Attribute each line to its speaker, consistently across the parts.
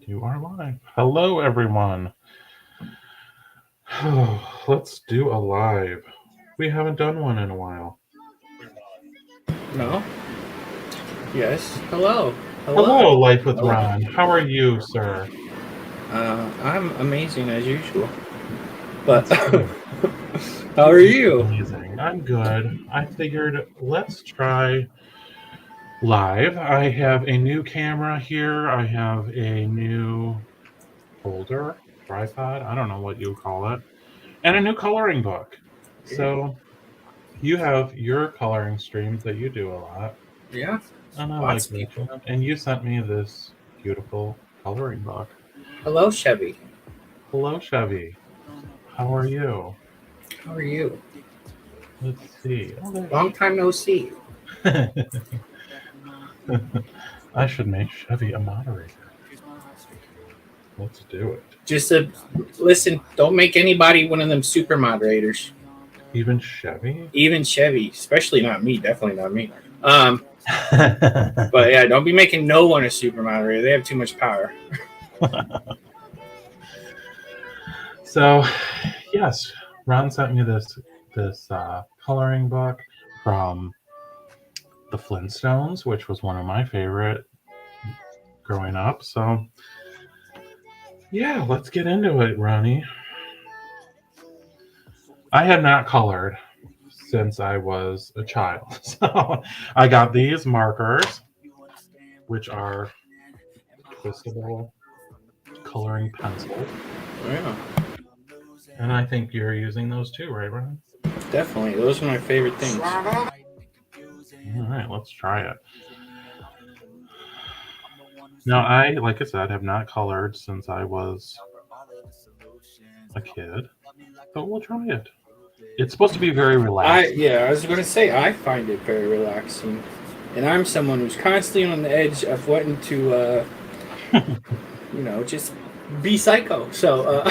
Speaker 1: You are live. Hello, everyone. Let's do a live. We haven't done one in a while.
Speaker 2: No? Yes. Hello.
Speaker 1: Hello,
Speaker 2: Hello.
Speaker 1: Life with Ron. How are you, sir?
Speaker 2: I'm amazing as usual. But
Speaker 1: That's good.
Speaker 2: how are you?
Speaker 1: Amazing. I'm good. I figured let's try live. I have a new camera here. I have a new holder, tripod. I don't know what you call it, and a new coloring book. So you have your coloring streams that you do a lot.
Speaker 2: Yeah.
Speaker 1: And I
Speaker 2: Lots
Speaker 1: like
Speaker 2: of
Speaker 1: that.
Speaker 2: people.
Speaker 1: And you sent me this beautiful coloring book.
Speaker 2: Hello, Chevy.
Speaker 1: Hello, Chevy. How are you?
Speaker 2: How are you?
Speaker 1: Let's see.
Speaker 2: Long time no see.
Speaker 1: I should make Chevy a moderator. Let's do it.
Speaker 2: Just listen. Don't make anybody one of them super moderators.
Speaker 1: Even Chevy?
Speaker 2: Even Chevy, especially not me. Definitely not me. But yeah, don't be making no one a super moderator. They have too much power.
Speaker 1: So, yes, Ron sent me this coloring book from the Flintstones, which was one of my favorite growing up. So, yeah, let's get into it, Ronnie. I had not colored since I was a child. So I got these markers, which are twistable coloring pencils.
Speaker 2: Yeah,
Speaker 1: And I think you're using those too, right, Ron?
Speaker 2: definitely. Those are my favorite things.
Speaker 1: All right, let's try it. Now, like I said, have not colored since I was a kid, but we'll try it. It's supposed to be very relaxing.
Speaker 2: I was going to say I find it very relaxing, and I'm someone who's constantly on the edge of wanting to, just be psycho. So,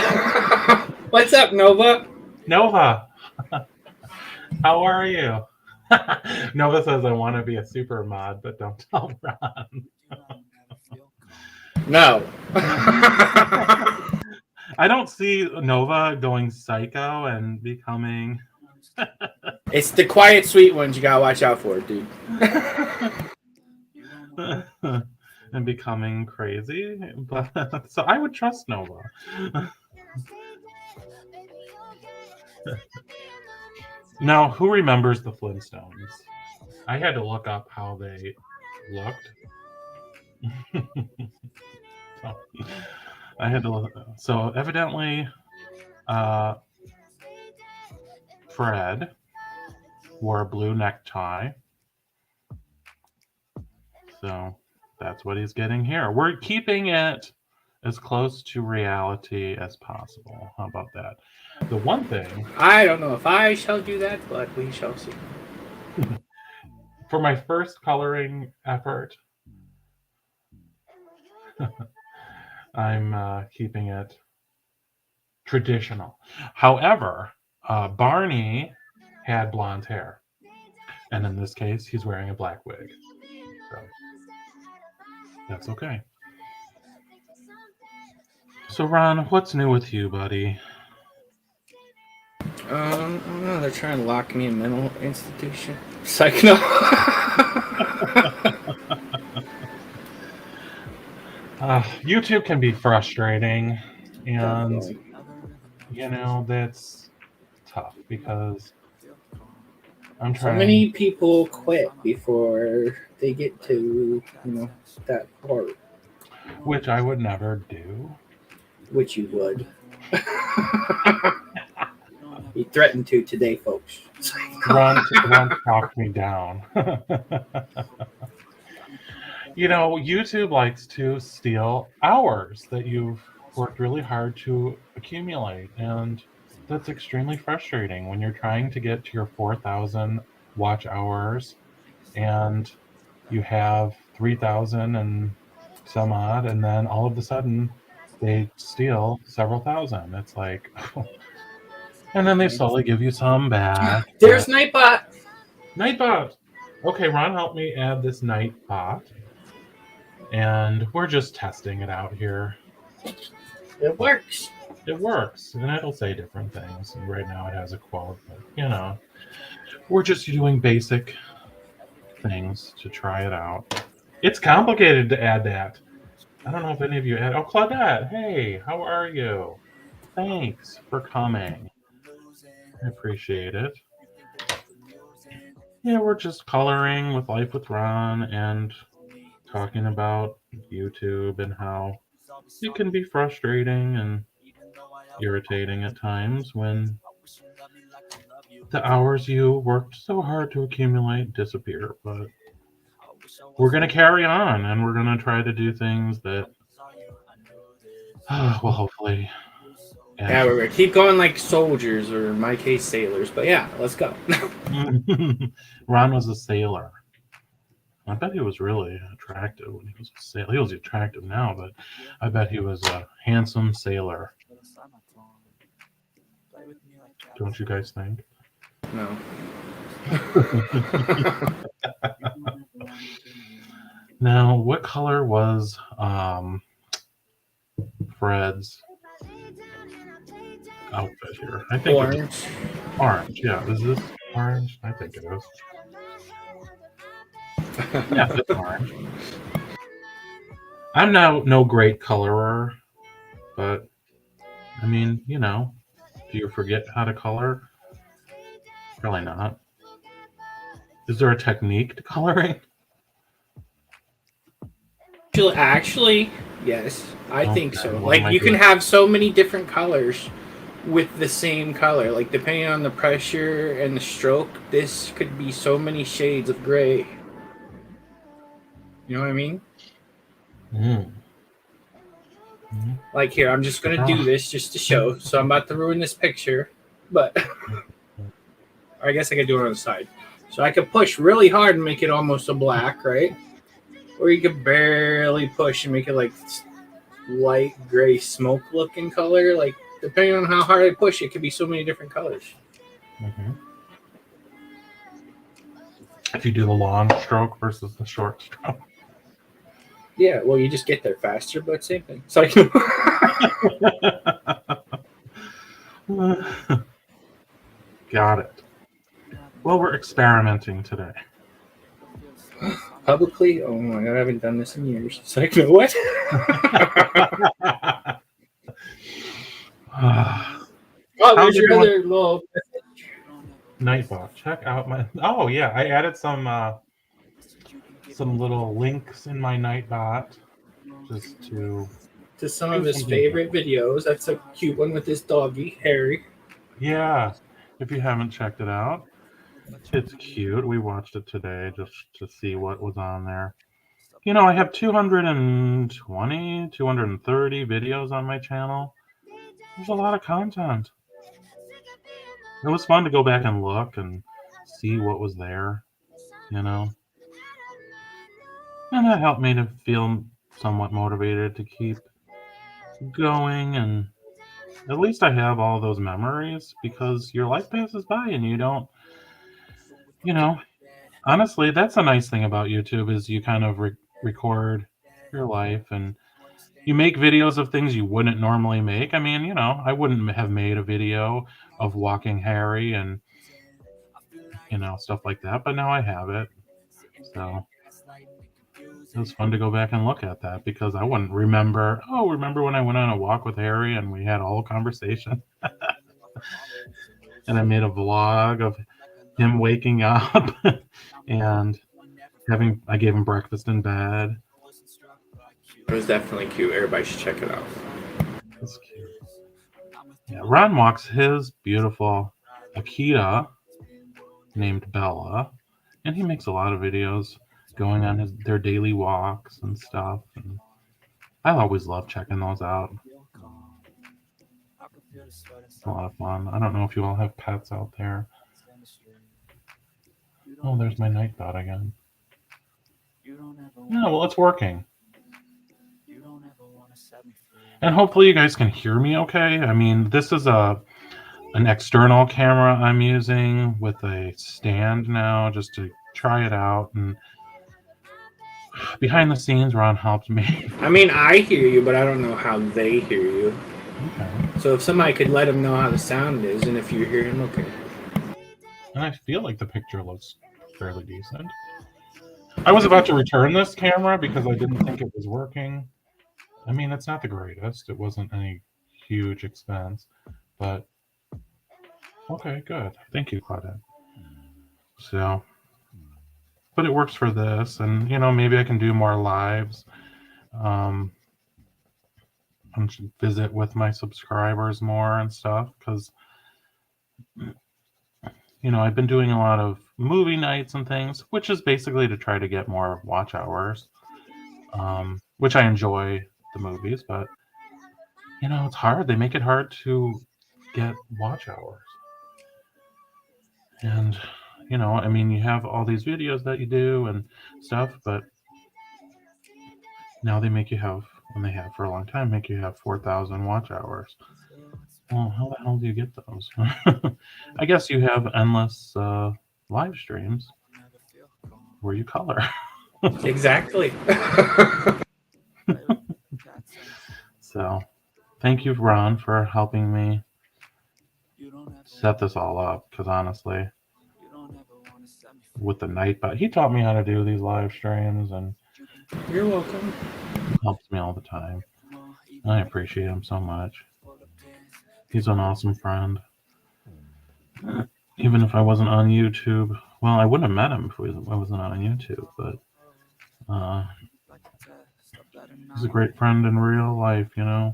Speaker 2: what's up, Nova?
Speaker 1: Nova, how are you? Nova says I want to be a super mod, but don't tell Ron.
Speaker 2: No.
Speaker 1: I don't see Nova going psycho and becoming
Speaker 2: It's the quiet, sweet ones you gotta watch out for, dude.
Speaker 1: and becoming crazy. But so I would trust Nova. Now, who remembers the Flintstones? I had to look up how they looked. So, I had to look. So evidently, uh, Fred wore a blue necktie. So that's what he's getting here. We're keeping it as close to reality as possible. How about that? The one thing
Speaker 2: I don't know if I shall do that, but we shall see.
Speaker 1: for my first coloring effort, I'm keeping it traditional. However, Barney had blonde hair, and in this case, he's wearing a black wig. So that's okay. So, Ron, what's new with you, buddy?
Speaker 2: I don't know. They're trying to lock me in a mental institution. Psych, no.
Speaker 1: YouTube can be frustrating, and
Speaker 2: Definitely.
Speaker 1: that's tough because I'm
Speaker 2: So
Speaker 1: trying,
Speaker 2: many people quit before they get to, that part,
Speaker 1: which I would never do.
Speaker 2: which you would. He threatened to today, folks.
Speaker 1: Ron talked me down. YouTube likes to steal hours that you've worked really hard to accumulate, and that's extremely frustrating when you're trying to get to your 4,000 watch hours and you have 3,000 and some odd, and then all of a sudden they steal several thousand. It's like, and then they slowly give you some back.
Speaker 2: There's Nightbot.
Speaker 1: Nightbot. Okay, Ron, help me add this Nightbot. and we're just testing it out here.
Speaker 2: It works.
Speaker 1: It works, and it'll say different things. And right now it has a quote, but we're just doing basic things to try it out. It's complicated to add that. I don't know if any of you add. Oh, Claudette, hey, how are you? Thanks for coming. I appreciate it. Yeah, we're just coloring with Life with Ron and talking about YouTube and how it can be frustrating and irritating at times when the hours you worked so hard to accumulate disappear. But we're going to carry on and we're going to try to do things that will hopefully
Speaker 2: Yeah, we're gonna keep going like soldiers, or in my case, sailors. But yeah, let's go.
Speaker 1: Ron was a sailor. I bet he was really attractive when he was a sailor. He was attractive now, but I bet he was a handsome sailor. Don't you guys think?
Speaker 2: No.
Speaker 1: Now, what color was Fred's outfit here? I think
Speaker 2: Orange.
Speaker 1: Orange. Yeah, is this orange? I think it is. Yeah, it's orange. I'm no great colorer, but I mean, do you forget how to color? Probably not. Is there a technique to coloring?
Speaker 2: Actually, yes, I think
Speaker 1: Okay,
Speaker 2: so.
Speaker 1: what
Speaker 2: Like
Speaker 1: am I
Speaker 2: you can
Speaker 1: doing?
Speaker 2: have so many different colors with the same color. Like depending on the pressure and the stroke, this could be so many shades of gray. You know what I mean?
Speaker 1: Mm.
Speaker 2: Like here, I'm just gonna do this just to show. So I'm about to ruin this picture, but I guess I could do it on the side. So I could push really hard and make it almost a black, right? Or you could barely push and make it like light gray smoke looking color. Like depending on how hard I push, it could be so many different colors.
Speaker 1: Mm-hmm. If you do the long stroke versus the short stroke.
Speaker 2: Yeah, well, you just get there faster, but same thing. Sorry.
Speaker 1: Got it. Well, we're experimenting today.
Speaker 2: Publicly? Oh my god, I haven't done this in years. It's like, no, what? Oh, there's your other little.
Speaker 1: Nightbot. Check out my. Oh yeah, I added some little links in my Nightbot just to
Speaker 2: some
Speaker 1: do
Speaker 2: of his
Speaker 1: something
Speaker 2: favorite
Speaker 1: different.
Speaker 2: videos. That's a cute one with his doggy, Harry.
Speaker 1: Yeah, if you haven't checked it out, it's cute. We watched it today just to see what was on there. I have 220, 230 videos on my channel. There's a lot of content. It was fun to go back and look and see what was there, And that helped me to feel somewhat motivated to keep going. And at least I have all those memories because your life passes by and you don't, honestly, that's a nice thing about YouTube is you kind of record your life and you make videos of things you wouldn't normally make. I mean, I wouldn't have made a video of walking Harry and, stuff like that, but now I have it. So it was fun to go back and look at that because I wouldn't remember. Oh, remember when I went on a walk with Harry and we had a whole conversation? And I made a vlog of him waking up and I gave him breakfast in bed.
Speaker 2: It was definitely cute. Everybody should check it out.
Speaker 1: That's cute. Yeah, Ron walks his beautiful Akita named Bella, and he makes a lot of videos going on their daily walks and stuff. And I always love checking those out. It's a lot of fun. I don't know if you all have pets out there. Oh, there's my Nightbot again. Yeah, well, it's working. And hopefully you guys can hear me okay. I mean, this is an external camera I'm using with a stand now just to try it out. And Behind the scenes, Ron helped me.
Speaker 2: I mean, I hear you, but I don't know how they hear you.
Speaker 1: Okay.
Speaker 2: So if somebody could let them know how the sound is, and if you hear him, okay.
Speaker 1: And I feel like the picture looks fairly decent. I was about to return this camera because I didn't think it was working. I mean, it's not the greatest. It wasn't any huge expense, but okay, good. Thank you, Claudette. So, but it works for this, and maybe I can do more lives. Um, and should visit with my subscribers more and stuff because I've been doing a lot of movie nights and things, which is basically to try to get more watch hours. Which I enjoy the movies, but it's hard. They make it hard to get watch hours. And I mean, you have all these videos that you do and stuff, but now they make you have, when they have for a long time, make you have 4,000 watch hours. Well, how the hell do you get those? I guess you have endless live streams where you color.
Speaker 2: Exactly.
Speaker 1: So, thank you, Ron, for helping me set this all up. Because honestly, with the Nightbot, he taught me how to do these live streams, and
Speaker 2: You're welcome.
Speaker 1: helps me all the time. I appreciate him so much. He's an awesome friend. Even if I wasn't on YouTube, well, I wouldn't have met him if I wasn't on YouTube. But he's a great friend in real life. I'm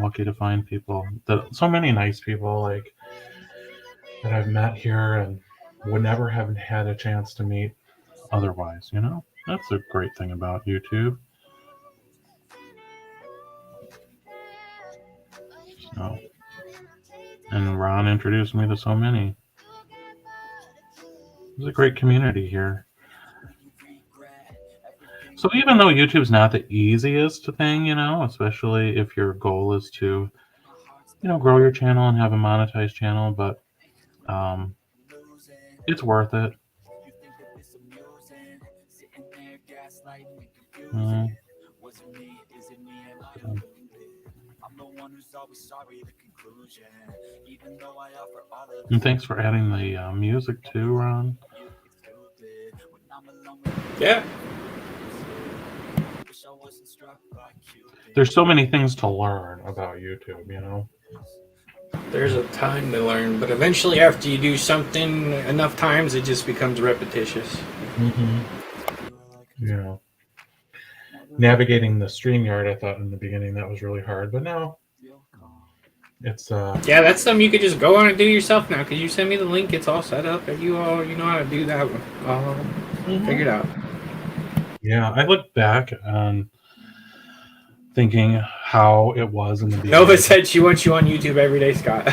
Speaker 1: lucky to find people so many nice people like that I've met here and would never have had a chance to meet otherwise. That's a great thing about YouTube. So, and Ron introduced me to so many. There's a great community here. So even though YouTube's not the easiest thing, especially if your goal is to, grow your channel and have a monetized channel, but it's worth it. And thanks for adding the music too, Ron.
Speaker 2: Yeah.
Speaker 1: There's so many things to learn about YouTube,
Speaker 2: There's a time to learn, but eventually after you do something enough times, it just becomes repetitious.
Speaker 1: Yeah. Navigating the StreamYard, I thought in the beginning that was really hard, but now it's
Speaker 2: yeah, that's something you could just go on and do yourself now, because you send me the link, it's all set up, and you know how to do that one. All figured out.
Speaker 1: Yeah, I look back on thinking how it was in the beginning.
Speaker 2: Nova said she wants you on YouTube every day, Scott.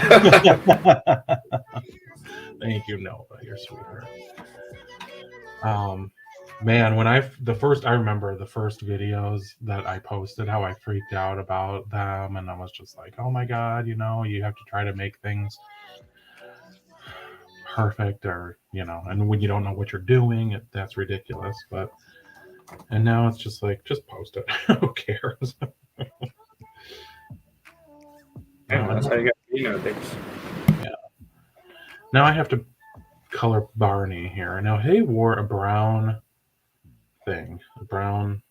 Speaker 1: Thank you, Nova. You're sweetheart. Man, when I remember the first videos that I posted, how I freaked out about them, and I was just like, oh my god, you have to try to make things perfect, or and when you don't know what you're doing, that's ridiculous. And now it's just like, just post it. Who cares?
Speaker 2: That's how you got things.
Speaker 1: Yeah. Now I have to color Barney here. Now he wore a brown thing, a brown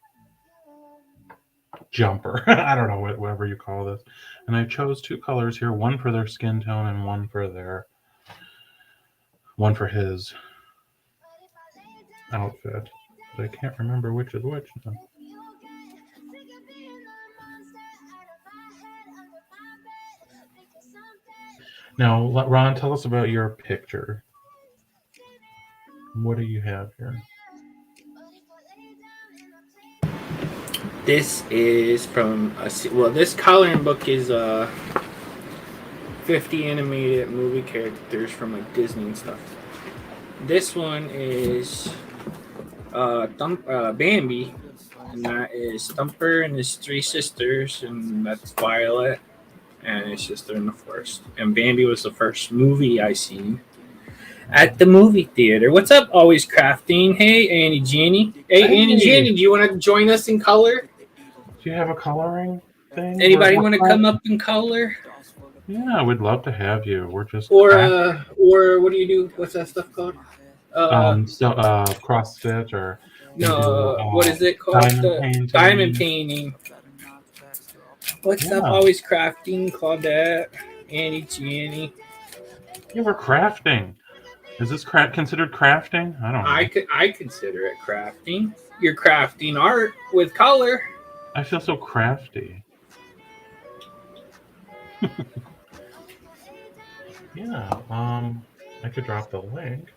Speaker 1: jumper. I don't know whatever you call this. And I chose two colors here, one for their skin tone and one for his outfit. But I can't remember which is which now. Now, Ron, tell us about your picture. What do you have here?
Speaker 2: This is from this coloring book is 50 animated movie characters from like Disney and stuff. This one is Bambi, and that is Thumper and his three sisters, and that's Violet and his sister in the forest. And Bambi was the first movie I seen. At the movie theater. What's up, Always Crafting? Hey, Annie Jeannie. Hey, Annie Jeannie, do you want to join us in color?
Speaker 1: Do you have a coloring thing?
Speaker 2: Anybody want to come up in color?
Speaker 1: Yeah, we'd love to have you. We're just
Speaker 2: Or what do you do? What's that stuff called?
Speaker 1: cross stitch or
Speaker 2: No, what is it called? Diamond painting. What's up, Always Crafting? Claudette, Annie Jeannie.
Speaker 1: Yeah, we're crafting. Is this considered crafting? I don't know.
Speaker 2: I consider it crafting. You're crafting art with color.
Speaker 1: I feel so crafty. Yeah, I could drop the link.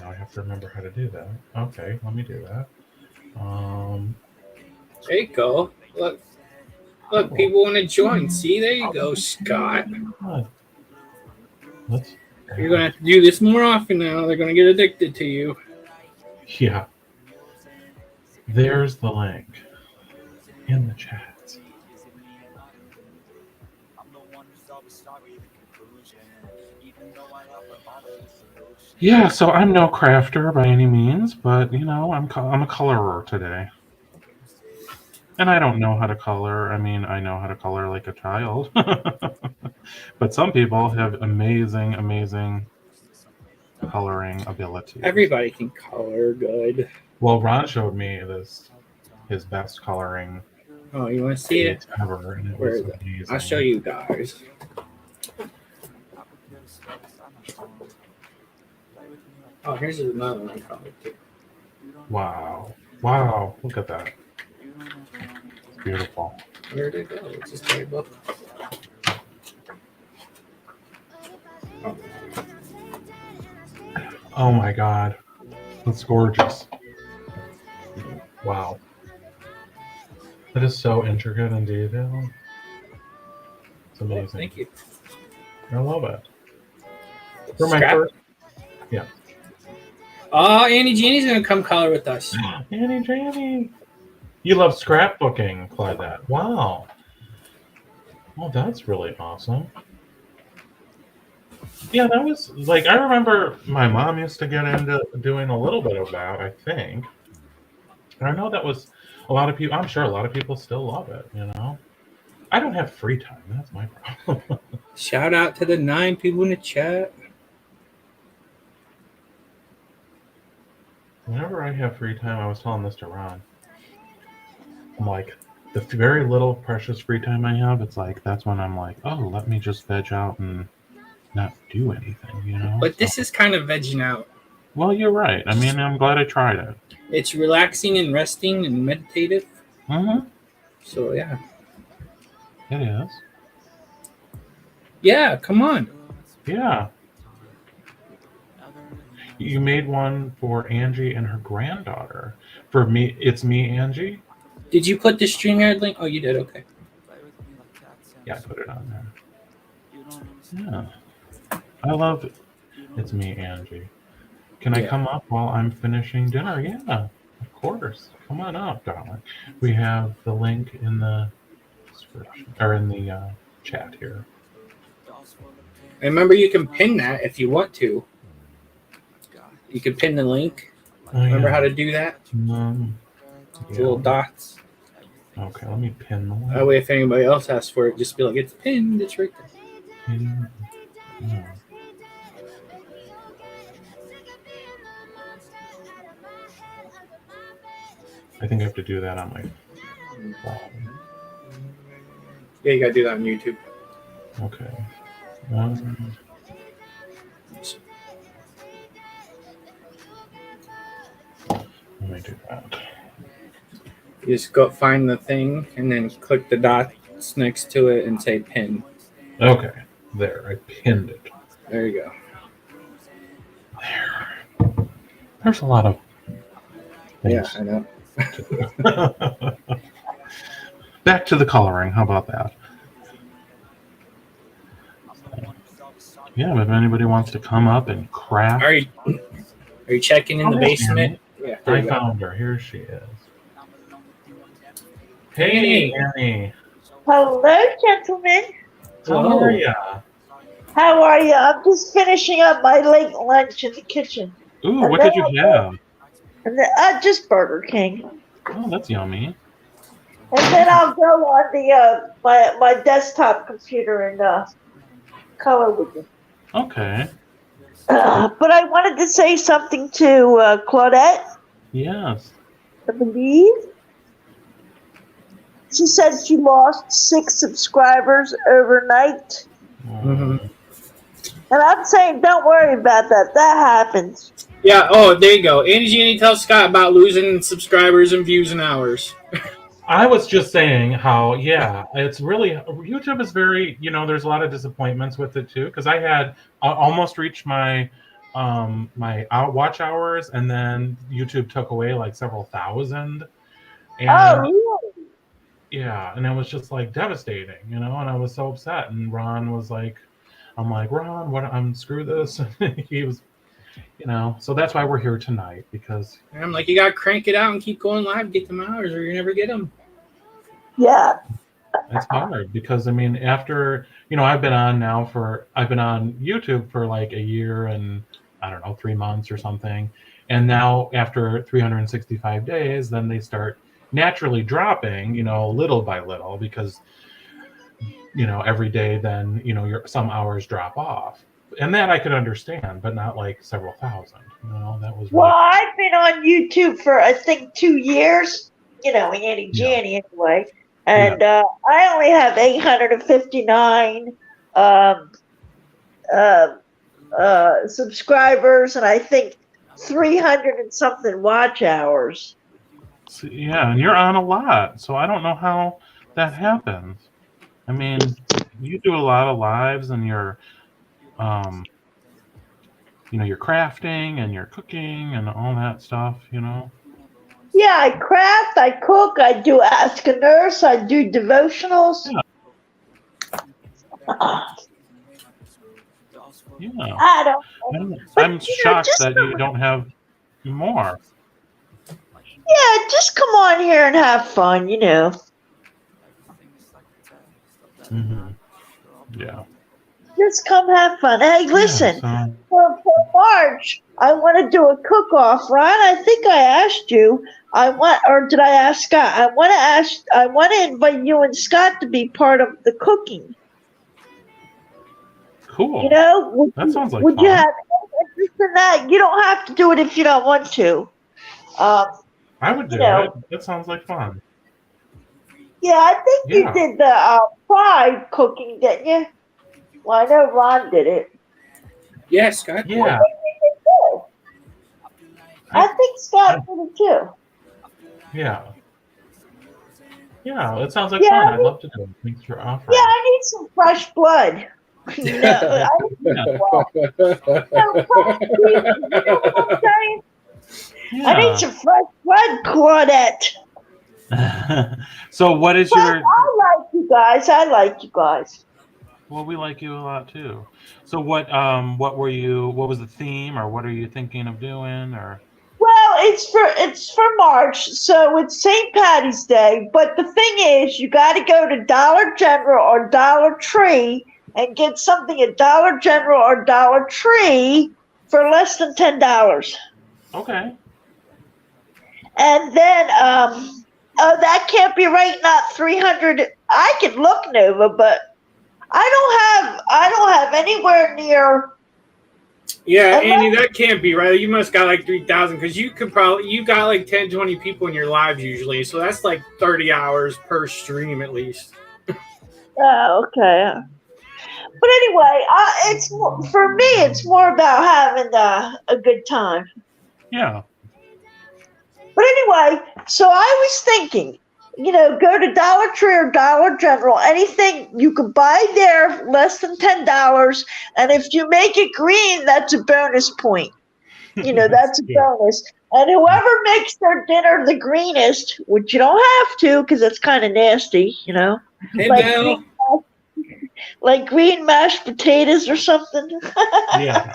Speaker 1: Now I have to remember how to do that. Okay, let me do that.
Speaker 2: There you go. Look, people want to join. See, there you go, Scott. You're going to have to do this more often now. They're going to get addicted to you.
Speaker 1: Yeah. There's the link in the chat. Yeah, so I'm no crafter by any means, but you know, I'm a colorer today. And I don't know how to color. I mean, I know how to color like a child. But some people have amazing coloring ability.
Speaker 2: Everybody can color good.
Speaker 1: Well, Ron showed me his best coloring.
Speaker 2: Oh, you want to see it?
Speaker 1: Ever, and it
Speaker 2: Where
Speaker 1: was
Speaker 2: is it?
Speaker 1: amazing.
Speaker 2: I'll show you guys. Oh, here's another one probably too.
Speaker 1: Wow, look at that. It's beautiful.
Speaker 2: Where did it go? It's just table.
Speaker 1: Oh my God, that's gorgeous. Wow, that is so intricate and detailed. It's amazing.
Speaker 2: Oh, thank you.
Speaker 1: I love it. For my first, yeah.
Speaker 2: Oh, Annie Jeannie's gonna come color with us.
Speaker 1: Annie Jeannie, you love scrapbooking, Claudette. Wow. Oh, that's really awesome. Yeah, that was like, I remember my mom used to get into doing a little bit of that, I think. And I know that was a lot of people, I'm sure a lot of people still love it, you know? I don't have free time. That's my problem.
Speaker 2: Shout out to the 9 people in the chat.
Speaker 1: Whenever I have free time, I was telling this to Ron. I'm like, the very little precious free time I have, it's like, that's when I'm like, oh, let me just veg out and not do anything, you know?
Speaker 2: But this is kind of vegging out.
Speaker 1: Well, you're right. I mean, I'm glad I tried it.
Speaker 2: It's relaxing and resting and meditative.
Speaker 1: Mm-hmm.
Speaker 2: So, yeah.
Speaker 1: It is.
Speaker 2: Yeah, come on.
Speaker 1: Yeah. You made one for Angie and her granddaughter. For me, it's me, Angie.
Speaker 2: Did you put the StreamYard link? Oh, you did. Okay.
Speaker 1: Yeah, I put it on there. Yeah. I love it. It's me, Angie. Can I come up while I'm finishing dinner? Yeah, of course. Come on up, darling. We have the link in the description, or in the chat here.
Speaker 2: Remember, you can pin that if you want to. You can pin the link. Remember how to do that? Little dots.
Speaker 1: Okay, let me pin the link.
Speaker 2: That way, if anybody else asks for it, just be like, it's pinned. It's right there.
Speaker 1: Pin. Yeah. I think I have to do that on my phone.
Speaker 2: Yeah, you gotta do that on YouTube.
Speaker 1: Okay. Let me do that.
Speaker 2: You just go find the thing and then click the dots next to it and say pin.
Speaker 1: Okay. There, I pinned it.
Speaker 2: There you go.
Speaker 1: There. There's a lot of things.
Speaker 2: Yeah, I know.
Speaker 1: Back to the coloring. How about that? Yeah, if anybody wants to come up and craft.
Speaker 2: Are you checking in the basement?
Speaker 1: Yeah, I found her. Here she is. Hey, Annie.
Speaker 3: Hello, gentlemen.
Speaker 1: How are ya?
Speaker 3: How are you? I'm just finishing up my late lunch in the kitchen.
Speaker 1: Ooh,
Speaker 3: And
Speaker 1: what
Speaker 3: then
Speaker 1: did you
Speaker 3: I'll go,
Speaker 1: have?
Speaker 3: and then, just Burger King.
Speaker 1: Oh, that's yummy.
Speaker 3: And then I'll go on the my desktop computer and color with you.
Speaker 1: Okay.
Speaker 3: But I wanted to say something to Claudette,
Speaker 1: Yes.
Speaker 3: I believe. She said she lost 6 subscribers overnight.
Speaker 2: Mm-hmm.
Speaker 3: And I'm saying, don't worry about that. That happens.
Speaker 2: Yeah. Oh, there you go. Angie, tell Scott about losing subscribers and views and hours.
Speaker 1: I was just saying how, yeah, it's really YouTube is very, there's a lot of disappointments with it too because I had almost reached my my watch hours and then YouTube took away like several thousand
Speaker 3: Oh,
Speaker 1: and
Speaker 3: really?
Speaker 1: yeah, and it was just like devastating, and I was so upset and Ron was like, I'm like, Ron, what I'm screw this. He was, so that's why we're here tonight because
Speaker 2: And I'm like, you gotta crank it out and keep going live, get them hours, or you never get them.
Speaker 3: Yeah.
Speaker 1: it's hard because I mean after I've been on YouTube for like a year and I don't know 3 months or something, and now after 365 days then they start naturally dropping little by little because every day then some hours drop off, and that I could understand but not like several thousand. That was
Speaker 3: Well,
Speaker 1: really
Speaker 3: I've been on YouTube for I think 2 years. Annie
Speaker 1: yeah
Speaker 3: Janny anyway,
Speaker 1: yeah
Speaker 3: and I only have 859 um, uh, subscribers, and I think 300 and something watch hours.
Speaker 1: yeah, and you're on a lot, so I don't know how that happens. I mean, you do a lot of lives and um, you're crafting and you're cooking and all that stuff.
Speaker 3: Yeah, I craft, I cook, I do Ask a Nurse, I do devotionals.
Speaker 1: Yeah, yeah.
Speaker 3: I don't know. But,
Speaker 1: I'm shocked
Speaker 3: just
Speaker 1: that you don't have more.
Speaker 3: yeah, just come on here and have fun.
Speaker 1: Hmm. Yeah.
Speaker 3: Just come have fun. Hey,
Speaker 1: Yeah.
Speaker 3: listen,
Speaker 1: So
Speaker 3: for March, I want to do a cook-off. Ron, I think I asked you. Or did I ask Scott? I want to invite you and Scott to be part of the cooking.
Speaker 1: cool. That sounds like
Speaker 3: Would you
Speaker 1: fun.
Speaker 3: have any interest in that? You don't have to do it if you don't want to. Um,
Speaker 1: I would do
Speaker 3: you know,
Speaker 1: it. That sounds like fun.
Speaker 3: yeah, I think you
Speaker 1: Yeah.
Speaker 3: did the fried cooking, didn't you? Well, I know Ron did it.
Speaker 2: Yeah, Scott.
Speaker 1: Yeah.
Speaker 3: I think Scott did it too.
Speaker 1: Yeah. Yeah. It sounds like
Speaker 3: Yeah,
Speaker 1: fun.
Speaker 3: I
Speaker 1: I'd
Speaker 3: need,
Speaker 1: love to do it. Thanks for offering.
Speaker 3: yeah, I need some fresh blood. I need
Speaker 1: Yeah.
Speaker 3: some fresh beef. You know what I'm saying? I need
Speaker 1: Yeah.
Speaker 3: some fresh blood, Claudette.
Speaker 1: So what is
Speaker 3: But
Speaker 1: your
Speaker 3: I like you guys. I like you guys.
Speaker 1: well, we like you a lot too. So what what was the theme or what are you thinking of doing or
Speaker 3: Well, it's for March, so it's St. Patty's Day. But the thing is, you got to go to Dollar General or Dollar Tree and get something at Dollar General or Dollar Tree for less than $10.
Speaker 1: okay.
Speaker 3: And then, oh, that can't be right. Not 300. I can look, Nova, but I don't have anywhere near.
Speaker 2: Yeah, Andy,
Speaker 3: Unless,
Speaker 2: that can't be right. You must got like 3,000 because you got like 10, 20 people in your lives usually. So that's like 30 hours per stream at least.
Speaker 3: oh, okay. But anyway, for me. It's more about having a good time.
Speaker 1: Yeah.
Speaker 3: But anyway, so I was thinking, go to Dollar Tree or Dollar General, anything you can buy there less than $10, and if you make it green, that's a bonus point. That's a
Speaker 1: Good.
Speaker 3: bonus. And whoever makes their dinner the greenest, which you don't have to because it's kind of nasty,
Speaker 2: Hey,
Speaker 3: like
Speaker 2: Bill.
Speaker 3: green mashed potatoes or something.
Speaker 1: Yeah.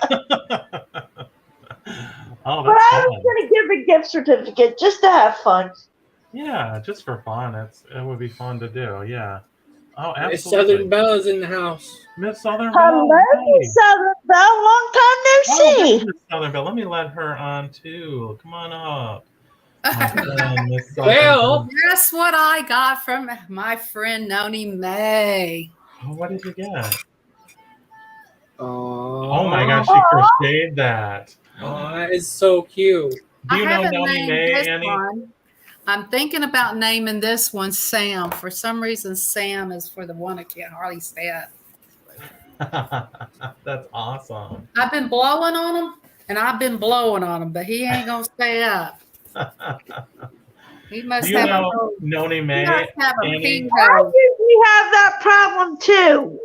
Speaker 1: Oh,
Speaker 3: But
Speaker 1: that's
Speaker 3: I was
Speaker 1: fun.
Speaker 3: going to give a gift certificate just to have fun.
Speaker 1: Yeah, just for fun. It would be fun to do. Yeah. Oh,
Speaker 2: Miss
Speaker 1: absolutely.
Speaker 2: Southern Bella's in the house.
Speaker 1: Miss Southern
Speaker 3: Hello,
Speaker 1: Belle.
Speaker 3: Miss Southern Belle. Long time no
Speaker 1: Oh,
Speaker 3: see.
Speaker 1: Miss Southern Belle. Let me let her on too. Come on up. My friend, Miss Southern
Speaker 2: Well,
Speaker 1: Belle.
Speaker 4: Guess what I got from my friend Noni May?
Speaker 1: Oh, what did you get?
Speaker 2: oh
Speaker 1: Oh my gosh, she crocheted that.
Speaker 2: that is so cute.
Speaker 1: Do
Speaker 4: I
Speaker 1: you know
Speaker 4: haven't
Speaker 1: Noni
Speaker 4: named
Speaker 1: May,
Speaker 4: this
Speaker 1: Annie?
Speaker 4: one. I'm thinking about naming this one Sam. For some reason, Sam is for the one I can't hardly stay up.
Speaker 1: That's awesome.
Speaker 4: I've been blowing on him, and I've been blowing on him, but he ain't gonna stay up. He must
Speaker 1: Do you
Speaker 4: have
Speaker 1: know Noni
Speaker 4: he
Speaker 1: May?
Speaker 4: must have a
Speaker 1: Annie?
Speaker 4: pink
Speaker 3: I
Speaker 4: hole.
Speaker 3: think we have that problem too,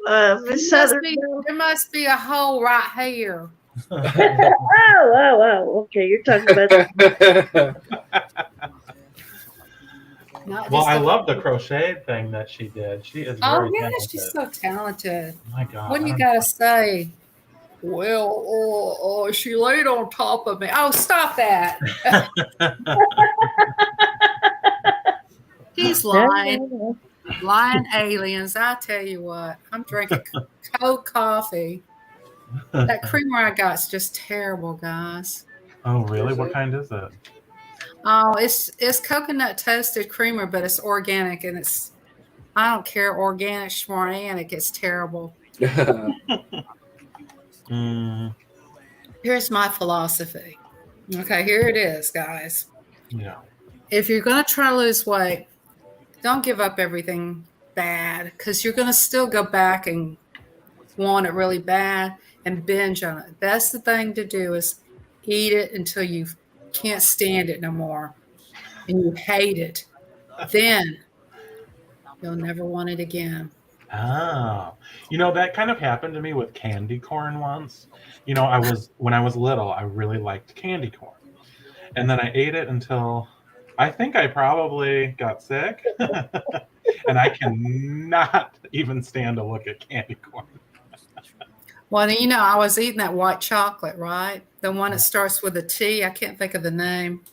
Speaker 3: Miss Southern Belle.
Speaker 4: There must be a hole right here.
Speaker 3: Oh. Okay, you're talking about.
Speaker 4: Not
Speaker 1: Well,
Speaker 4: just
Speaker 1: I
Speaker 4: a-
Speaker 1: love the crochet thing that she did. She is
Speaker 4: Oh
Speaker 1: very
Speaker 4: yeah,
Speaker 1: talented.
Speaker 4: she's so talented.
Speaker 1: My God.
Speaker 4: What do you gotta say? Well, she laid on top of me. Oh, stop that! He's lying, lying aliens. I tell you what, I'm drinking cold coffee. That creamer I got is just terrible, guys.
Speaker 1: Oh, really? What kind is it?
Speaker 4: Oh, it's coconut toasted creamer, but it's organic, and I don't care, organic, schmorganic. It's terrible.
Speaker 1: Mm,
Speaker 4: Here's my philosophy. Okay, here it is, guys.
Speaker 1: yeah.
Speaker 4: If you're going to try to lose weight, don't give up everything bad, because you're going to still go back and want it really bad and binge on it. That's the thing to do, is eat it until you can't stand it no more and you hate it. Then you'll never want it again.
Speaker 1: Oh, that kind of happened to me with candy corn once. When I was little, I really liked candy corn. And then I ate it until I think I probably got sick. And I cannot even stand to look at candy corn.
Speaker 4: Well, I was eating that white chocolate, right? The one that starts with a T. I can't think of the name.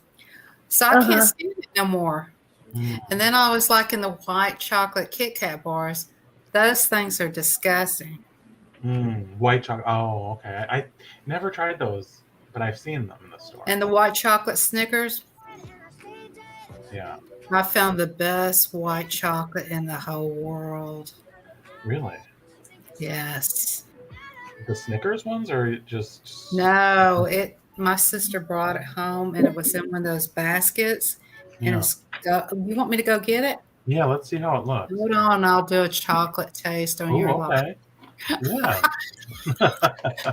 Speaker 4: So I can't stand it no more. And then I was liking the white chocolate Kit Kat bars. Those things are disgusting.
Speaker 1: White chocolate. Oh, okay. I never tried those, but I've seen them in the store.
Speaker 4: And the white chocolate Snickers.
Speaker 1: Yeah.
Speaker 4: I found the best white chocolate in the whole world.
Speaker 1: Really?
Speaker 4: Yes.
Speaker 1: The Snickers ones, or just?
Speaker 4: No, my sister brought it home, and it was in one of those baskets. And you want me to go get it?
Speaker 1: Yeah, let's see how it looks.
Speaker 4: Hold on, I'll do a chocolate taste on your life.
Speaker 1: Okay. Yeah.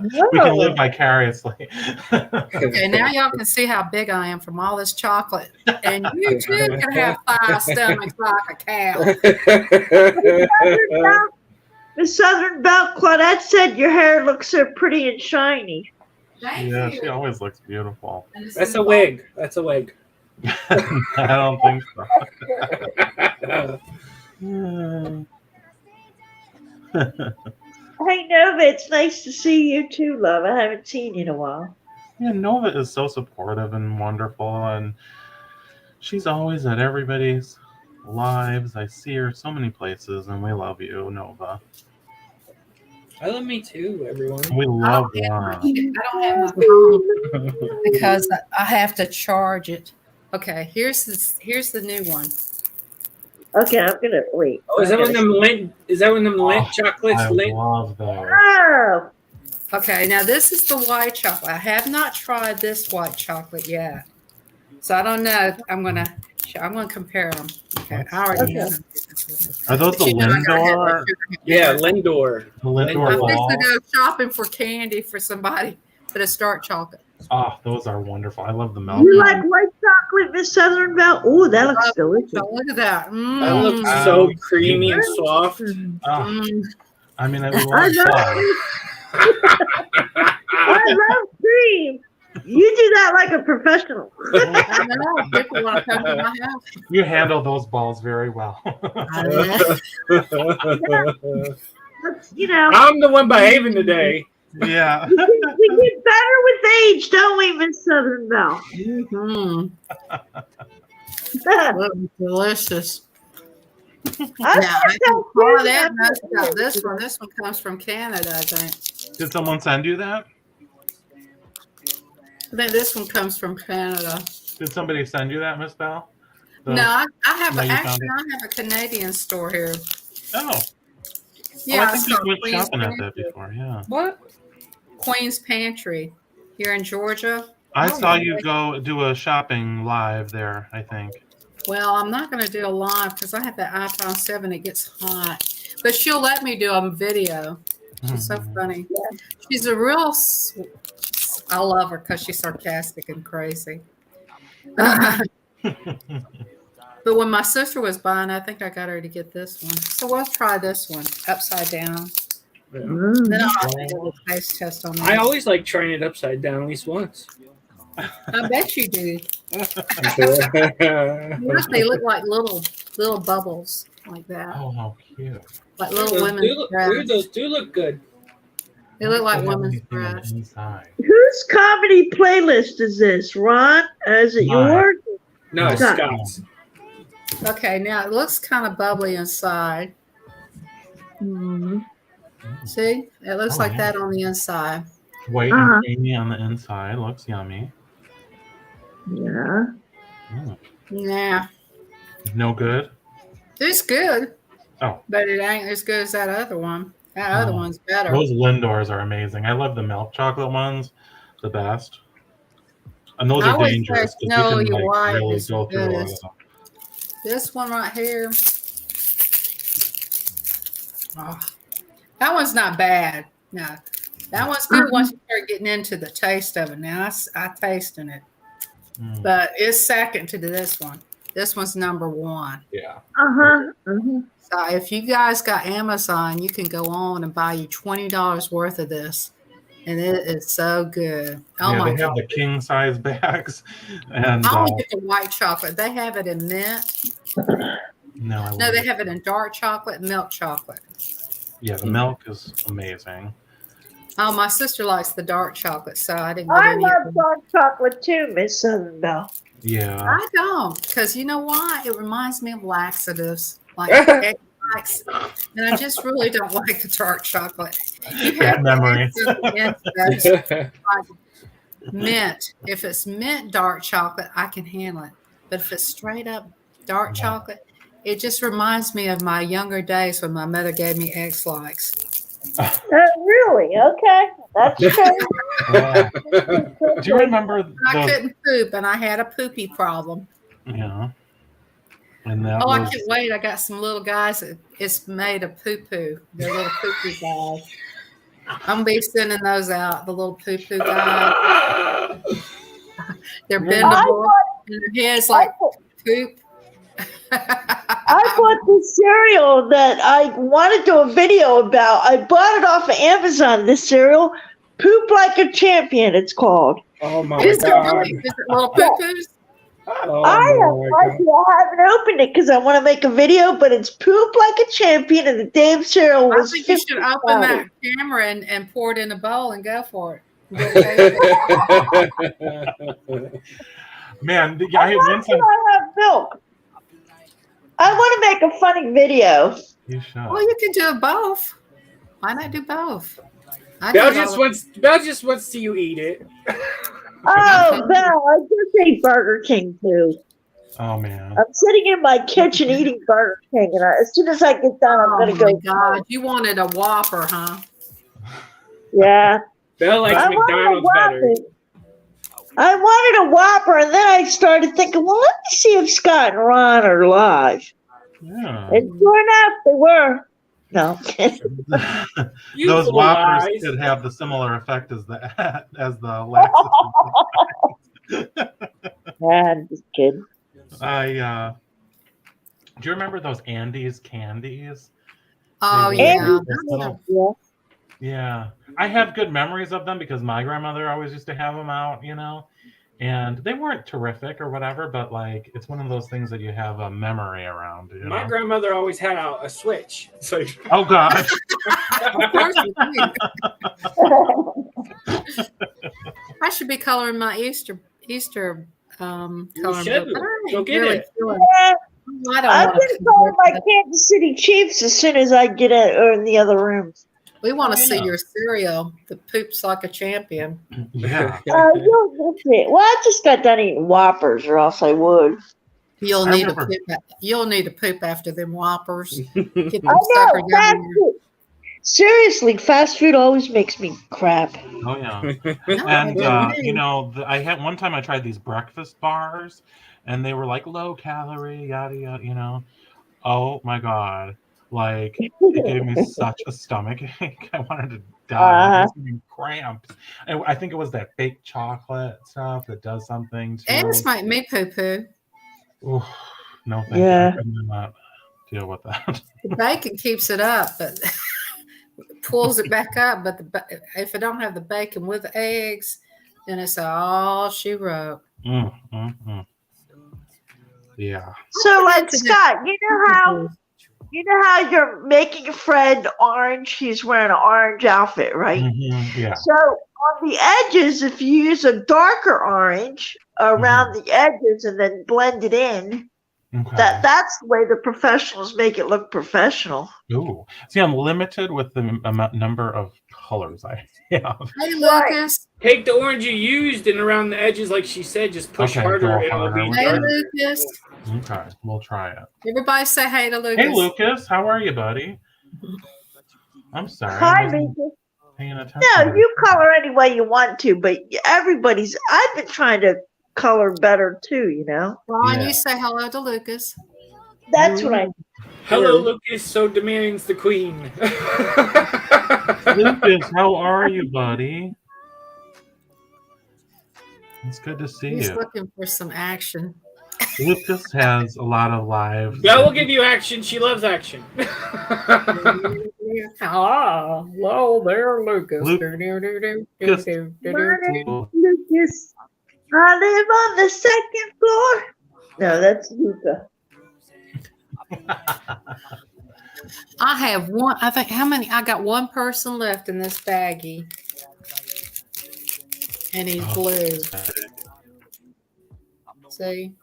Speaker 1: We can live vicariously.
Speaker 4: Okay, now y'all can see how big I am from all this chocolate. And you too can have 5 stomachs like a cow.
Speaker 3: Miss Southern Belle, Claudette said your hair looks so pretty and shiny.
Speaker 4: Thank
Speaker 1: Yeah,
Speaker 4: you.
Speaker 1: she always looks beautiful.
Speaker 2: That's a wig. That's a wig.
Speaker 1: I don't think so.
Speaker 3: Hey Nova, it's nice to see you too, love. I haven't seen you in a while.
Speaker 1: Yeah, Nova is so supportive and wonderful, and she's always at everybody's lives. I see her so many places, and we love you, Nova.
Speaker 2: I love me too, everyone.
Speaker 1: We love you.
Speaker 4: I don't have my phone because I have to charge it. Okay, here's the new one.
Speaker 3: Okay, I'm gonna wait.
Speaker 2: Oh, is that one of them lint? Is that one of them lint chocolates?
Speaker 1: I
Speaker 2: Lint?
Speaker 1: love those.
Speaker 3: Oh,
Speaker 4: Okay, now this is the white chocolate. I have not tried this white chocolate yet, so I don't know. I'm gonna compare them. Okay, I already know.
Speaker 1: Are those the
Speaker 4: But you know I gotta have my
Speaker 1: Lindor?
Speaker 4: sugar.
Speaker 2: Yeah, Lindor.
Speaker 1: The Lindor
Speaker 4: I'm fixing
Speaker 1: balls?
Speaker 4: to go shopping for candy for somebody for the dark chocolate.
Speaker 1: Oh, those are wonderful. I love the milk.
Speaker 3: you like white chocolate, Miss Southern Belle? Oh, that looks delicious.
Speaker 4: So look at that.
Speaker 2: That looks
Speaker 4: Mm.
Speaker 2: so creamy and soft.
Speaker 1: Oh,
Speaker 4: Mm.
Speaker 1: I mean, I
Speaker 3: I
Speaker 1: love
Speaker 3: love
Speaker 1: that.
Speaker 3: I love cream. You do that like a professional.
Speaker 4: I know. People want to come to my house.
Speaker 1: You handle those balls very well.
Speaker 3: You know,
Speaker 2: I'm the one behaving today.
Speaker 1: Yeah.
Speaker 3: we get better with age, don't we, Miss Southern Belle?
Speaker 4: Mm-hmm. Delicious.
Speaker 3: I
Speaker 4: Now, I
Speaker 3: think
Speaker 4: can
Speaker 3: that's
Speaker 4: call
Speaker 3: weird
Speaker 4: that
Speaker 3: that
Speaker 4: messed up. This one. This one comes from Canada, I think.
Speaker 1: Did someone send you that?
Speaker 4: I think this one comes from Canada.
Speaker 1: Did somebody send you that, Miss Bell? The-
Speaker 4: No, I have
Speaker 1: No, you found
Speaker 4: actually I have a Canadian store here.
Speaker 1: Oh,
Speaker 4: Yeah,
Speaker 1: I
Speaker 4: it's
Speaker 1: think you
Speaker 4: called
Speaker 1: went
Speaker 4: Queen's
Speaker 1: shopping at that
Speaker 4: Pantry.
Speaker 1: before. Yeah.
Speaker 4: What? Queen's Pantry here in Georgia.
Speaker 1: I
Speaker 4: Oh,
Speaker 1: saw
Speaker 4: yeah.
Speaker 1: you go do a shopping live there, I think.
Speaker 4: Well, I'm not going to do a live because I have that iPhone 7. It gets hot. But she'll let me do a video. She's so
Speaker 1: Mhm.
Speaker 4: funny. She's a real, I love her because she's sarcastic and crazy. But when my sister was buying, I think I got her to get this one. So we'll try this one upside down.
Speaker 2: Yeah.
Speaker 4: Then I'll have to do a taste test on
Speaker 2: I
Speaker 4: that.
Speaker 2: always like trying it upside down at least once.
Speaker 4: I bet you do. Yes, they look like little bubbles like that,
Speaker 1: Oh, how cute.
Speaker 4: like little
Speaker 2: those,
Speaker 4: women's
Speaker 2: do look,
Speaker 4: breasts.
Speaker 2: those do look good.
Speaker 4: They look like
Speaker 1: They have
Speaker 4: women's
Speaker 1: anything on the
Speaker 4: breasts.
Speaker 1: inside.
Speaker 3: Whose comedy playlist is this, Ron? Is it
Speaker 1: Mine.
Speaker 3: yours?
Speaker 2: No, it's
Speaker 3: Scott.
Speaker 2: Scott's.
Speaker 4: Okay, now it looks kind of bubbly inside.
Speaker 3: Mhm.
Speaker 4: See, it looks
Speaker 1: Oh,
Speaker 4: like
Speaker 1: yeah.
Speaker 4: that on the inside.
Speaker 1: White
Speaker 3: Uh-huh.
Speaker 1: and creamy on the inside. Looks yummy.
Speaker 3: Yeah.
Speaker 1: Mm.
Speaker 4: Yeah,
Speaker 1: No good?
Speaker 4: it's good.
Speaker 1: Oh.
Speaker 4: But it ain't as good as that other one. That other
Speaker 1: Oh.
Speaker 4: one's better.
Speaker 1: Those Lindors are amazing. I love the milk chocolate ones the best. And those
Speaker 4: I
Speaker 1: are
Speaker 4: always
Speaker 1: dangerous
Speaker 4: say,
Speaker 1: because
Speaker 4: no,
Speaker 1: you can
Speaker 4: you're
Speaker 1: like
Speaker 4: right.
Speaker 1: really
Speaker 4: It's
Speaker 1: go through
Speaker 4: good.
Speaker 1: a
Speaker 4: This one right here. Oh, that one's not bad. No, that one's good once you start getting into the taste of it. Now I tasting it,
Speaker 1: Mm.
Speaker 4: but it's second to this one. This one's number one.
Speaker 1: Yeah.
Speaker 3: Uh-huh. Uh-huh.
Speaker 4: So if you guys got Amazon, you can go on and buy you $20 worth of this, and it is so good. Oh
Speaker 1: Yeah,
Speaker 4: my
Speaker 1: they have
Speaker 4: god!
Speaker 1: the king size bags. And
Speaker 4: I only get the white chocolate. They have it in mint.
Speaker 1: no, I
Speaker 4: No,
Speaker 1: wouldn't.
Speaker 4: they have it in dark chocolate, and milk chocolate.
Speaker 1: Yeah, the milk is amazing.
Speaker 4: Oh, my sister likes the dark chocolate, so I didn't get
Speaker 3: I
Speaker 4: any.
Speaker 3: love dark chocolate too, Miss Southern Belle.
Speaker 1: Yeah.
Speaker 4: I don't, because you know why? It reminds me of laxatives, like egg whites, and I just really don't like the dark chocolate. You
Speaker 1: Bad
Speaker 4: have
Speaker 1: memory.
Speaker 4: mint. If it's mint dark chocolate, I can handle it. But if it's straight up dark
Speaker 1: Yeah.
Speaker 4: chocolate, it just reminds me of my younger days when my mother gave me X-Lax.
Speaker 3: Really? Okay. That's true.
Speaker 1: Yeah. Do you remember
Speaker 4: I
Speaker 1: those?
Speaker 4: couldn't poop, and I had a poopy problem.
Speaker 1: Yeah. And that
Speaker 4: Oh, I
Speaker 1: was
Speaker 4: can't wait. I got some little guys. It's made of poo-poo. They're little poo-poo guys. I'm going to be sending those out, the little poo-poo guys. They're bendable, and their head's like poop.
Speaker 3: I bought this cereal that I wanted to do a video about. I bought it off of Amazon, this cereal. Poop Like a Champion, it's called.
Speaker 2: Oh my
Speaker 4: Is it
Speaker 2: god.
Speaker 4: really? Is it little poo-poos?
Speaker 2: Oh
Speaker 3: I have
Speaker 2: my
Speaker 3: no
Speaker 2: god.
Speaker 3: idea. I haven't opened it because I want to make a video, but it's Poop Like a Champion, and the damn cereal
Speaker 4: I
Speaker 3: was
Speaker 4: think you should open
Speaker 3: $50.
Speaker 4: that camera and pour it in a bowl and go for it.
Speaker 1: man.
Speaker 3: I
Speaker 1: Once
Speaker 3: have milk. I want to make a funny video.
Speaker 1: you should.
Speaker 4: Well, you can do both. Why not do both? I
Speaker 2: Belle
Speaker 4: do it all
Speaker 2: just wants to see you eat it.
Speaker 3: Oh, Belle, I just ate Burger King too.
Speaker 1: Oh man.
Speaker 3: I'm sitting in my kitchen eating Burger King, and as soon as I get done, I'm
Speaker 4: Oh
Speaker 3: going to
Speaker 4: my
Speaker 3: go.
Speaker 4: God! You wanted a Whopper, huh?
Speaker 3: Yeah.
Speaker 2: Belle likes
Speaker 3: I wanted a
Speaker 2: McDonald's better.
Speaker 3: Whopper. I wanted a Whopper, and then I started thinking, well, let me see if Scott and Ron are live.
Speaker 1: Yeah.
Speaker 3: And sure enough, they were. No.
Speaker 2: You
Speaker 1: Those
Speaker 2: full
Speaker 1: Whoppers
Speaker 2: lies.
Speaker 1: could have the similar effect as the laxative.
Speaker 3: I'm just kidding.
Speaker 1: Do you remember those Andes candies?
Speaker 4: Oh
Speaker 1: They
Speaker 4: yeah.
Speaker 1: were those little-
Speaker 3: Yeah.
Speaker 1: yeah. I have good memories of them because my grandmother always used to have them out, and they weren't terrific or whatever, but like it's one of those things that you have a memory around.
Speaker 2: My grandmother always had a switch. So
Speaker 1: Oh God.
Speaker 4: Of course you do. I should be coloring my Easter coloring
Speaker 2: should.
Speaker 4: book. but I ain't
Speaker 2: Go get
Speaker 4: really
Speaker 2: it.
Speaker 4: feeling-
Speaker 3: Yeah.
Speaker 4: I'm I don't
Speaker 3: I'm
Speaker 4: want
Speaker 3: gonna color my Kansas City Chiefs as soon as I get it or in the other room.
Speaker 4: We want to
Speaker 1: Oh,
Speaker 4: see
Speaker 1: yeah.
Speaker 4: your cereal that poops like a champion.
Speaker 1: Yeah.
Speaker 3: You'll get it. Well, I just got done eating Whoppers, or else I would.
Speaker 4: You'll
Speaker 1: I
Speaker 4: need to
Speaker 1: remember-
Speaker 4: poop. You'll need to poop after them Whoppers. Get
Speaker 3: I
Speaker 4: them
Speaker 3: know,
Speaker 4: suckers
Speaker 3: fast
Speaker 4: down
Speaker 3: food. Seriously, fast food always makes me crap.
Speaker 1: Oh yeah.
Speaker 4: there. No,
Speaker 1: And
Speaker 4: it doesn't
Speaker 1: you
Speaker 4: me.
Speaker 1: know, I had one time I tried these breakfast bars, and they were like low calorie, yada yada. You know, oh my god, like it gave me such a stomach ache. I wanted to die. I was getting cramps. And I think it was that baked chocolate stuff that does something to.
Speaker 4: And it's make me poo poo.
Speaker 1: Oof, no, thank
Speaker 3: Yeah.
Speaker 1: you. I could not deal with that.
Speaker 4: The bacon keeps it up, but pulls it back up. But if I don't have the bacon with the eggs, then it's all she wrote.
Speaker 1: Mm. Yeah.
Speaker 3: So, like Scott, you know how you're making a friend orange. He's wearing an orange outfit, right?
Speaker 1: Yeah.
Speaker 3: So on the edges, if you use a darker orange around the edges and then blend it in,
Speaker 1: Okay.
Speaker 3: that's the way the professionals make it look professional.
Speaker 1: Ooh. See, I'm limited with the number of colors I have.
Speaker 4: Hey, Lucas.
Speaker 2: Take the orange you used and around the edges, like she said, just push
Speaker 1: Okay,
Speaker 2: harder
Speaker 1: go
Speaker 2: and it'll
Speaker 1: harder.
Speaker 2: be
Speaker 4: Hey,
Speaker 2: darker.
Speaker 4: Lucas.
Speaker 1: Okay, we'll try it.
Speaker 4: Everybody say hey to Lucas.
Speaker 1: Hey, Lucas, how are you, buddy? I'm sorry. I
Speaker 3: Hi,
Speaker 1: wasn't
Speaker 3: Lucas.
Speaker 1: paying attention.
Speaker 3: No, you color any way you want to, but I've been trying to color better too, you know?
Speaker 4: Ron,
Speaker 1: Yeah.
Speaker 4: you say hello to Lucas.
Speaker 3: That's what I
Speaker 2: Hello,
Speaker 3: Yeah.
Speaker 2: Lucas. So demands the queen.
Speaker 1: Lucas, how are you, buddy? It's good to see
Speaker 4: He's
Speaker 1: you.
Speaker 4: looking for some action.
Speaker 1: Lucas has a lot of lives.
Speaker 2: Yeah, we'll give you action. She loves action.
Speaker 4: Hello there, Lucas.
Speaker 1: Luke-
Speaker 3: Lucas, I live on the second floor. No, that's Luca.
Speaker 4: I have one. I think how many? I got one person left in this baggie, and he's blue. See,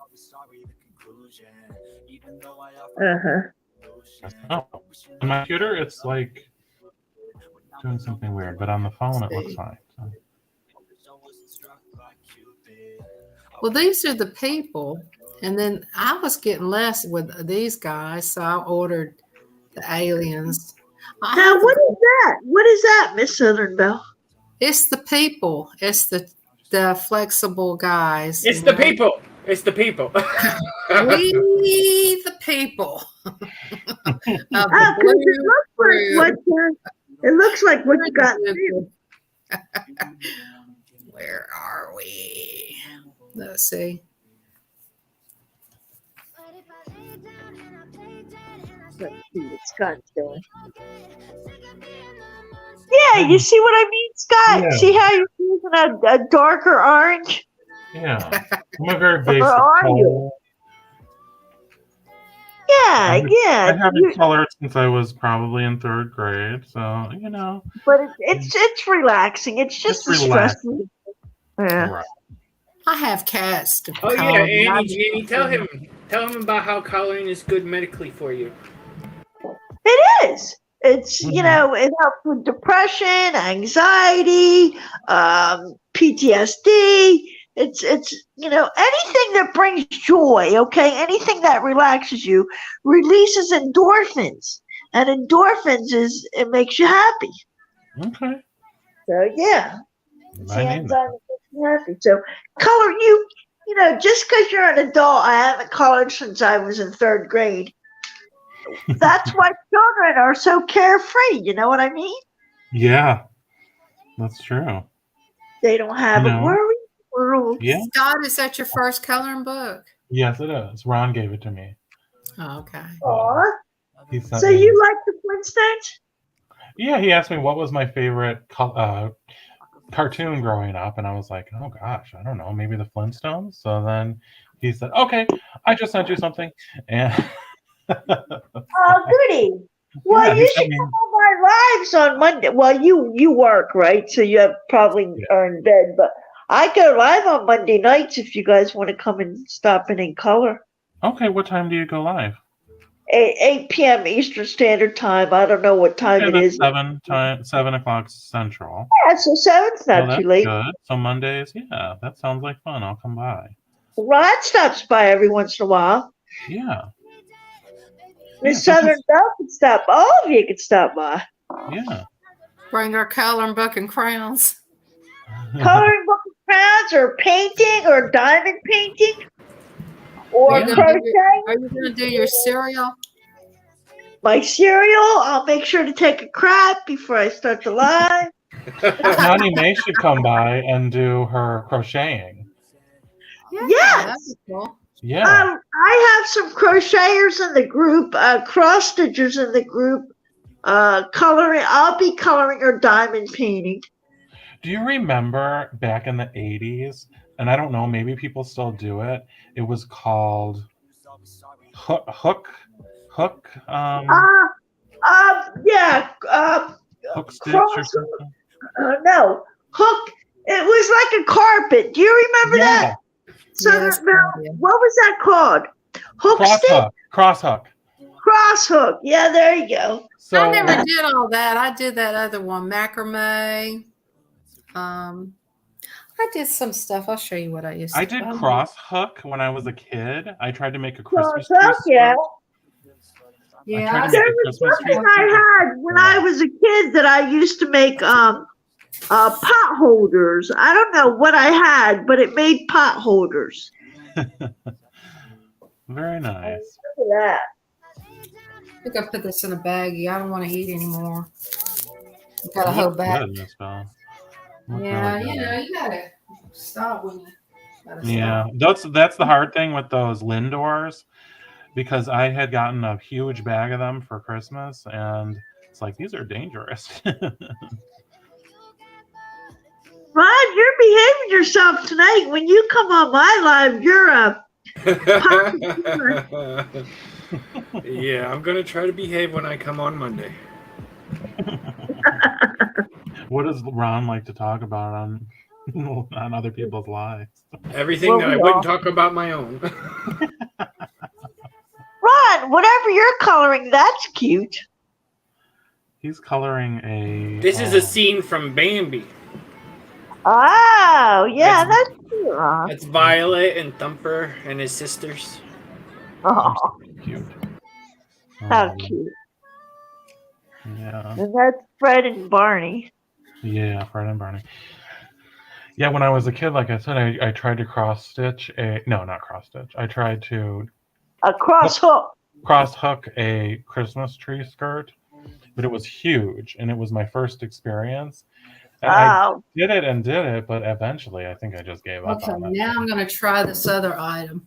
Speaker 3: Uh-huh.
Speaker 1: Oh, on my computer, it's like doing something weird, but on the phone, it looks fine. So.
Speaker 4: well, these are the people, and then I was getting less with these guys, so I ordered the aliens.
Speaker 3: Now, what is that? What is that, Miss Southern Belle?
Speaker 4: It's the people. It's the flexible guys.
Speaker 2: It's
Speaker 4: you
Speaker 2: the
Speaker 4: know?
Speaker 2: people. It's the people.
Speaker 4: We the people. Of the
Speaker 3: Oh, 'cause
Speaker 4: blue
Speaker 3: it looks like what
Speaker 4: crew.
Speaker 3: you got. Too.
Speaker 4: Where are we? Let's see.
Speaker 3: Let's see what Scott's doing. Yeah, you see what I mean, Scott?
Speaker 1: Yeah.
Speaker 3: See how you're using a darker orange?
Speaker 1: Yeah, I'm a very basic
Speaker 3: are you?
Speaker 1: color.
Speaker 3: Yeah, yeah.
Speaker 1: I haven't
Speaker 3: You-
Speaker 1: colored since I was probably in 3rd grade, so you know.
Speaker 3: but it's relaxing. It's just
Speaker 1: It's
Speaker 3: a stress. Yeah.
Speaker 1: Right.
Speaker 4: I have cats to
Speaker 2: Oh
Speaker 4: color.
Speaker 2: yeah, Annie, tell him about how coloring is good medically for you.
Speaker 3: It is. It's
Speaker 1: Mhm.
Speaker 3: you know, it helps with depression, anxiety, PTSD. It's you know, anything that brings joy, okay, anything that relaxes you releases endorphins. And endorphins it makes you happy.
Speaker 1: Okay.
Speaker 3: So yeah. It's the
Speaker 1: I need
Speaker 3: enzyme
Speaker 1: that.
Speaker 3: that makes you happy. So color you know, just because you're an adult, I haven't colored since I was in 3rd grade. That's why children are so carefree. You know what I mean?
Speaker 1: Yeah, that's true.
Speaker 3: They don't have
Speaker 1: No.
Speaker 3: a worry. World.
Speaker 1: Yeah.
Speaker 4: Scott, is that your first coloring book?
Speaker 1: Yes, it is. Ron gave it to me.
Speaker 4: Oh, okay.
Speaker 3: Aw.
Speaker 1: He sent
Speaker 3: So
Speaker 1: me-
Speaker 3: you like the Flintstones?
Speaker 1: Yeah, he asked me what was my favorite cartoon growing up, and I was like, oh gosh, I don't know, maybe the Flintstones. So then he said, okay, I just sent you something, and
Speaker 3: Oh, goody. Well,
Speaker 1: Yeah, he
Speaker 3: you
Speaker 1: sent
Speaker 3: should
Speaker 1: me-
Speaker 3: come on my lives on Monday. Well, you work, right? So you have probably are in bed, but I go live on Monday nights if you guys want to come and stop in color.
Speaker 1: Okay, what time do you go live?
Speaker 3: 8 p.m. Eastern Standard Time. I don't know what time
Speaker 1: Okay,
Speaker 3: it is.
Speaker 1: that's 7 o'clock Central.
Speaker 3: Yeah, so 7's
Speaker 1: Oh,
Speaker 3: not
Speaker 1: that's
Speaker 3: too late.
Speaker 1: good. So Mondays, yeah, that sounds like fun. I'll come by.
Speaker 3: Rod stops by every once in a while.
Speaker 1: Yeah,
Speaker 3: Miss
Speaker 1: Yeah,
Speaker 3: Southern Belle can stop. All of you can stop by.
Speaker 1: yeah.
Speaker 4: Bring our coloring book and crayons.
Speaker 3: Coloring book and crowns, or painting, or diamond painting, or
Speaker 1: Yeah.
Speaker 3: crochet.
Speaker 4: Are you going to do your cereal?
Speaker 3: My cereal. I'll make sure to take a crap before I start the live.
Speaker 1: Connie May should come by and do her crocheting.
Speaker 4: Yeah,
Speaker 3: Yes.
Speaker 4: that's cool.
Speaker 1: Yeah.
Speaker 3: I have some crocheters in the group, cross stitchers in the group. Coloring. I'll be coloring or diamond painting.
Speaker 1: Do you remember back in the 80s? And I don't know, maybe people still do it. It was called Hook.
Speaker 3: Yeah.
Speaker 1: Hook stitch or
Speaker 3: cross-
Speaker 1: something.
Speaker 3: No, hook. It was like a carpet. Do you remember that? Southern
Speaker 4: Yes,
Speaker 3: Belle.
Speaker 4: yeah.
Speaker 3: What was that called? Hook
Speaker 1: Cross
Speaker 3: stick?
Speaker 1: hook. Cross hook.
Speaker 3: Cross hook. Yeah, there you go.
Speaker 1: So
Speaker 4: I never did all that. I did that other one, macrame. I did some stuff. I'll show you what I used to
Speaker 1: I did
Speaker 4: do.
Speaker 1: cross hook when I was a kid. I tried to make a
Speaker 3: Cross
Speaker 1: Christmas tree.
Speaker 3: hook, yeah.
Speaker 4: Yeah,
Speaker 1: I tried to
Speaker 3: There
Speaker 1: make a
Speaker 3: was
Speaker 1: Christmas tree.
Speaker 3: something I had when I was a kid that I used to make pot holders. I don't know what I had, but it made pot holders.
Speaker 1: Very nice.
Speaker 3: Look at that.
Speaker 4: I think I put this in a baggie. I don't want to eat anymore. Got a whole
Speaker 1: Look
Speaker 4: bag.
Speaker 1: good, Miss Bell. Look
Speaker 4: Yeah,
Speaker 1: really
Speaker 4: you
Speaker 1: good.
Speaker 4: know, you gotta stop when you gotta
Speaker 1: Yeah,
Speaker 4: stop.
Speaker 1: that's the hard thing with those Lindors, because I had gotten a huge bag of them for Christmas, and it's like, these are dangerous.
Speaker 3: Rod, you're behaving yourself tonight. When you come on my live, you're
Speaker 2: Yeah, I'm gonna try to behave when I come on Monday.
Speaker 1: What does Ron like to talk about on on other people's lives?
Speaker 2: Everything
Speaker 3: Well,
Speaker 2: that I
Speaker 3: we
Speaker 2: wouldn't
Speaker 3: all-
Speaker 2: talk about my own.
Speaker 3: Rod. Whatever you're coloring, that's cute.
Speaker 1: He's coloring a.
Speaker 2: This is a scene from Bambi.
Speaker 3: Oh, yeah, that's cute, Rod.
Speaker 2: It's Violet and Thumper and his sisters.
Speaker 3: Oh,
Speaker 1: Cute.
Speaker 3: how cute.
Speaker 1: Yeah.
Speaker 3: And that's Fred and Barney.
Speaker 1: Yeah, Fred and Barney. Yeah, when I was a kid, like I said, I tried to cross stitch a. No, not cross stitch. I tried to
Speaker 3: A cross hook.
Speaker 1: cross hook a Christmas tree skirt, but it was huge, and it was my first experience. And I
Speaker 3: Oh,
Speaker 1: did it, but eventually I think I just gave up
Speaker 4: Okay,
Speaker 1: on it.
Speaker 4: now I'm gonna try this other item.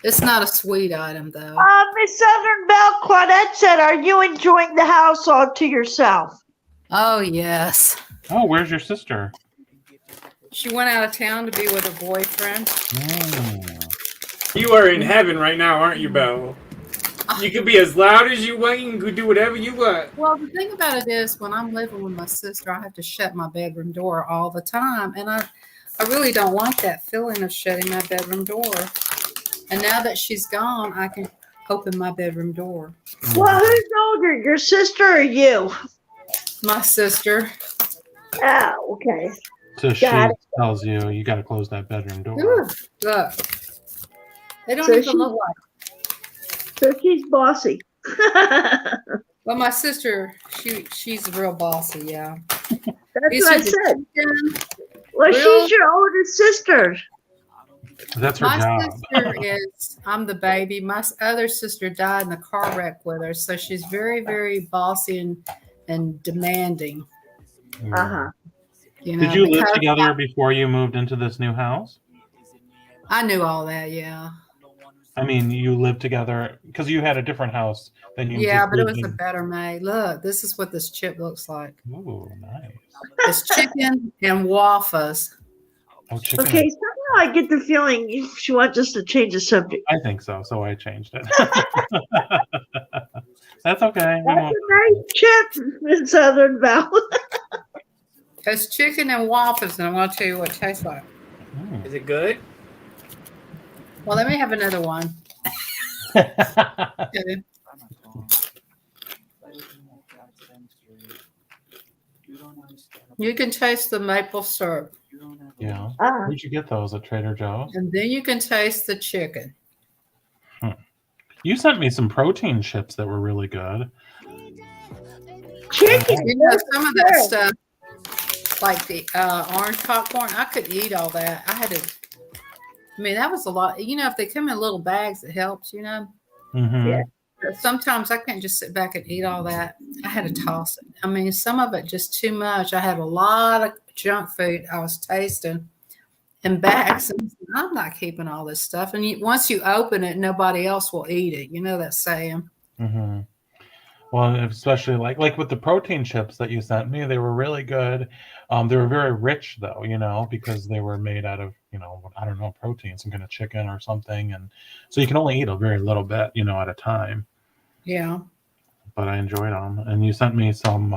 Speaker 4: It's not a sweet item though.
Speaker 3: Miss Southern Belle, Claudette said, "Are you enjoying the house all to yourself?"
Speaker 4: Oh yes.
Speaker 1: Oh, where's your sister?
Speaker 4: She went out of town to be with her boyfriend.
Speaker 1: Mm.
Speaker 2: You are in heaven right now, aren't you, Belle? You can be as loud as you want. You can do whatever you want.
Speaker 4: Well, the thing about it is, when I'm living with my sister, I have to shut my bedroom door all the time, and I really don't like that feeling of shutting my bedroom door. And now that she's gone, I can open my bedroom door.
Speaker 3: Well, who's older, your sister or you?
Speaker 4: My sister.
Speaker 3: Oh, okay.
Speaker 1: So she
Speaker 3: Got it.
Speaker 1: tells you you got to close that bedroom door.
Speaker 4: Ooh, look. They don't
Speaker 3: So
Speaker 4: even
Speaker 3: she-
Speaker 4: look like.
Speaker 3: So she's bossy.
Speaker 4: Well, my sister, she's real bossy, yeah.
Speaker 3: That's
Speaker 4: These
Speaker 3: what I
Speaker 4: are the
Speaker 3: said.
Speaker 4: chicken.
Speaker 3: Well,
Speaker 4: Real-
Speaker 3: she's your older sister.
Speaker 1: That's her
Speaker 4: My
Speaker 1: job.
Speaker 4: sister is, I'm the baby. My other sister died in a car wreck with her, so she's very, very bossy and demanding.
Speaker 3: Uh-huh.
Speaker 4: You know,
Speaker 1: Did you live
Speaker 4: because
Speaker 1: together before you moved into this new house?
Speaker 4: I knew all that, yeah.
Speaker 1: I mean, you lived together because you had a different house than you.
Speaker 4: Yeah,
Speaker 1: just
Speaker 4: but it
Speaker 1: lived
Speaker 4: was a
Speaker 1: in.
Speaker 4: better made. Look, this is what this chip looks like.
Speaker 1: Ooh, nice.
Speaker 4: It's chicken and waffles.
Speaker 1: Oh, chicken.
Speaker 3: Okay, somehow I get the feeling she wants us to change the subject.
Speaker 1: I think so, so I changed it. That's okay. We
Speaker 3: That's
Speaker 1: won't.
Speaker 3: a nice chip in Southern Belle.
Speaker 4: It's chicken and waffles, and I'm going to tell you what it tastes like.
Speaker 1: Mm.
Speaker 2: Is it good?
Speaker 4: Well, let me have another one. Okay. You can taste the maple syrup,
Speaker 1: Yeah.
Speaker 3: Uh,
Speaker 1: Where'd you get those at Trader Joe's?
Speaker 4: and then you can taste the chicken.
Speaker 1: You sent me some protein chips that were really good.
Speaker 3: chicken.
Speaker 4: You know, some of that stuff, like the orange popcorn, I couldn't eat all that. I had to. I mean, that was a lot. You know, if they come in little bags, it helps. You know.
Speaker 1: Mm-hmm.
Speaker 3: Yeah.
Speaker 4: But sometimes I can't just sit back and eat all that. I had to toss it. I mean, some of it just too much. I had a lot of junk food I was tasting in bags. And I'm not keeping all this stuff. And once you open it, nobody else will eat it. You know that saying.
Speaker 1: Mm-hmm. Well, especially like with the protein chips that you sent me, they were really good. They were very rich though, because they were made out of, I don't know, protein, some kind of chicken or something. And so you can only eat a very little bit, at a time.
Speaker 4: Yeah.
Speaker 1: But I enjoyed them. And you sent me some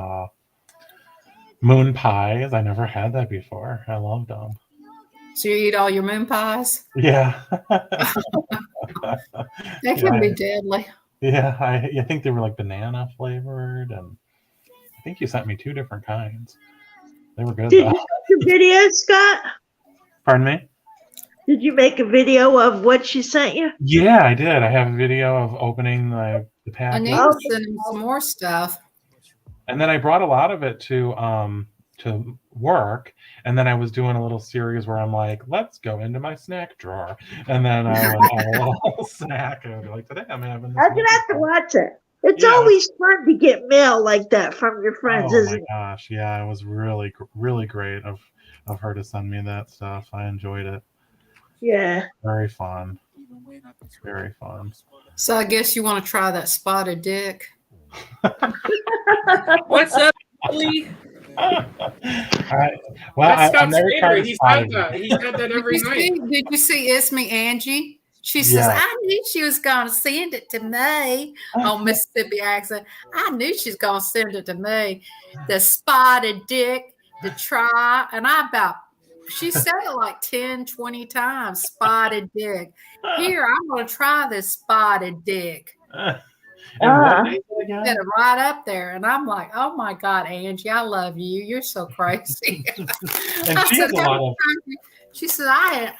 Speaker 1: moon pies. I never had that before. I loved them.
Speaker 4: So you eat all your moon pies?
Speaker 1: Yeah.
Speaker 4: They can be deadly.
Speaker 1: Yeah, I think they were like banana flavored, and I think you sent me 2 different kinds. They were good
Speaker 3: Did
Speaker 1: though.
Speaker 3: you make a video, Scott?
Speaker 1: Pardon me?
Speaker 3: Did you make a video of what she sent you?
Speaker 1: Yeah, I did. I have a video of opening the
Speaker 4: I
Speaker 1: package.
Speaker 4: need to send him some more stuff.
Speaker 1: And then I brought a lot of it to work, and then I was doing a little series where I'm like, let's go into my snack drawer, and then I would have a little snack, and I would be like, today I'm having this.
Speaker 3: I'm gonna have to watch it. It's
Speaker 1: Yeah.
Speaker 3: always fun to get mail like that from your friends,
Speaker 1: Oh
Speaker 3: isn't
Speaker 1: my
Speaker 3: it?
Speaker 1: gosh, yeah, it was really really great of her to send me that stuff. I enjoyed it.
Speaker 3: Yeah.
Speaker 1: Very fun. Very fun.
Speaker 4: So I guess you want to try that spotted dick.
Speaker 2: What's up, Lee?
Speaker 1: Well,
Speaker 2: That's
Speaker 1: I'm
Speaker 2: Scott's
Speaker 1: never trying
Speaker 2: favorite.
Speaker 1: to
Speaker 2: He's
Speaker 1: spy
Speaker 2: had that. He's had that every night.
Speaker 4: Did you see It's Me Angie? She says,
Speaker 1: Yeah.
Speaker 4: I knew she was going to send it to me on Mississippi accent. I knew she's going to send it to me. The spotted dick, to try. And she said it like 10, 20 times, spotted dick. Here, I'm going to try this spotted dick.
Speaker 1: And what is it again?
Speaker 4: Said it right up there. And I'm like, oh my God, Angie, I love you. You're so crazy.
Speaker 1: And she has a lot of.
Speaker 4: She said, that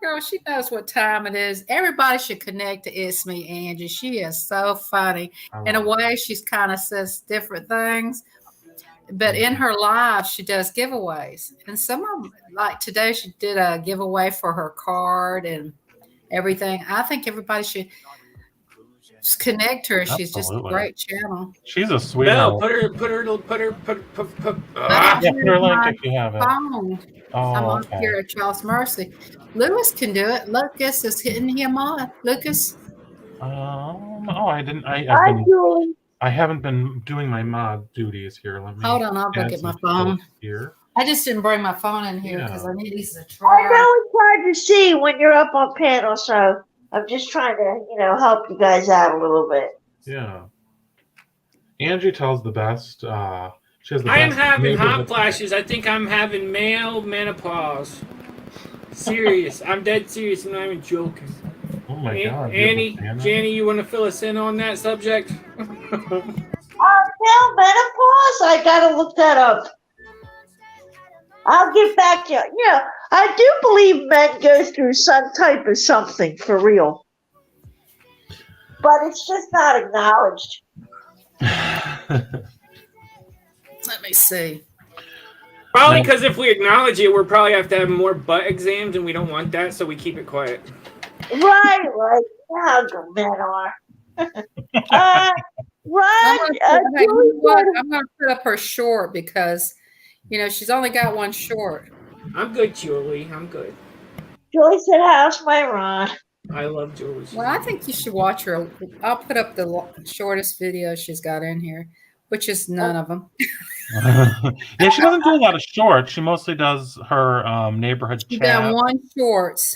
Speaker 4: girl, she knows what time it is. Everybody should connect to It's Me Angie. She is so funny. In a way, she's kind of says different things. But in her live, she does giveaways. And some of them, like today, she did a giveaway for her card and everything. I think everybody should just connect to her. She's just a
Speaker 1: Absolutely.
Speaker 4: great channel.
Speaker 1: She's a sweetheart.
Speaker 2: Mel, put her.
Speaker 1: Yeah, put her link if you have it.
Speaker 4: Phone. I'm
Speaker 1: Oh,
Speaker 4: on here
Speaker 1: okay.
Speaker 4: at Charles Mercy. Lucas can do it. Lucas is hitting him on. Lucas.
Speaker 1: Oh, I didn't.
Speaker 3: Hi, Julie.
Speaker 1: I haven't been doing my mod duties here. Let me
Speaker 4: Hold on, I'll go
Speaker 1: add
Speaker 4: get my
Speaker 1: some
Speaker 4: phone.
Speaker 1: folks here.
Speaker 4: I just didn't bring my phone in here because
Speaker 1: Yeah.
Speaker 4: I need these to
Speaker 3: I
Speaker 4: try.
Speaker 3: know it's hard to see when you're up on panel, so I'm just trying to, help you guys out a little bit.
Speaker 1: Yeah. Angie tells the best. She has the
Speaker 2: I am
Speaker 1: best
Speaker 2: having hot
Speaker 1: neighborhood-
Speaker 2: flashes. I think I'm having male menopause. Serious. I'm dead serious. I'm not even joking.
Speaker 1: Oh my god.
Speaker 2: Annie, Jenny, you want to fill us in on that subject?
Speaker 3: Male menopause? I gotta look that up. I'll get back to you. I do believe men go through some type of something for real. But it's just not acknowledged.
Speaker 4: Let me see.
Speaker 2: Probably because if we acknowledge it, we'll probably have to have more butt exams, and we don't want that, so we keep it quiet.
Speaker 3: Right. How good men are.
Speaker 4: I'm
Speaker 3: Ron,
Speaker 4: gonna put- hey, you
Speaker 3: Julie
Speaker 4: know what?
Speaker 3: said-
Speaker 4: I'm going to put up her short because, she's only got one short.
Speaker 2: I'm good, Julie. I'm good.
Speaker 3: Julie said, how's my Ron?
Speaker 2: I love Julie.
Speaker 4: Well, I think you should watch her. I'll put up the shortest video she's got in here, which is none of them.
Speaker 1: Yeah, she doesn't do a lot of shorts. She mostly does her neighborhood
Speaker 4: She
Speaker 1: chat.
Speaker 4: got one shorts.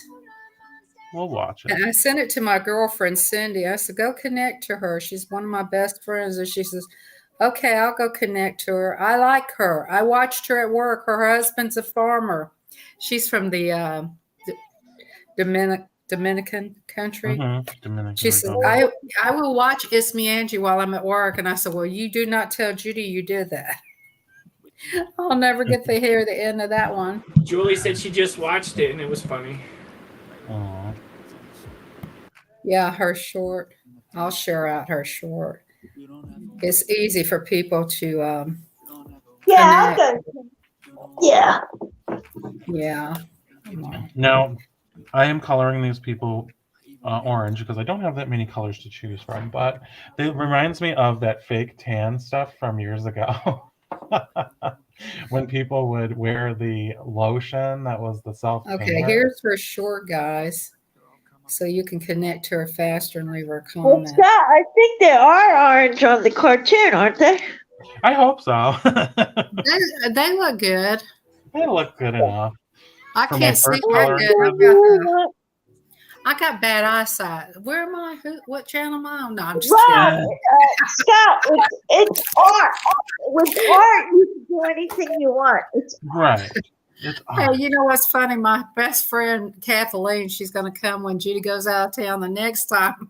Speaker 1: We'll watch it.
Speaker 4: And I sent it to my girlfriend, Cindy. I said, go connect to her. She's one of my best friends. And she says, okay, I'll go connect to her. I like her. I watched her at work. Her husband's a farmer. She's from the Dominican country.
Speaker 1: Dominican
Speaker 4: She said,
Speaker 1: Republic.
Speaker 4: I will watch It's Me Angie while I'm at work. And I said, well, you do not tell Judy you did that. I'll never get to hear the end of that one.
Speaker 2: Julie said she just watched it and it was funny.
Speaker 1: Aw.
Speaker 4: Yeah, her short. I'll share out her short. It's easy for people to,
Speaker 3: Yeah, I'll go. Yeah.
Speaker 4: yeah.
Speaker 1: Now, I am coloring these people orange because I don't have that many colors to choose from, but it reminds me of that fake tan stuff from years ago. When people would wear the lotion that was the self
Speaker 4: Okay, here's her short, guys. So you can connect to her faster and leave her a
Speaker 3: Well,
Speaker 4: comment.
Speaker 3: Scott, I think they are orange on the cartoon, aren't they?
Speaker 1: I hope so.
Speaker 4: They look good.
Speaker 1: They look good enough.
Speaker 4: I
Speaker 1: For my
Speaker 4: can't see
Speaker 1: first
Speaker 4: very
Speaker 1: color.
Speaker 4: good. I got bad eyesight. Where am I? What channel am I on? No, I'm just
Speaker 3: Right,
Speaker 4: kidding.
Speaker 3: Scott, it's art. With art, you can do anything you want. It's
Speaker 1: Right. It's
Speaker 4: Hey,
Speaker 1: art.
Speaker 4: you know what's funny? My best friend Kathleen, she's going to come when Judy goes out of town the next time.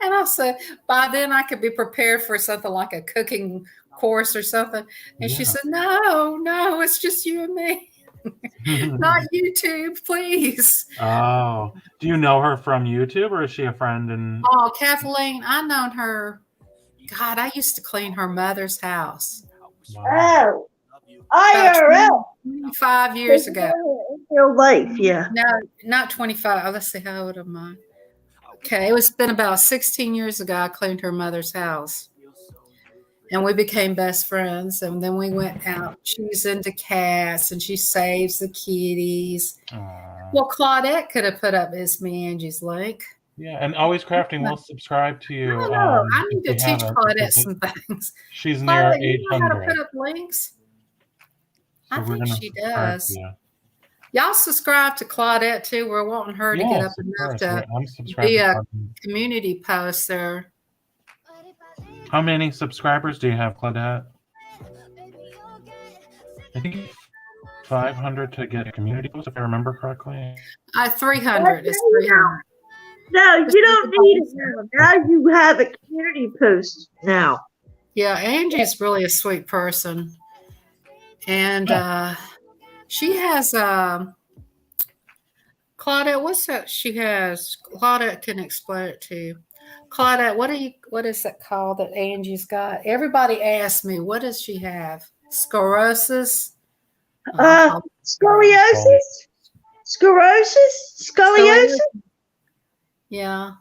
Speaker 4: And I said, by then I could be prepared for something like a cooking course or something. And she
Speaker 1: Yeah.
Speaker 4: said, no, it's just you and me. Not YouTube, please.
Speaker 1: Oh, do you know her from YouTube, or is she a friend? And
Speaker 4: Oh, Kathleen, I known her. God, I used to clean her mother's house
Speaker 3: oh, IRL.
Speaker 4: 25 years ago.
Speaker 3: In real life, yeah.
Speaker 4: No, not 25. Oh, let's see, how old am I? Okay, it was been about 16 years ago. I cleaned her mother's house. And we became best friends. And then we went out. She's into cats and she saves the kitties.
Speaker 1: Aw.
Speaker 4: Well, Claudette could have put up It's Me Angie's link.
Speaker 1: Yeah, and Always Crafting will subscribe to
Speaker 4: I
Speaker 1: you.
Speaker 4: don't know. I
Speaker 1: if
Speaker 4: need to
Speaker 1: you
Speaker 4: teach
Speaker 1: haven't,
Speaker 4: Claudette
Speaker 1: because
Speaker 4: some things.
Speaker 1: she's near
Speaker 4: Claudette, you know how to
Speaker 1: 800.
Speaker 4: put up links?
Speaker 1: So
Speaker 4: I
Speaker 1: we're
Speaker 4: think
Speaker 1: gonna
Speaker 4: she
Speaker 1: subscribe
Speaker 4: does.
Speaker 1: to you.
Speaker 4: Y'all subscribe to Claudette too. We're wanting her to get
Speaker 1: Yes,
Speaker 4: up
Speaker 1: of
Speaker 4: enough
Speaker 1: course.
Speaker 4: to
Speaker 1: I'm subscribed
Speaker 4: be
Speaker 1: to
Speaker 4: a
Speaker 1: Claudette.
Speaker 4: community poster.
Speaker 1: How many subscribers do you have, Claudette? I think 500 to get a community post, if I remember correctly.
Speaker 4: 300. It's 300.
Speaker 3: No, you don't need it now. Now you have a community post now.
Speaker 4: Yeah, Angie's really a sweet person. And she has Claudette, what's that she has? Claudette can explain it to you. Claudette, what is that called that Angie's got? Everybody asks me, what does she have? Sclerosis?
Speaker 3: Scoliosis? Scoliosis?
Speaker 4: Yeah.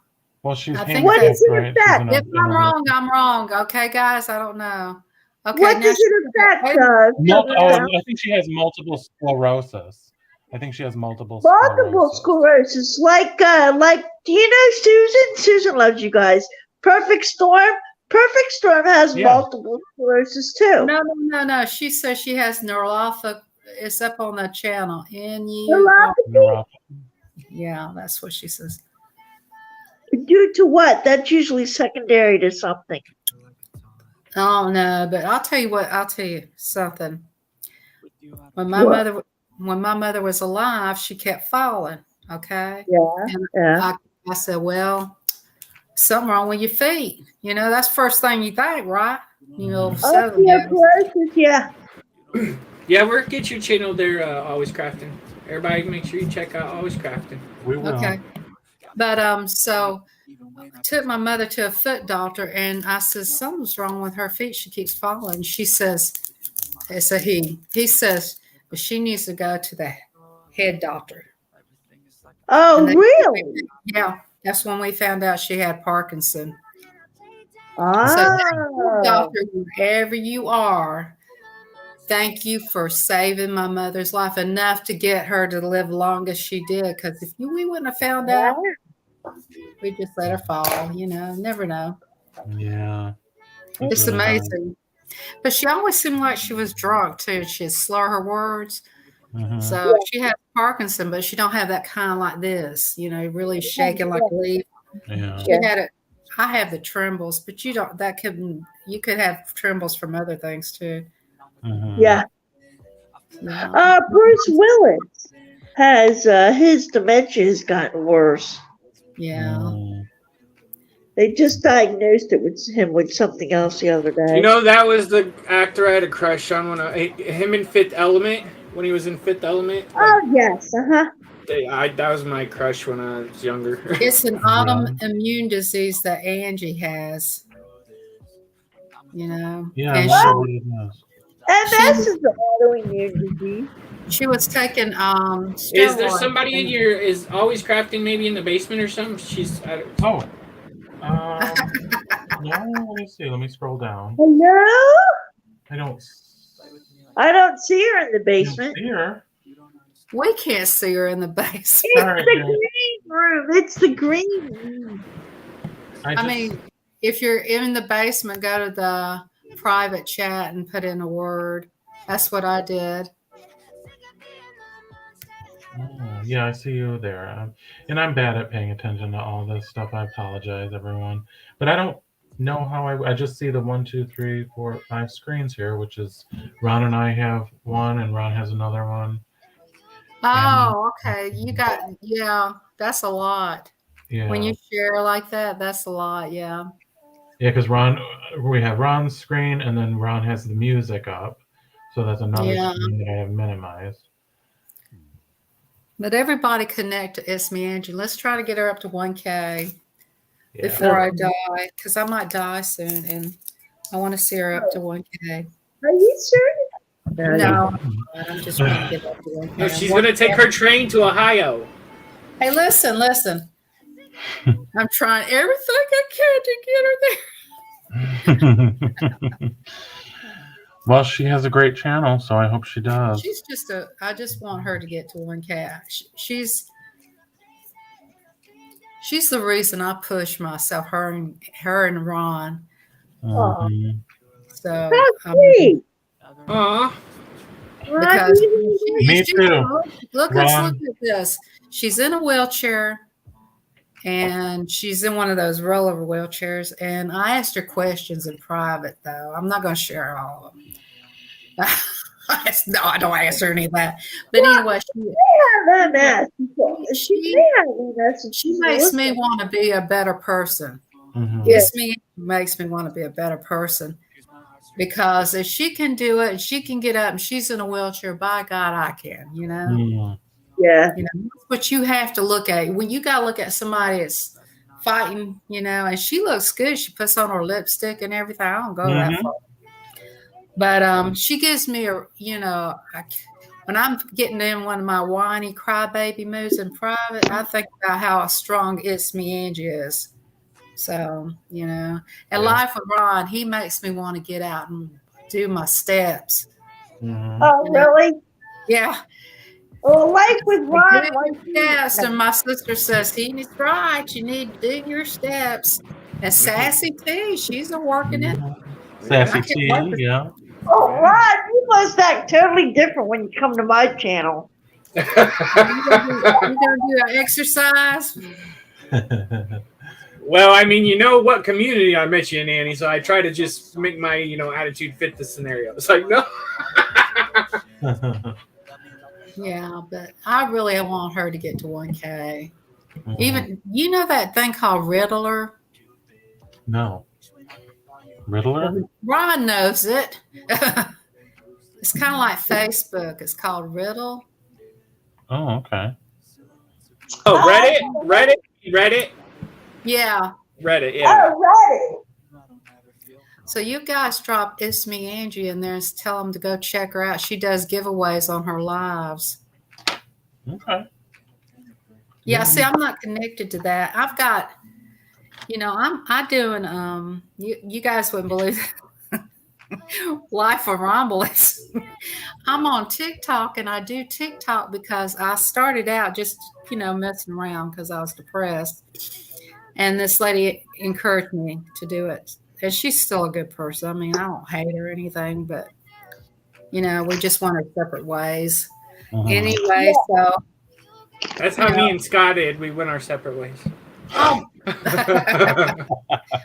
Speaker 1: Well, she's
Speaker 4: I think
Speaker 1: handicapped,
Speaker 3: What is it
Speaker 1: right?
Speaker 3: affect?
Speaker 1: She's in
Speaker 4: If
Speaker 1: a-
Speaker 4: I'm wrong, I'm wrong. Okay, guys, I don't know. Okay,
Speaker 3: What
Speaker 4: now
Speaker 3: does it affect, Doug?
Speaker 1: I think she has multiple sclerosis. I think she has multiple
Speaker 3: Multiple
Speaker 1: sclerosis.
Speaker 3: sclerosis, like do you know Susan? Susan loves you guys. Perfect Storm. Perfect Storm has
Speaker 1: Yeah.
Speaker 3: multiple sclerosis too.
Speaker 4: No. She says she has neuropathy. It's up on the channel.
Speaker 1: Neuropathy.
Speaker 4: Yeah, that's what she says.
Speaker 3: Due to what? That's usually secondary to something.
Speaker 4: Oh no, but I'll tell you something. When my mother was alive, she kept falling. Okay.
Speaker 3: Yeah.
Speaker 4: And
Speaker 3: Yeah.
Speaker 4: I said, well, something wrong with your feet. You know, that's the first thing you think, right? You know,
Speaker 3: Osteoporosis, yeah.
Speaker 2: Yeah, we'll get your channel there, Always Crafting. Everybody make sure you check out Always Crafting.
Speaker 1: We will.
Speaker 4: Okay. But so I took my mother to a foot doctor and I said, something's wrong with her feet. She keeps falling. She says, it's a he. He says, but she needs to go to the head doctor.
Speaker 3: Oh, really?
Speaker 4: Yeah. That's when we found out she had Parkinson.
Speaker 3: Ah.
Speaker 4: Doctor, wherever you are, thank you for saving my mother's life enough to get her to live long as she did. Because if we wouldn't have found out, we just let her fall. You know, never know.
Speaker 1: Yeah.
Speaker 4: It's
Speaker 1: really hard.
Speaker 4: amazing. But she always seemed like she was drunk too. She'd slur her words.
Speaker 1: Mhm.
Speaker 4: So she has Parkinson, but she don't have that kind of like this. You know, really shaking like a leaf.
Speaker 1: Yeah.
Speaker 4: She had it. I have the trembles, but you don't. You could have trembles from other things too.
Speaker 1: Mhm.
Speaker 3: Yeah.
Speaker 4: You know?
Speaker 3: Bruce Willis. has his dementia has gotten worse.
Speaker 4: Yeah.
Speaker 1: Mm.
Speaker 3: They just diagnosed it with him with something else the other day.
Speaker 2: You know, that was the actor I had a crush on him in Fifth Element, when he was in Fifth Element.
Speaker 3: Oh yes,
Speaker 2: That was my crush when I was younger.
Speaker 4: It's an autoimmune disease that Angie has. You know?
Speaker 1: Yeah,
Speaker 4: And
Speaker 1: I wonder what it is.
Speaker 3: MS is the autoimmune disease.
Speaker 4: she was taking
Speaker 2: Is there
Speaker 4: steroids
Speaker 2: somebody in
Speaker 4: and-
Speaker 2: your is always crafting maybe in the basement or something?
Speaker 1: Oh. No, let me see. Let me scroll down.
Speaker 3: Hello?
Speaker 1: I don't
Speaker 3: I don't see her in the basement.
Speaker 1: see her.
Speaker 4: We can't see her in the basement.
Speaker 3: It's
Speaker 1: All right,
Speaker 3: the
Speaker 1: yeah.
Speaker 3: green room. It's the green room.
Speaker 4: I mean, if you're in the basement, go to the private chat and put in a word. That's what I did.
Speaker 1: Oh, yeah, I see you there. And I'm bad at paying attention to all this stuff. I apologize, everyone. But I don't know how I just see the 1, 2, 3, 4, 5 screens here, which is Ron and I have one, and Ron has another one.
Speaker 4: Oh, okay. Yeah, that's a lot.
Speaker 1: Yeah,
Speaker 4: When you share like that, that's a lot. Yeah.
Speaker 1: yeah, because we have Ron's screen, and then Ron has the music up, so that's another
Speaker 4: Yeah.
Speaker 1: screen that I have minimized.
Speaker 4: But everybody connect to It's Me Angie. Let's try to get her up to 1K
Speaker 1: Yeah.
Speaker 4: before I die, because I might die soon, and I want to see her up to 1K.
Speaker 3: Are you serious?
Speaker 4: No, I'm just trying to get up to 1K.
Speaker 2: No, she's gonna take her train to Ohio.
Speaker 4: Hey, listen. I'm trying everything I can to get her there.
Speaker 1: Well, she has a great channel, so I hope she does.
Speaker 4: I just want her to get to 1K. She's the reason I push myself, her and Ron.
Speaker 1: Mhm.
Speaker 4: So,
Speaker 3: Sweet.
Speaker 2: Aw.
Speaker 4: because
Speaker 1: Me too.
Speaker 4: Look
Speaker 1: Ron.
Speaker 4: at this. She's in a wheelchair, and she's in one of those rollover wheelchairs. And I asked her questions in private, though. I'm not going to share all of them. No, I don't ask her any of that. But anyway,
Speaker 3: have MS. She may have MS. And
Speaker 4: she makes me want to be a better person.
Speaker 1: Mhm.
Speaker 3: Yes.
Speaker 4: Makes me want to be a better person, because if she can do it and she can get up and she's in a wheelchair, by God, I can. You know.
Speaker 1: Mhm.
Speaker 3: Yeah.
Speaker 4: You know, that's what you have to look at when you got to look at somebody that's fighting, you know, and she looks good. She puts on her lipstick and everything. I don't go that
Speaker 1: Mhm.
Speaker 4: far. But she gives me when I'm getting in one of my whiny crybaby moods in private, I think about how strong It's Me Angie is. So, you know, and
Speaker 1: Yeah.
Speaker 4: Life with Ron, he makes me want to get out and do my steps.
Speaker 1: Mhm.
Speaker 3: Oh, really?
Speaker 4: Yeah.
Speaker 3: Well, life with Ron.
Speaker 4: Yes, and my sister says he's right. You need to do your steps. And Sassy too. She's a working it.
Speaker 1: Sassy
Speaker 4: I
Speaker 1: T,
Speaker 4: can't wait to-
Speaker 1: yeah.
Speaker 3: Oh, Ron, you must act totally different when you come to my channel.
Speaker 4: You gonna do an exercise?
Speaker 2: Well, I mean, you know what community I met you in, Annie, so I try to just make my, attitude fit the scenario. It's like, no.
Speaker 4: Yeah, but I really want her to get to 1K. Even that thing called Riddler?
Speaker 1: No. Riddler?
Speaker 4: Ron knows it. It's kind of like Facebook. It's called Riddle.
Speaker 1: Oh, okay.
Speaker 2: Oh, Reddit?
Speaker 4: Yeah.
Speaker 2: Reddit, yeah.
Speaker 3: Oh,
Speaker 4: So you guys drop It's Me Angie in there and tell them to go check her out. She does giveaways on her lives.
Speaker 1: Okay.
Speaker 4: Yeah, see, I'm not connected to that. I've got, I'm doing, you guys wouldn't believe it. Life of Rombolus. I'm on TikTok, and I do TikTok because I started out just, messing around because I was depressed. And this lady encouraged me to do it. And she's still a good person. I mean, I don't hate her or anything, but, we just went our separate ways.
Speaker 1: Mhm.
Speaker 4: Anyway, so.
Speaker 2: That's how me and Scott did. We went our separate ways.
Speaker 4: Oh.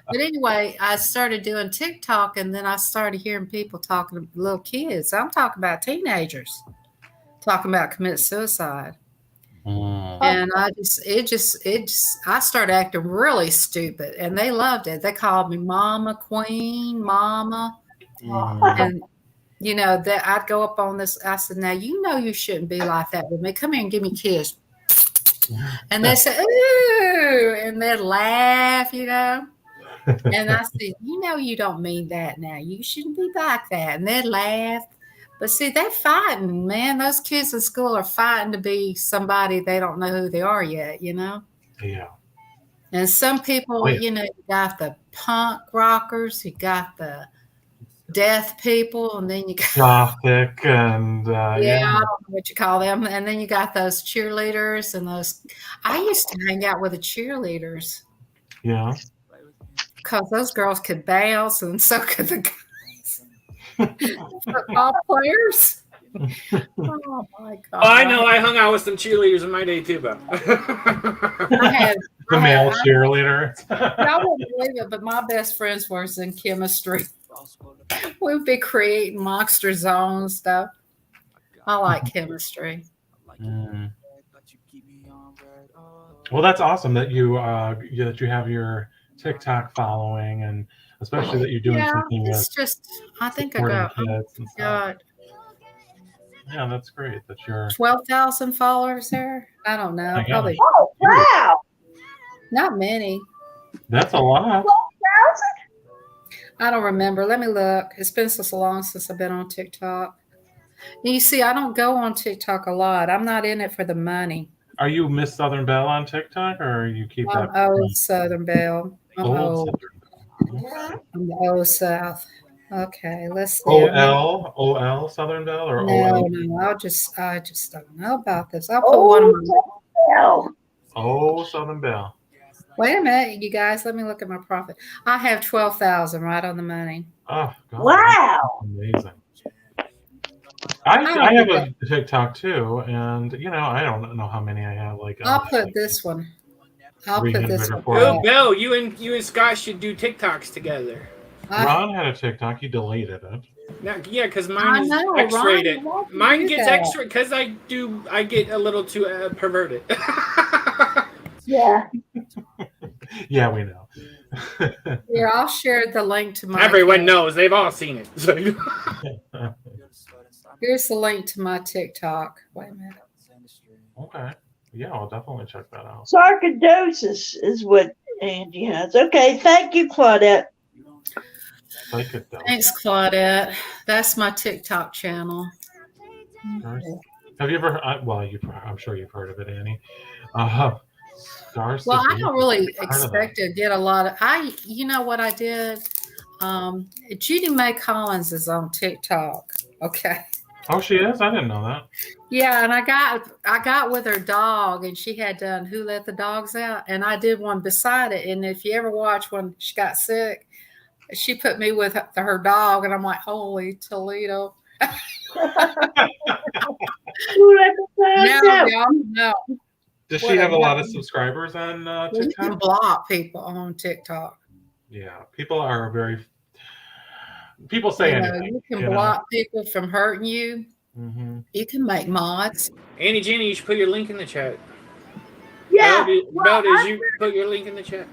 Speaker 4: But anyway, I started doing TikTok, and then I started hearing people talking to little kids. I'm talking about teenagers talking about commit suicide. And I started acting really stupid, and they loved it. They called me Mama Queen, Mama, and that I'd go up on this. I said, "Now you shouldn't be like that with me. Come here and give me a kiss." And they said, "Ooh," and they'd laugh, And I said, you don't mean that now. You shouldn't be like that. And they'd laugh. But see, they're fighting, man. Those kids in school are fighting to be somebody they don't know who they are yet,
Speaker 1: Yeah.
Speaker 4: And some people, you got the punk rockers, you got the death people, and then you got
Speaker 1: Gothic and
Speaker 4: I don't know what you call them. And then you got those cheerleaders and those. I used to hang out with the cheerleaders.
Speaker 1: Yeah.
Speaker 4: Because those girls could bounce, and so could the guys. Football players. Oh my god!
Speaker 2: I know. I hung out with some cheerleaders in my day too, but
Speaker 1: the male cheerleader.
Speaker 4: I wouldn't believe it, but my best friends were in chemistry. We'd be creating monster zone stuff. I like chemistry.
Speaker 1: Well, that's awesome that you have your TikTok following, and especially that you're doing something
Speaker 4: it's
Speaker 1: with
Speaker 4: just I think I
Speaker 1: supporting
Speaker 4: got
Speaker 1: kids and stuff.
Speaker 4: God,
Speaker 1: Yeah, that's great that you're
Speaker 4: 12,000 followers there. I don't know, probably
Speaker 3: Oh, wow.
Speaker 4: not many.
Speaker 1: That's a lot.
Speaker 4: I don't remember. Let me look. It's been so long since I've been on TikTok. And you see, I don't go on TikTok a lot. I'm not in it for the money.
Speaker 1: Are you Miss Southern Belle on TikTok, or you keep
Speaker 4: I'm
Speaker 1: that?
Speaker 4: old Southern Belle. I'm
Speaker 1: Old
Speaker 4: old. I'm the old South. Okay, let's see.
Speaker 1: OL Southern Belle, or OL?
Speaker 4: No, I just don't know about this. I'll put one of my.
Speaker 1: Oh, Southern Belle.
Speaker 4: Wait a minute, you guys. Let me look at my profit. I have 12,000 right on the money.
Speaker 1: Oh, God,
Speaker 3: wow.
Speaker 1: amazing. I have a TikTok too, and I don't know how many I have.
Speaker 4: I'll put this one. I'll put this one.
Speaker 2: Oh, Bill, you and Scott should do TikToks together.
Speaker 1: Ron had a TikTok. He deleted it.
Speaker 2: Now, yeah, because mine is X-rated. Mine gets X-rated because I get a little too perverted.
Speaker 3: Yeah.
Speaker 1: Yeah, we know.
Speaker 4: Here, I'll share the link to my.
Speaker 2: Everyone knows. They've all seen it.
Speaker 4: Here's the link to my TikTok. Wait a minute.
Speaker 1: Okay. Yeah, I'll definitely check that out.
Speaker 3: Sarcoidosis is what Angie has. Okay, thank you, Claudette.
Speaker 4: Thanks, Claudette. That's my TikTok channel.
Speaker 1: Have you ever? I'm sure you've heard of it, Annie.
Speaker 4: Well, I don't really expect to get a lot of. You know what I did? Judy Mae Collins is on TikTok. Okay.
Speaker 1: Oh, she is? I didn't know that.
Speaker 4: Yeah, and I got with her dog, and she had done Who Let the Dogs Out, and I did one beside it. And if you ever watch when she got sick, she put me with her dog, and I'm like, holy Toledo. No.
Speaker 1: Does she have a lot of subscribers on TikTok?
Speaker 4: You can block people on TikTok.
Speaker 1: Yeah, people say anything.
Speaker 4: You can block people from hurting you.
Speaker 1: Mm-hmm.
Speaker 4: You can make mods.
Speaker 2: Annie, Jenny, you should put your link in the chat.
Speaker 3: Yeah.
Speaker 2: Belle, did you put your link in the chat?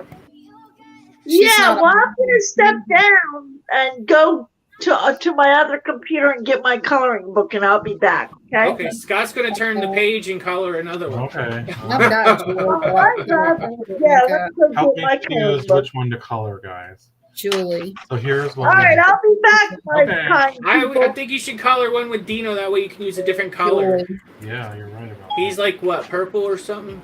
Speaker 3: I'm going to step down and go to my other computer and get my coloring book, and I'll be back.
Speaker 2: Okay, Scott's going to turn the page and color another one.
Speaker 1: Okay.
Speaker 3: Help
Speaker 1: me choose which one to color, guys.
Speaker 4: Julie.
Speaker 1: So here's one.
Speaker 3: All right, I'll be back.
Speaker 2: I think you should color one with Dino. That way you can use a different color.
Speaker 4: Julie.
Speaker 1: Yeah, you're right about that.
Speaker 2: He's like, what, purple or something?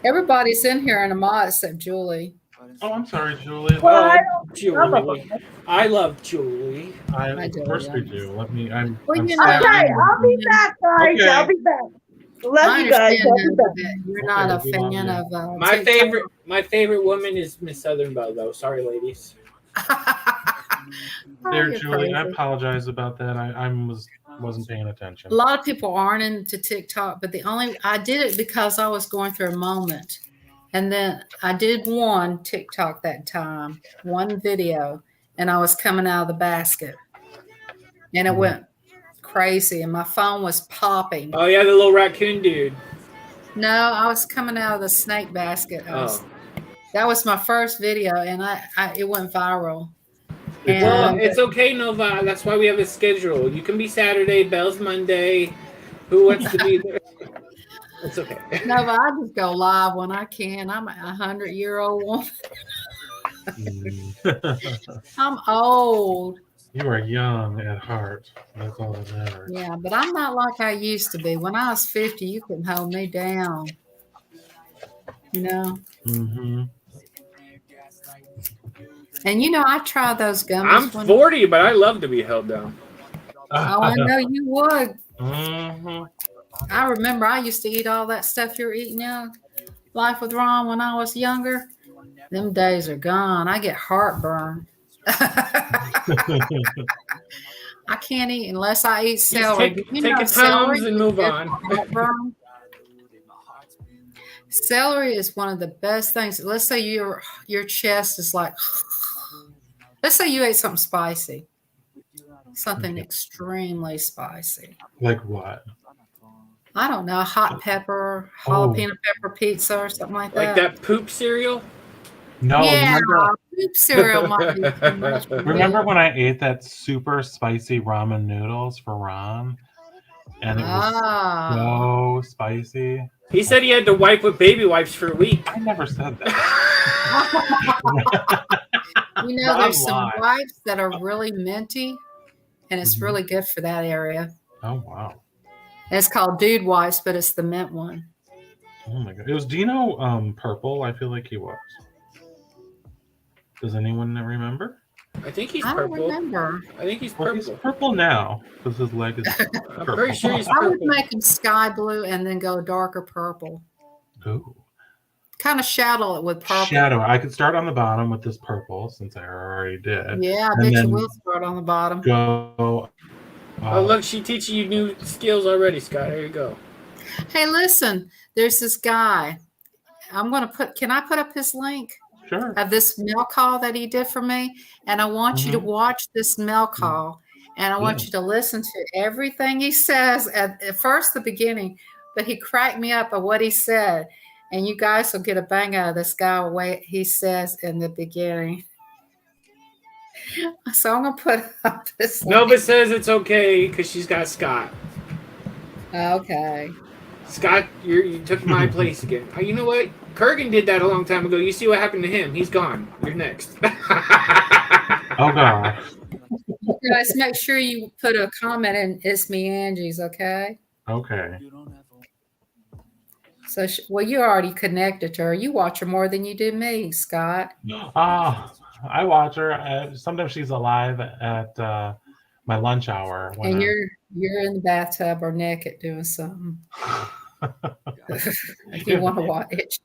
Speaker 4: Everybody's in here in a mod except Julie.
Speaker 1: Oh, I'm sorry, Julie.
Speaker 3: Well,
Speaker 2: Julie. I love Julie.
Speaker 1: I do. Of course we do. Let me.
Speaker 3: Okay, I'll be back, guys.
Speaker 1: Okay.
Speaker 3: I'll be back. Love you guys.
Speaker 4: You're not a fan of
Speaker 2: my favorite woman is Miss Southern Belle, though. Sorry, ladies.
Speaker 1: There, Julie. I apologize about that. I wasn't paying attention.
Speaker 4: A lot of people aren't into TikTok, but I did it because I was going through a moment. And then I did one TikTok that time, one video, and I was coming out of the basket. And it went crazy, and my phone was popping.
Speaker 2: Oh, yeah, the little raccoon dude.
Speaker 4: No, I was coming out of the snake basket. That was my first video, and it went viral.
Speaker 2: Well,
Speaker 4: And
Speaker 2: it's okay, Nova. That's why we have a schedule. You can be Saturday, Bell's Monday. Who wants to be there? It's okay.
Speaker 4: no, but I just go live when I can. I'm a 100-year-old woman. I'm old.
Speaker 1: You are young at heart. That's all that matters.
Speaker 4: Yeah, but I'm not like I used to be. When I was 50, you couldn't hold me down. You know?
Speaker 1: Mm-hmm.
Speaker 4: And I tried those gummies.
Speaker 2: I'm 40, but I love to be held down.
Speaker 4: Oh, I know you would.
Speaker 1: Mm-hmm.
Speaker 4: I remember I used to eat all that stuff you're eating now. Life with Ron when I was younger. Them days are gone. I get heartburn. I can't eat unless I eat celery.
Speaker 2: Take a Tums and move on.
Speaker 4: Celery is one of the best things. Let's say your chest is like, let's say you ate something spicy. Something extremely spicy.
Speaker 1: Like what?
Speaker 4: I don't know, hot pepper, jalapeno pepper pizza or something like that.
Speaker 2: Like that poop cereal?
Speaker 1: No,
Speaker 4: yeah, poop cereal might be too much for me.
Speaker 1: remember when I ate that super spicy ramen noodles for Ron? And it was so spicy.
Speaker 2: He said he had to wipe with baby wipes for a week.
Speaker 1: I never said that.
Speaker 4: There's some wipes that are really minty, and it's really good for that area.
Speaker 1: Oh, wow.
Speaker 4: And it's called Dude Wipes, but it's the mint one.
Speaker 1: Oh, my God. It was Dino purple? I feel like he was. Does anyone remember?
Speaker 2: I think he's
Speaker 4: I
Speaker 2: purple.
Speaker 4: don't remember.
Speaker 2: I think he's
Speaker 1: Well,
Speaker 2: purple.
Speaker 1: he's purple now because his leg is purple.
Speaker 2: I'm pretty sure he's
Speaker 4: I would
Speaker 2: purple.
Speaker 4: make him sky blue and then go darker purple.
Speaker 1: Ooh.
Speaker 4: Kind of shadow it with purple.
Speaker 1: Shadow. I could start on the bottom with this purple since I already did.
Speaker 4: Yeah, I bet you will start on the bottom.
Speaker 1: Go.
Speaker 2: Oh, look, she teaching you new skills already, Scott. There you go.
Speaker 4: Hey, listen, there's this guy. Can I put up his link?
Speaker 1: Sure.
Speaker 4: Of this mail call that he did for me. And I want you to watch this mail call. And I want you to listen to everything he says at first, the beginning, but he cracked me up at what he said. And you guys will get a bang out of this guy, the way he says in the beginning. So I'm going to put up this link.
Speaker 2: Nova says it's okay because she's got Scott.
Speaker 4: Okay.
Speaker 2: Scott, you took my place again. You know what? Kurgan did that a long time ago. You see what happened to him. He's gone. You're next.
Speaker 1: Oh, God.
Speaker 4: Guys, make sure you put a comment in It's Me Angie's, okay?
Speaker 1: Okay.
Speaker 4: So, you already connected to her. You watch her more than you do me, Scott.
Speaker 1: I watch her. Sometimes she's alive at my lunch hour.
Speaker 4: And you're in the bathtub or naked doing something. If you want to watch it.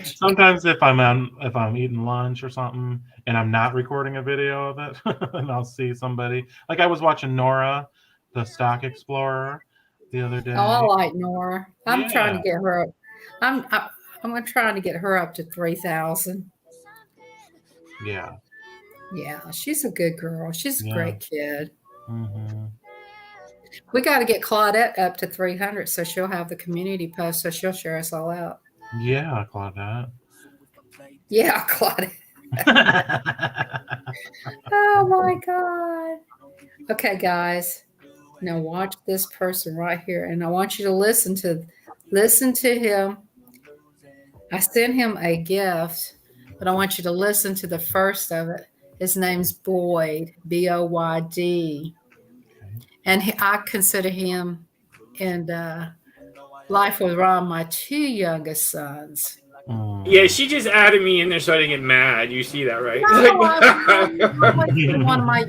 Speaker 1: Sometimes if I'm eating lunch or something and I'm not recording a video of it, and I'll see somebody. Like I was watching Nora, the Stock Explorer, the other day.
Speaker 4: Oh, I like Nora. I'm trying to get her up. I'm trying to get her up to 3,000.
Speaker 1: Yeah.
Speaker 4: Yeah, she's a good girl. She's a great kid.
Speaker 1: Mm-hmm.
Speaker 4: We got to get Claudette up to 300 so she'll have the community post so she'll share us all out.
Speaker 1: Yeah, Claudette.
Speaker 4: Yeah, Claudette. Oh my God. Okay, guys. Now watch this person right here, and I want you to listen to him. I sent him a gift, but I want you to listen to the first of it. His name's Boyd, Boyd, and I consider him and Life with Ron my two youngest sons.
Speaker 2: Yeah, she just added me in there so I didn't get mad. You see that, right?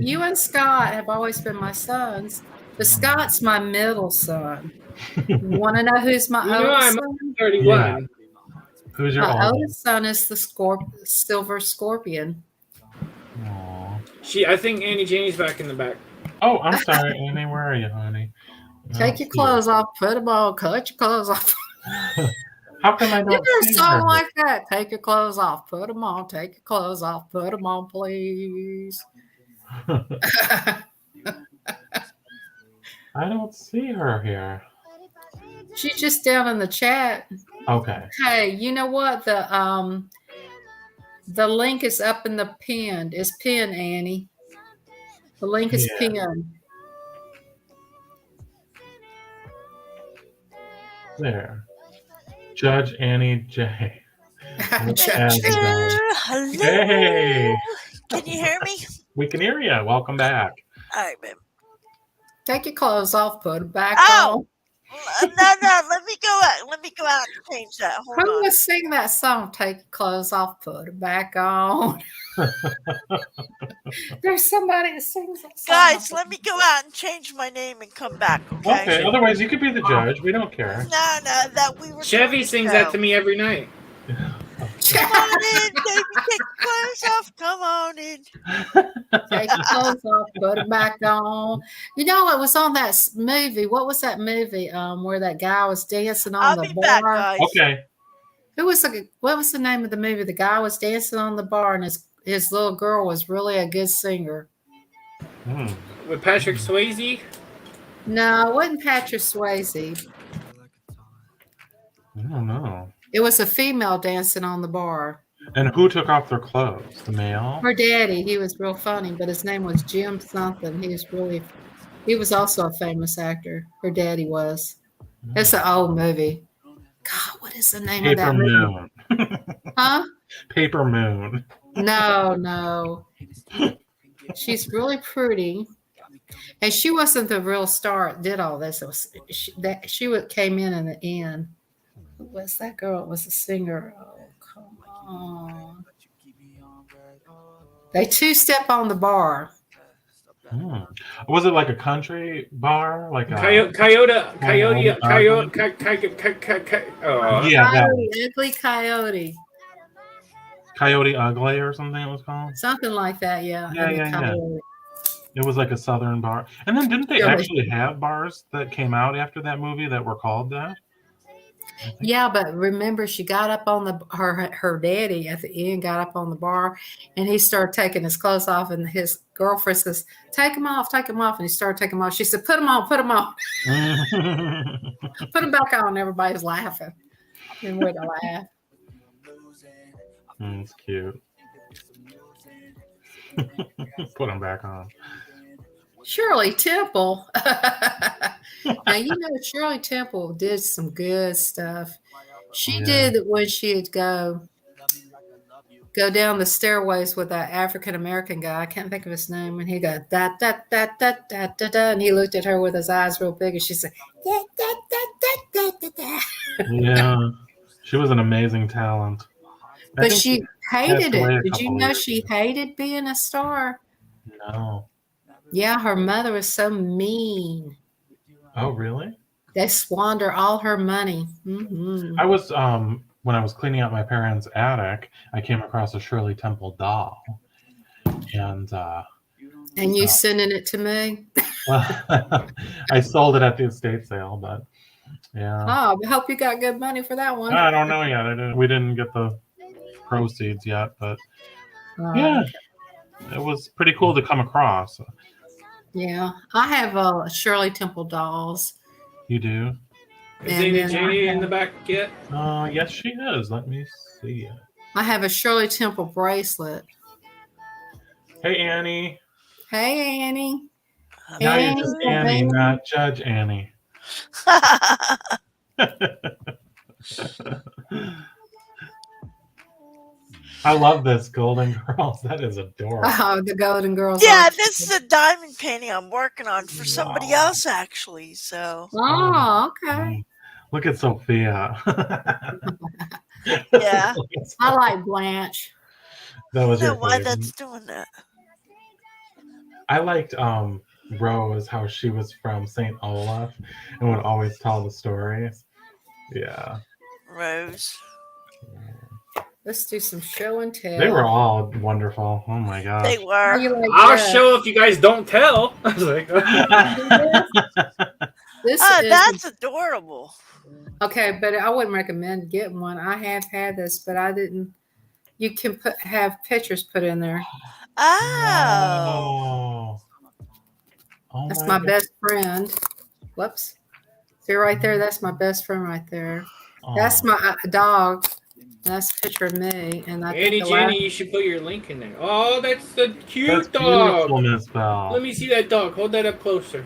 Speaker 4: You and Scott have always been my sons, but Scott's my middle son. You want to know who's my oldest son?
Speaker 2: 31.
Speaker 1: Yeah. Who's your
Speaker 4: My
Speaker 1: oldest?
Speaker 4: oldest son is the Silver Scorpion.
Speaker 1: Aww.
Speaker 2: I think Annie Janie's back in the back.
Speaker 1: Oh, I'm sorry, Annie. Where are you, honey?
Speaker 4: Take your clothes off, put them on, cut your clothes off.
Speaker 1: How come I don't
Speaker 4: Is
Speaker 1: see
Speaker 4: there a song
Speaker 1: her?
Speaker 4: like that? Take your clothes off, put them on, take your clothes off, put them on, please.
Speaker 1: I don't see her here.
Speaker 4: She's just down in the chat.
Speaker 1: Okay.
Speaker 4: Hey, you know what? The link is up in the pin. It's pinned, Annie. The link is
Speaker 1: Yeah.
Speaker 4: pinned.
Speaker 1: There. Judge Annie J.
Speaker 4: Judge.
Speaker 5: Hello.
Speaker 1: Hey.
Speaker 5: Can you hear me?
Speaker 1: We can hear you. Welcome back.
Speaker 5: All right, babe.
Speaker 4: Take your clothes off, put them back
Speaker 5: Oh!
Speaker 4: on.
Speaker 5: No. Let me go out. Let me go out and change that. Hold
Speaker 4: Who
Speaker 5: on.
Speaker 4: was singing that song? Take your clothes off, put them back on. There's somebody that sings that song.
Speaker 5: Guys, let me go out and change my name and come back, okay?
Speaker 1: Okay. Otherwise, you could be the judge. We don't care.
Speaker 5: No, that we were.
Speaker 2: Chevy
Speaker 5: doing
Speaker 2: sings
Speaker 5: the
Speaker 2: that
Speaker 5: show.
Speaker 2: to me every night.
Speaker 5: Come on in, baby. Take your clothes off. Come on in.
Speaker 4: Take your clothes off, put them back on. You know, it was on that movie. What was that movie? Where that guy was dancing on
Speaker 5: I'll
Speaker 4: the
Speaker 5: be
Speaker 4: bar.
Speaker 5: back, guys.
Speaker 1: Okay.
Speaker 4: What was the name of the movie? The guy was dancing on the bar, and his little girl was really a good singer.
Speaker 1: Hmm.
Speaker 2: With Patrick Swayze?
Speaker 4: No, it wasn't Patrick Swayze.
Speaker 1: I don't know.
Speaker 4: It was a female dancing on the bar.
Speaker 1: And who took off their clothes? The male?
Speaker 4: Her daddy, he was real funny, but his name was Jim something. He was also a famous actor. Her daddy was. It's an old movie. God, what is the name of
Speaker 1: Paper
Speaker 4: that movie?
Speaker 1: Moon.
Speaker 4: Huh?
Speaker 1: Paper Moon.
Speaker 4: No. She's really pretty. And she wasn't the real star that did all this. It was she came in the end. Who was that girl? It was a singer. Oh, come on. They two-step on the bar.
Speaker 1: Hmm. Was it like a country bar? Like a
Speaker 2: Coyote.
Speaker 1: Yeah, that
Speaker 4: Coyote, Ugly Coyote.
Speaker 1: Coyote Ugly or something it was called?
Speaker 4: Something like that, yeah.
Speaker 1: Yeah,
Speaker 4: Ugly
Speaker 1: yeah, yeah.
Speaker 4: Coyote.
Speaker 1: It was like a southern bar. And then didn't they
Speaker 4: Yeah,
Speaker 1: actually have bars that came out after that movie that were called that?
Speaker 4: Yeah, but remember, she got up on her daddy at the end, got up on the bar, and he started taking his clothes off, and his girlfriend says, take them off, and he started taking them off. She said, put them on, put them back on. Everybody was laughing. Didn't wait to laugh.
Speaker 1: It's cute. Put them back on.
Speaker 4: Shirley Temple. Now, you know, Shirley Temple did some good stuff. She did when she'd go down the stairways with that African American guy. I can't think of his name. And he'd go, da, da, da, da, da, da, da. And he looked at her with his eyes real big. And she said, da, da, da, da, da, da.
Speaker 1: Yeah. She was an amazing talent. I
Speaker 4: But
Speaker 1: think
Speaker 4: she hated
Speaker 1: passed away a
Speaker 4: it. Did you
Speaker 1: couple
Speaker 4: know
Speaker 1: years
Speaker 4: she
Speaker 1: ago.
Speaker 4: hated being a star?
Speaker 1: No.
Speaker 4: Yeah, her mother was so mean.
Speaker 1: Oh, really?
Speaker 4: They squander all her money. Mm-hmm.
Speaker 1: I was when I was cleaning out my parents' attic, I came across a Shirley Temple doll, and
Speaker 4: And you sending it to me?
Speaker 1: well, I sold it at the estate sale, but yeah,
Speaker 4: Oh, I hope you got good money for that one.
Speaker 1: I don't know yet. We didn't get the proceeds yet, but yeah, it was pretty cool to come across.
Speaker 4: Yeah, I have Shirley Temple dolls.
Speaker 1: You do?
Speaker 2: Is
Speaker 4: And
Speaker 2: Amy
Speaker 4: then
Speaker 2: Janie in the back yet?
Speaker 1: Yes, she is. Let me see it.
Speaker 4: I have a Shirley Temple bracelet.
Speaker 1: Hey, Annie.
Speaker 4: Hey, Annie.
Speaker 1: Now you're
Speaker 4: Annie,
Speaker 1: just Annie, not Judge Annie. I love this Golden Girls. That is adorable.
Speaker 4: Oh, the Golden Girls.
Speaker 5: Yeah,
Speaker 4: are-
Speaker 5: this is a diamond painting I'm working on for somebody
Speaker 1: Wow.
Speaker 5: else, actually. So,
Speaker 4: Oh, okay.
Speaker 1: Look at Sophia.
Speaker 5: yeah.
Speaker 4: I like Blanche.
Speaker 1: That was
Speaker 5: I
Speaker 1: your
Speaker 5: don't know why
Speaker 1: favorite.
Speaker 5: that's doing that.
Speaker 1: I liked Rose, how she was from St. Olaf and would always tell the stories. Yeah.
Speaker 5: Rose.
Speaker 4: Let's do some show and tell.
Speaker 1: They were all wonderful. Oh my
Speaker 5: They
Speaker 1: gosh.
Speaker 4: How
Speaker 5: were.
Speaker 4: you like
Speaker 2: I'll
Speaker 4: that?
Speaker 2: show if you guys don't tell. I was like,
Speaker 4: This
Speaker 5: Oh,
Speaker 4: is
Speaker 5: that's adorable.
Speaker 4: okay, but I wouldn't recommend getting one. I have had this, but I didn't. You can have pictures put in there.
Speaker 5: Oh.
Speaker 1: Oh
Speaker 4: That's
Speaker 1: my
Speaker 4: my best friend. Whoops. See right there, that's my best friend right there.
Speaker 1: Aw.
Speaker 4: That's my dog. That's a picture of me. And I
Speaker 2: Annie
Speaker 4: think the last,
Speaker 2: Jenny, you should put your link in there. Oh, that's the cute
Speaker 1: That's
Speaker 2: dog.
Speaker 1: beautiful, Miss Bell.
Speaker 2: Let me see that dog. Hold that up closer.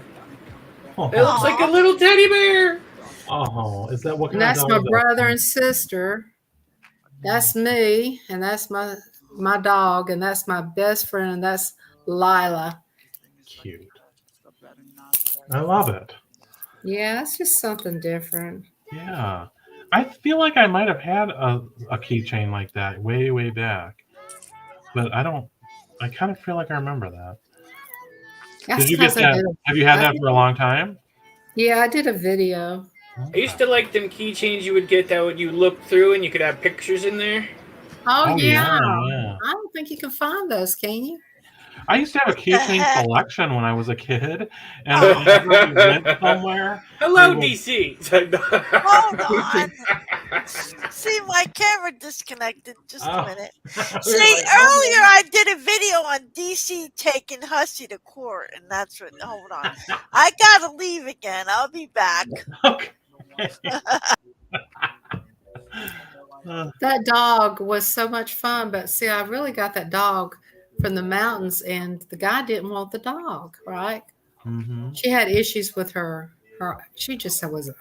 Speaker 1: Oh,
Speaker 2: It looks like a little teddy bear.
Speaker 1: oh, is that what
Speaker 4: and
Speaker 1: kind
Speaker 4: that's
Speaker 1: of
Speaker 4: my
Speaker 1: dog is that?
Speaker 4: brother and sister. That's me, and that's my dog, and that's my best friend, and that's Lila.
Speaker 1: Cute. I love it.
Speaker 4: Yeah, it's just something different.
Speaker 1: Yeah. I feel like I might have had a keychain like that way, way back. But I kind of feel like I remember that.
Speaker 4: That's
Speaker 1: Did you get
Speaker 4: 'cause I
Speaker 1: that?
Speaker 4: did
Speaker 1: Have you had
Speaker 4: I
Speaker 1: that
Speaker 4: did-
Speaker 1: for a long time?
Speaker 4: Yeah, I did a video.
Speaker 2: I used to like them keychains you would get that would you look through and you could have pictures in there.
Speaker 4: Oh, yeah.
Speaker 1: yeah.
Speaker 4: I don't think you can find those, can you?
Speaker 1: I used to have a keychain
Speaker 3: heck?
Speaker 1: collection when I was a kid, and
Speaker 3: Oh.
Speaker 1: whenever we went somewhere,
Speaker 2: Hello,
Speaker 1: they would-
Speaker 2: DC.
Speaker 3: Hold on. See, my camera disconnected. Just
Speaker 1: Oh.
Speaker 3: a minute.
Speaker 1: They're
Speaker 3: See,
Speaker 1: like,
Speaker 3: earlier I did a video on DC taking Hussy to court, and that's what. Hold on. I gotta leave again. I'll be back.
Speaker 1: okay.
Speaker 4: That dog was so much fun, but see, I really got that dog from the mountains, and the guy didn't want the dog, right?
Speaker 1: Mhm.
Speaker 4: She had issues with her. She just was an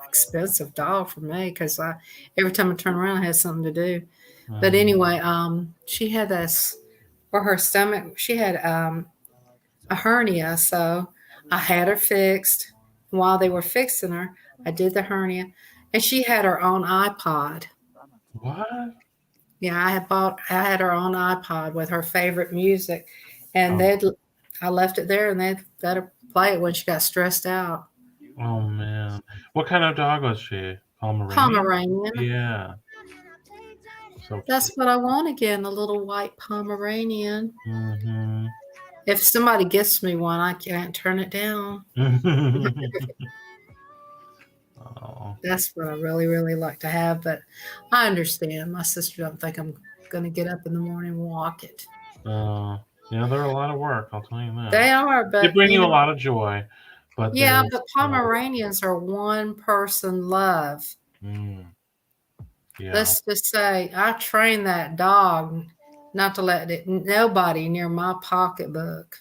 Speaker 4: expensive dog for me because every time I turn around, I had something to do. But
Speaker 1: Mhm.
Speaker 4: anyway, she had this for her stomach. She had a hernia, so I had her fixed. While they were fixing her, I did the hernia, and she had her own iPod.
Speaker 1: What?
Speaker 4: Yeah, I had her own iPod with her favorite music, and
Speaker 1: Oh.
Speaker 4: I left it there, and they'd let her play it when she got stressed out.
Speaker 1: Oh man, what kind of dog was she? Pomeranian.
Speaker 4: Pomeranian.
Speaker 1: Yeah. So
Speaker 4: That's what I want again, a little white Pomeranian.
Speaker 1: Mm-hmm.
Speaker 4: If somebody gets me one, I can't turn it down.
Speaker 1: Oh.
Speaker 4: That's what I really, really like to have. But I understand. My sister don't think I'm going to get up in the morning and walk it.
Speaker 1: Yeah, they're a lot of work. I'll tell you that.
Speaker 4: They are, but
Speaker 1: They bring you
Speaker 4: know,
Speaker 1: a lot of joy, but
Speaker 4: yeah,
Speaker 1: they're-
Speaker 4: but Pomeranians are one person love.
Speaker 1: Mm. Yeah.
Speaker 4: Let's just say I trained that dog not to let nobody near my pocketbook.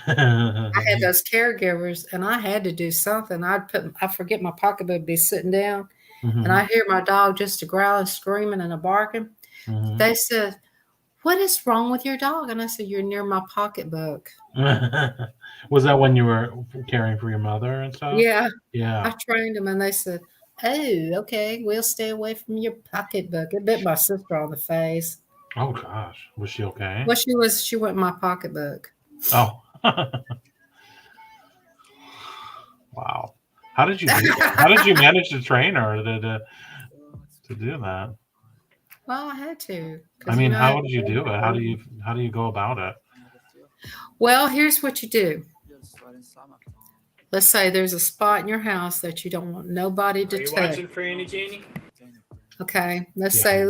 Speaker 4: I had those caregivers, and I had to do something. I forget my pocketbook, be sitting down,
Speaker 1: Mhm.
Speaker 4: and I hear my dog just a growling, screaming, and a barking.
Speaker 1: Mhm.
Speaker 4: They said, "What is wrong with your dog?" And I said, "You're near my pocketbook."
Speaker 1: Was that when you were caring for your mother and stuff?
Speaker 4: Yeah,
Speaker 1: Yeah.
Speaker 4: I trained them, and they said, "Oh, okay, we'll stay away from your pocketbook." It bit my sister on the face.
Speaker 1: Oh gosh, was she okay?
Speaker 4: Well, she went in my pocketbook.
Speaker 1: Oh. Wow. How did you do that? How did you manage to train her to do that?
Speaker 4: Well, I had to. 'cause,
Speaker 1: I mean,
Speaker 4: you know,
Speaker 1: how did you do it? How do you go about it?
Speaker 4: Well, here's what you do. Let's say there's a spot in your house that you don't want nobody
Speaker 2: Are
Speaker 4: to
Speaker 2: you
Speaker 4: touch.
Speaker 2: watching for Annie Janie?
Speaker 4: Okay. Let's
Speaker 1: Yeah.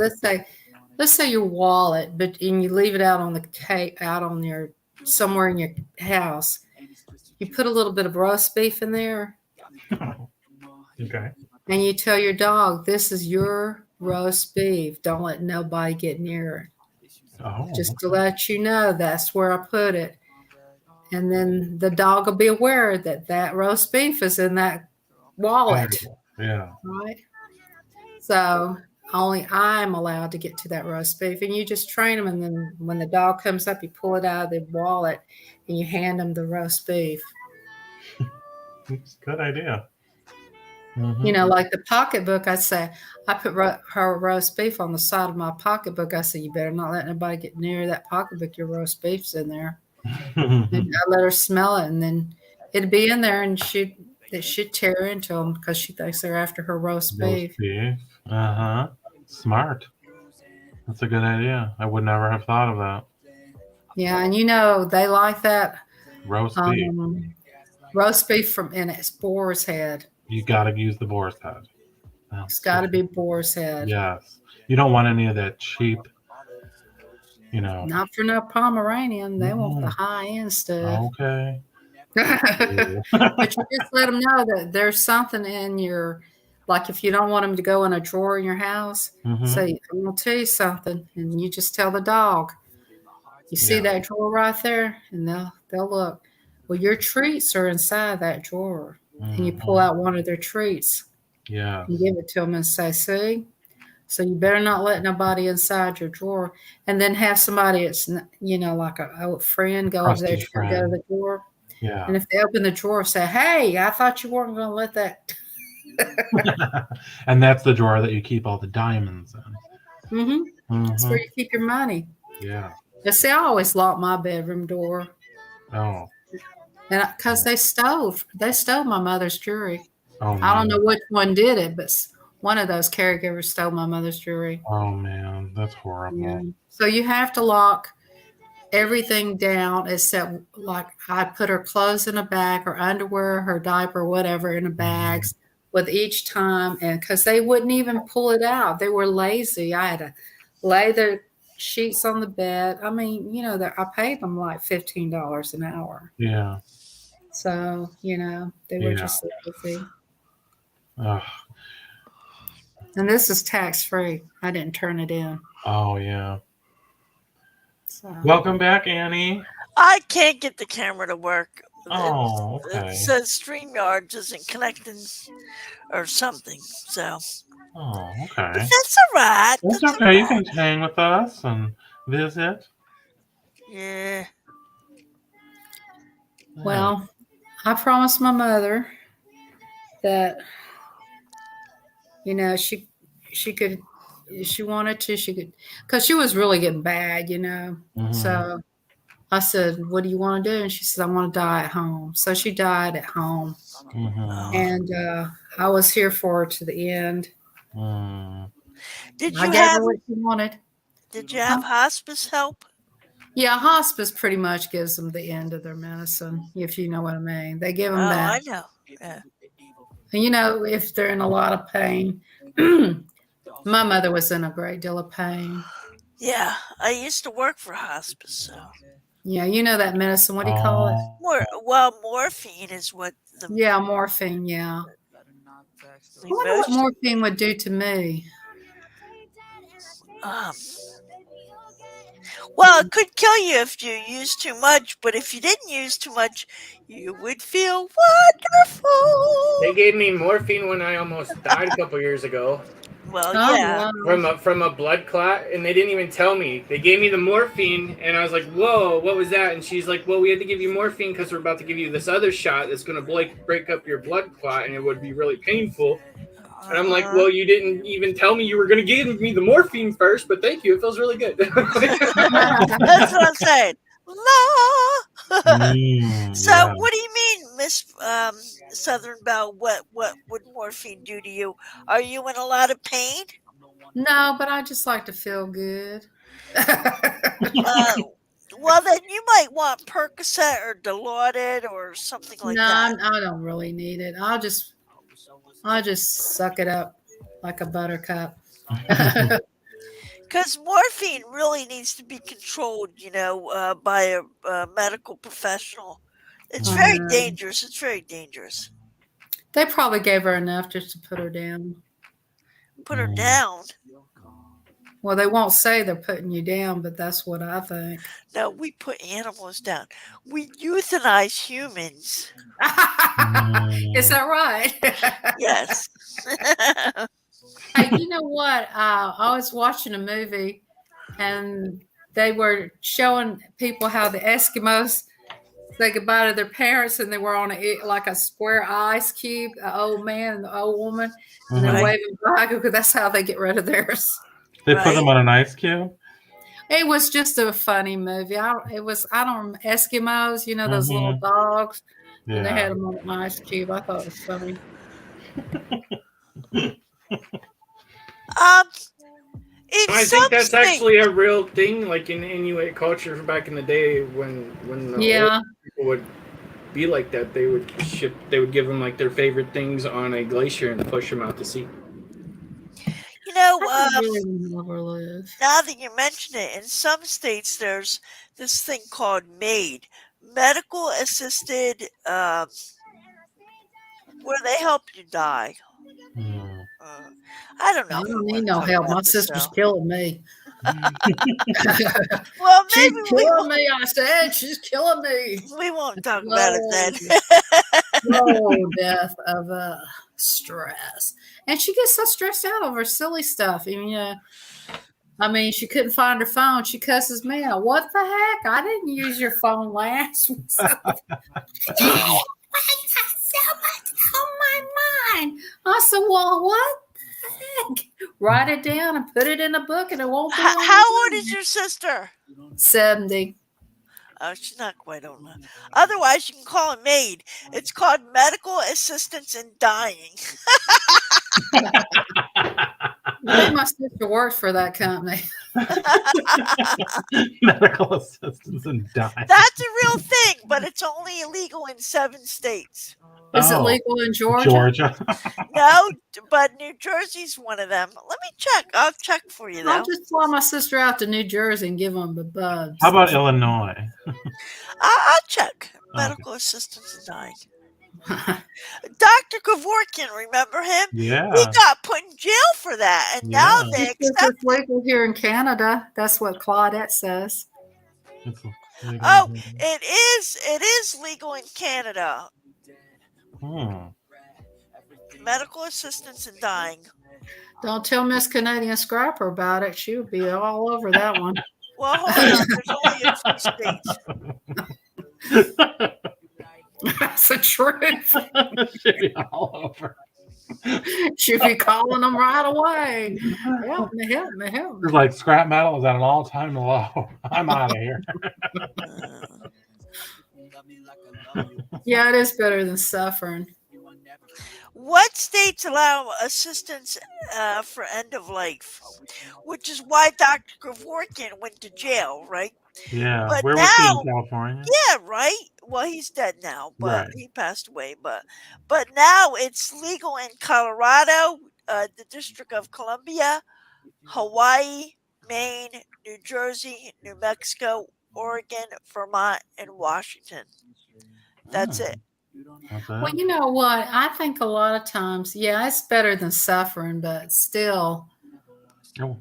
Speaker 4: say your wallet, but and you leave it out on the out on your somewhere in your house. You put a little bit of roast beef in there,
Speaker 1: Okay.
Speaker 4: and you tell your dog, "This is your roast beef. Don't let nobody get near it."
Speaker 1: Oh.
Speaker 4: Just to let you know that's where I put it. And then the dog will be aware that roast beef is in that wallet,
Speaker 1: Yeah.
Speaker 4: right? So only I'm allowed to get to that roast beef. And you just train them. And then when the dog comes up, you pull it out of the wallet and you hand them the roast beef.
Speaker 1: It's a good idea. Mhm.
Speaker 4: You know, like the pocketbook, I say, I put her roast beef on the side of my pocketbook. I say, you better not let anybody get near that pocketbook. Your roast beef's in there. And I let her smell it, and then it'd be in there, and she'd tear into them because she thinks they're after her roast beef.
Speaker 1: Roast beef. Uh-huh. Smart. That's a good idea. I would never have thought of that.
Speaker 4: Yeah, and you know they like that
Speaker 1: Roast beef.
Speaker 4: roast beef and it's boar's head.
Speaker 1: You got to use the boar's head.
Speaker 4: It's got to be boar's head.
Speaker 1: Yes. You don't want any of that cheap,
Speaker 4: Not for no Pomeranian. They want the high end stuff.
Speaker 1: Okay.
Speaker 4: But you just let them know that there's something in your, like if you don't want them to go in a drawer in your house,
Speaker 1: Mhm.
Speaker 4: say, I'm going to tell you something. And you just tell the dog, you see
Speaker 1: Yeah.
Speaker 4: that drawer right there? And they'll look. Well, your treats are inside that drawer. And you pull
Speaker 1: Mhm.
Speaker 4: out one of their treats
Speaker 1: Yeah.
Speaker 4: and give it to them and say, see? So you better not let nobody inside your drawer. And then have somebody that's, like a friend go over there
Speaker 1: Trusted
Speaker 4: to go to
Speaker 1: friend.
Speaker 4: the drawer.
Speaker 1: Yeah.
Speaker 4: And if they open the drawer, say, hey, I thought you weren't going to let that.
Speaker 1: And that's the drawer that you keep all the diamonds in.
Speaker 4: Mm-hmm. That's where
Speaker 1: Mhm.
Speaker 4: you keep your money.
Speaker 1: Yeah.
Speaker 4: You see, I always lock my bedroom door.
Speaker 1: Oh.
Speaker 4: And because they stole my mother's jewelry.
Speaker 1: Oh
Speaker 4: I don't
Speaker 1: man.
Speaker 4: know which one did it, but one of those caregivers stole my mother's jewelry.
Speaker 1: Oh man, that's horrible.
Speaker 4: Yeah. So you have to lock everything down except like I put her clothes in a bag, her underwear, her diaper, whatever in a bags with each time. And because they wouldn't even pull it out, they were lazy. I had to lay the sheets on the bed. I mean, I paid them like $15 an hour.
Speaker 1: Yeah.
Speaker 4: So, they were
Speaker 1: Yeah.
Speaker 4: just lazy.
Speaker 1: Ugh.
Speaker 4: And this is tax free. I didn't turn it in.
Speaker 1: Oh yeah.
Speaker 4: So
Speaker 1: Welcome back, Annie.
Speaker 5: I can't get the camera to work.
Speaker 1: Oh,
Speaker 5: It
Speaker 1: okay.
Speaker 5: says StreamYard isn't connecting or something. So,
Speaker 1: Oh,
Speaker 5: but
Speaker 1: okay.
Speaker 5: that's all right.
Speaker 1: It's
Speaker 5: That's
Speaker 1: okay. You
Speaker 5: all
Speaker 1: can
Speaker 5: right.
Speaker 1: hang with us and visit.
Speaker 5: Yeah.
Speaker 4: well, I promised my mother that she could, if she wanted to, she could, because she was really getting bad.
Speaker 1: Mhm.
Speaker 4: So I said, what do you want to do? And she said, I want to die at home. So she died at home.
Speaker 1: Mhm.
Speaker 4: And I was here for her to the end.
Speaker 1: Mm.
Speaker 5: Did
Speaker 4: I
Speaker 5: you
Speaker 4: gave her
Speaker 5: have
Speaker 4: what she wanted.
Speaker 5: hospice help?
Speaker 4: Yeah, hospice pretty much gives them the end of their medicine, if you know what I mean. They give
Speaker 5: Oh,
Speaker 4: them that.
Speaker 5: I know. Yeah.
Speaker 4: And if they're in a lot of pain. My mother was in a great deal of pain.
Speaker 5: Yeah, I used to work for hospice, so
Speaker 4: Yeah, you know that medicine. What do you call it?
Speaker 5: morphine is what the
Speaker 4: Yeah, morphine. Yeah. I wonder what
Speaker 5: most
Speaker 4: morphine would do to me.
Speaker 5: um well, it could kill you if you use too much, but if you didn't use too much, you would feel wonderful.
Speaker 2: They gave me morphine when I almost died a couple years ago
Speaker 5: Well,
Speaker 4: Oh,
Speaker 5: yeah.
Speaker 4: wow.
Speaker 2: from a blood clot, and they didn't even tell me. They gave me the morphine, and I was like, "Whoa, what was that?" And she's like, "Well, we had to give you morphine because we're about to give you this other shot that's going to break up your blood clot, and it would be really painful." And I'm like, "Well, you didn't even tell me you were going to give me the morphine first, but thank you. It feels really good."
Speaker 5: That's what I'm saying. La. So,
Speaker 1: Yeah.
Speaker 5: what do you mean, Miss Southern Belle? What would morphine do to you? Are you in a lot of pain?
Speaker 4: No, but I just like to feel good.
Speaker 5: Well, then you might want Percocet or Dilaudid or something like
Speaker 4: No,
Speaker 5: that.
Speaker 4: I don't really need it. I'll just suck it up like a buttercup.
Speaker 5: Because morphine really needs to be controlled, by a medical professional. It's
Speaker 4: I
Speaker 5: very
Speaker 4: know.
Speaker 5: dangerous. It's very dangerous.
Speaker 4: They probably gave her enough just to put her down.
Speaker 5: Put her down.
Speaker 4: Well, they won't say they're putting you down, but that's what I think.
Speaker 5: No, we put animals down. We euthanize humans.
Speaker 4: Is that right?
Speaker 5: Yes.
Speaker 4: Hey, you know what? I was watching a movie and they were showing people how the Eskimos say goodbye to their parents and they were on like a square ice cube, the old man and the old woman, and they're
Speaker 5: Right.
Speaker 4: waving bye because that's how they get rid of theirs.
Speaker 1: They put them on an ice cube.
Speaker 4: It was just a funny movie. Eskimos, those little dogs, and they
Speaker 1: Yeah.
Speaker 4: had them on an ice cube. I thought it was funny.
Speaker 5: In
Speaker 2: I
Speaker 5: some
Speaker 2: think that's
Speaker 5: states,
Speaker 2: actually a real thing, like in Inuit culture from back in the day when the
Speaker 4: Yeah.
Speaker 2: old people would be like that. They would give them like their favorite things on a glacier and push them out to sea.
Speaker 4: I could really never live.
Speaker 5: now that you mention it, in some states there's this thing called MAID, medical assisted, where they help you die.
Speaker 1: Hmm.
Speaker 5: I don't know.
Speaker 4: I
Speaker 5: if
Speaker 4: don't
Speaker 5: we
Speaker 4: need
Speaker 5: wanna
Speaker 4: no
Speaker 5: talk
Speaker 4: help.
Speaker 5: about
Speaker 4: My
Speaker 5: this,
Speaker 4: sister's
Speaker 5: though.
Speaker 4: killing me.
Speaker 5: Well,
Speaker 4: She's
Speaker 5: maybe
Speaker 4: killing me. I said she's killing me.
Speaker 5: we won't talk about it then.
Speaker 4: Slow death of stress, and she gets so stressed out over silly stuff. I mean, she couldn't find her phone. She cusses me out. What the heck? I didn't use your phone last week. So much on my mind. I said, well, what the heck? Write it down and put it in a book, and it won't be on
Speaker 5: How
Speaker 4: your
Speaker 5: old is
Speaker 4: mind.
Speaker 5: your sister?
Speaker 4: 70.
Speaker 5: Oh, she's not quite old enough. Otherwise, you can call a maid. It's called medical assistance in dying.
Speaker 4: I think my sister works for that company.
Speaker 1: Medical assistance and dying.
Speaker 5: That's a real thing, but it's only illegal in 7 states.
Speaker 4: Is it
Speaker 1: Oh,
Speaker 4: legal in Georgia?
Speaker 1: Georgia.
Speaker 5: No, but New Jersey's one of them. Let me check. I'll check for you, though.
Speaker 4: I'll just fly my sister out to New Jersey and give them the bubs.
Speaker 1: How about Illinois?
Speaker 5: I'll check. Medical assistance in dying. Dr. Kevorkian, remember him?
Speaker 1: Yeah.
Speaker 5: He got put in jail for that, and now
Speaker 1: Yeah.
Speaker 5: they
Speaker 4: It's
Speaker 5: accept.
Speaker 4: legal here in Canada. That's what Claudette says.
Speaker 1: It's legal.
Speaker 5: Oh, it is legal in Canada.
Speaker 1: Hmm.
Speaker 5: Medical assistance in dying.
Speaker 4: Don't tell Miss Canadian Scrapper about it. She would be all over that one.
Speaker 5: Well, hold on. There's only a few states.
Speaker 4: That's the truth.
Speaker 1: Should be all over.
Speaker 4: She'd be calling them right away. Help me, help me, help me.
Speaker 1: It's like scrap metal is at an all-time low. I'm out of here.
Speaker 4: Yeah, it is better than suffering.
Speaker 5: What states allow assistance for end of life? Which is why Dr. Kevorkian went to jail, right?
Speaker 1: Yeah.
Speaker 5: But
Speaker 1: Where was he
Speaker 5: now-
Speaker 1: in California?
Speaker 5: Yeah, right. Well, he's dead now, but
Speaker 1: Right.
Speaker 5: he passed away. But now it's legal in Colorado, the District of Columbia, Hawaii, Maine, New Jersey, New Mexico, Oregon, Vermont, and Washington. That's it.
Speaker 1: That's
Speaker 4: Well,
Speaker 1: it.
Speaker 4: you know what? I think a lot of times, yeah, it's better than suffering, but still,
Speaker 1: Oh.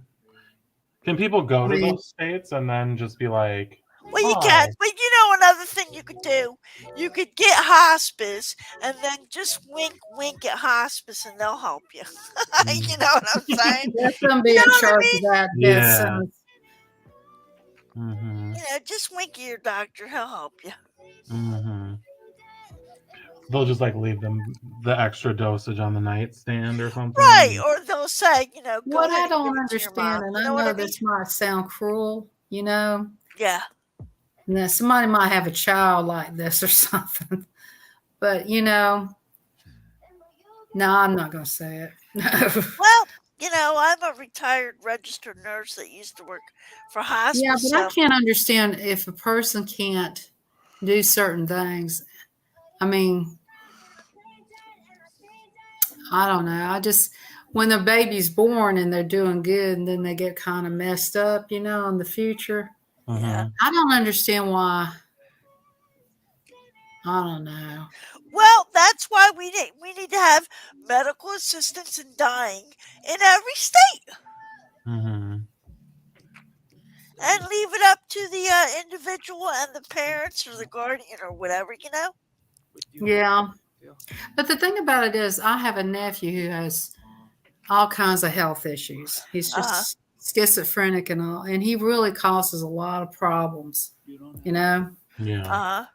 Speaker 1: Can people go to
Speaker 4: Really?
Speaker 1: those states and then just be like,
Speaker 5: Well, you
Speaker 1: "Hi."
Speaker 5: can, but you know another thing you could do? You could get hospice and then just wink, wink at hospice, and they'll help you. You know what I'm saying?
Speaker 4: there's going to be
Speaker 5: You
Speaker 4: a
Speaker 5: know what I
Speaker 4: charge
Speaker 5: mean?
Speaker 4: of that death
Speaker 1: Yeah.
Speaker 4: sentence.
Speaker 1: Mm-hmm.
Speaker 5: You know, just wink at your doctor; he'll help you.
Speaker 1: Mm-hmm. They'll just like leave them the extra dosage on the nightstand or something.
Speaker 5: Right, or they'll say, you know, go
Speaker 4: What
Speaker 5: ahead
Speaker 4: I
Speaker 5: and
Speaker 4: don't
Speaker 5: give it to your
Speaker 4: understand,
Speaker 5: mom.
Speaker 4: and
Speaker 5: You
Speaker 4: I
Speaker 5: know what
Speaker 4: know
Speaker 5: I mean?
Speaker 4: this might sound cruel, you know,
Speaker 5: Yeah.
Speaker 4: and that somebody might have a child like this or something, but you know, no, I'm not going to say it.
Speaker 5: Well, you know, I'm a retired registered nurse that used to work for hospice.
Speaker 4: Yeah, but
Speaker 5: so
Speaker 4: I can't understand if a person can't do certain things. I mean, I don't know. I just, when the baby's born and they're doing good and then they get kind of messed up, you know, in the future,
Speaker 1: Mhm.
Speaker 5: Yeah.
Speaker 4: I don't understand why. I don't know.
Speaker 5: Well, that's why we need to have medical assistance in dying in every state,
Speaker 1: Mhm.
Speaker 5: and leave it up to the individual and the parents or the guardian or whatever, you know.
Speaker 4: Yeah. But the thing about it is, I have a nephew who has all kinds of health issues. He's just schizophrenic and all, and he really causes a lot of problems, you know.
Speaker 1: Yeah.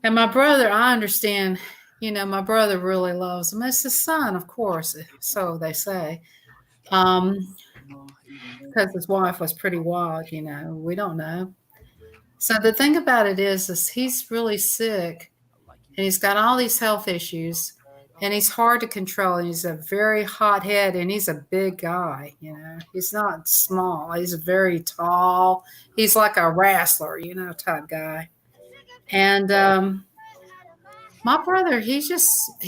Speaker 4: And my brother, I understand, you know, my brother really loves him. It's his son, of course, so they say. Because his wife was pretty wild, you know. We don't know. So the thing about it is he's really sick, and he's got all these health issues, and he's hard to control, and he's a very hot head, and he's a big guy, you know. He's not small. He's very tall. He's like a wrestler, you know, type guy. And my brother, he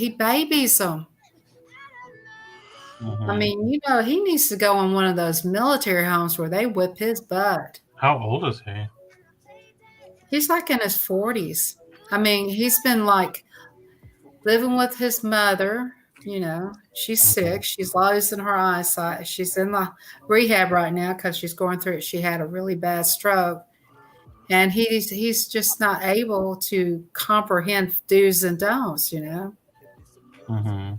Speaker 4: babies them.
Speaker 1: Mhm.
Speaker 4: I mean, you know, he needs to go in one of those military homes where they whip his butt.
Speaker 1: How old is he?
Speaker 4: He's like in his 40s. I mean, he's been like living with his mother. You know, she's sick. She's losing her eyesight. She's in the rehab right now because she's going through it. She had a really bad stroke. And he's just not able to comprehend do's and don'ts, you know.
Speaker 1: Hmm.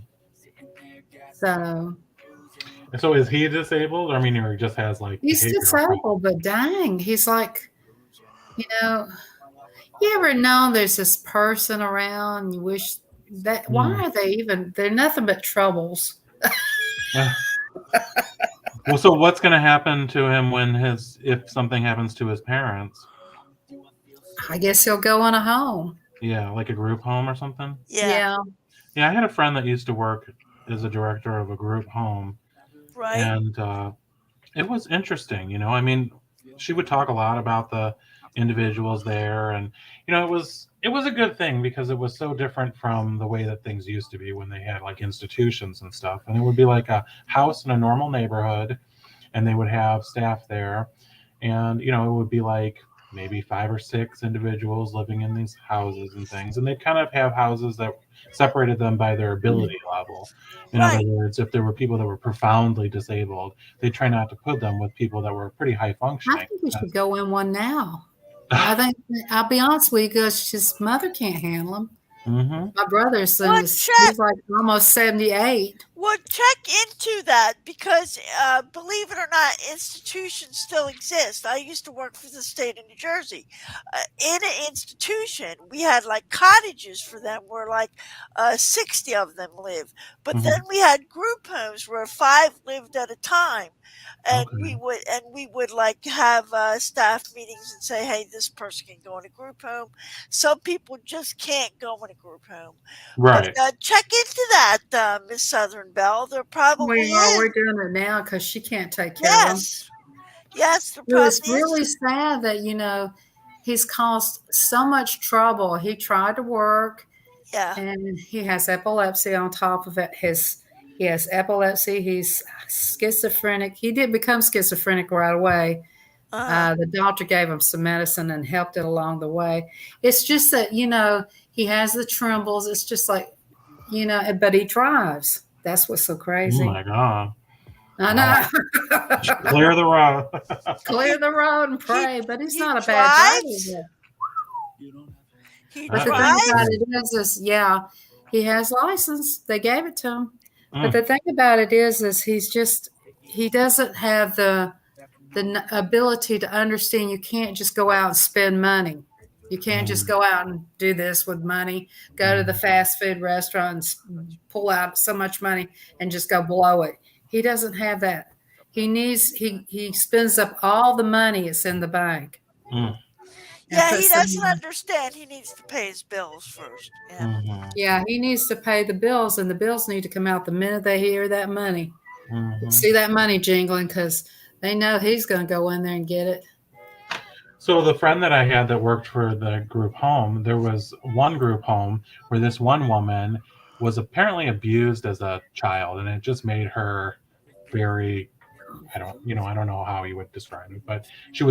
Speaker 4: So
Speaker 1: So is he disabled? Or, I mean, or he just has like
Speaker 4: he's
Speaker 1: behavioral
Speaker 4: disabled, but dang, he's like, you know, you ever know there's this person around you wish that why are they even they're nothing but troubles.
Speaker 1: problems? Well, so what's going to happen to him if something happens to his parents?
Speaker 4: I guess he'll go in a home.
Speaker 1: Yeah, like a group home or something.
Speaker 5: Yeah.
Speaker 1: Yeah, I had a friend that used to work as a director of a group home,
Speaker 5: Right.
Speaker 1: and it was interesting. You know, I mean, she would talk a lot about the individuals there, and you know, it was a good thing because it was so different from the way that things used to be when they had like institutions and stuff. And it would be like a house in a normal neighborhood, and they would have staff there, and you know, it would be like maybe 5 or 6 individuals living in these houses and things, and they'd kind of have houses that separated them by their ability level. In other
Speaker 5: Right.
Speaker 1: words, if there were people that were profoundly disabled, they try not to put them with people that were pretty high
Speaker 4: I
Speaker 1: functioning.
Speaker 4: think we should go in one now. I think I'll be honest with you, because his mother can't handle him.
Speaker 1: Hmm.
Speaker 4: My brother's
Speaker 5: Well,
Speaker 4: he's
Speaker 5: check.
Speaker 4: like almost 78.
Speaker 5: Well, check into that because, believe it or not, institutions still exist. I used to work for the state of New Jersey. In an institution, we had like cottages for them where like 60 of them live. But then we had group homes where 5 lived at a time. And
Speaker 1: Okay.
Speaker 5: we would like have staff meetings and say, hey, this person can go in a group home. Some people just can't go in a group home.
Speaker 1: Right.
Speaker 5: But check into that, Miss Southern Belle. There probably
Speaker 4: We're
Speaker 5: is.
Speaker 4: doing it now because she can't take care of him.
Speaker 5: Yes. Yes, there
Speaker 4: But
Speaker 5: probably
Speaker 4: it's really
Speaker 5: is.
Speaker 4: sad that, you know, he's caused so much trouble. He tried to work
Speaker 5: Yeah.
Speaker 4: and he has epilepsy on top of it. He has epilepsy. He's schizophrenic. He did become schizophrenic right away. The doctor gave him some medicine and helped it along the way. It's just that, you know, he has the trembles. It's just like, you know, but he drives. That's what's so
Speaker 1: Oh
Speaker 4: crazy.
Speaker 1: my God.
Speaker 4: I know.
Speaker 1: Clear the road.
Speaker 4: Clear the road and pray, but he's
Speaker 5: he
Speaker 4: not a bad
Speaker 5: drives?
Speaker 4: driver.
Speaker 5: He
Speaker 4: But the thing
Speaker 5: drives?
Speaker 4: about it is, yeah, he has license. They gave it to him. But
Speaker 1: Mm.
Speaker 4: the thing about it is he doesn't have the ability to understand. You can't just go out and spend money. You can't just go out and do this with money. Go to the fast food restaurant and pull out so much money and just go blow it. He doesn't have that. He spends up all the money that's in the bank.
Speaker 1: Mm.
Speaker 5: Yeah,
Speaker 4: puts
Speaker 5: he
Speaker 4: some-
Speaker 5: doesn't understand. He needs to pay his bills first. Yeah.
Speaker 1: Mhm.
Speaker 4: Yeah, he needs to pay the bills, and the bills need to come out the minute they hear that money.
Speaker 1: Mhm.
Speaker 4: See that money jingling, because they know he's going to go in there and get it.
Speaker 1: So the friend that I had that worked for the group home, there was one group home where this one woman was apparently abused as a child, and it just made her very, I don't know how you would describe it, but she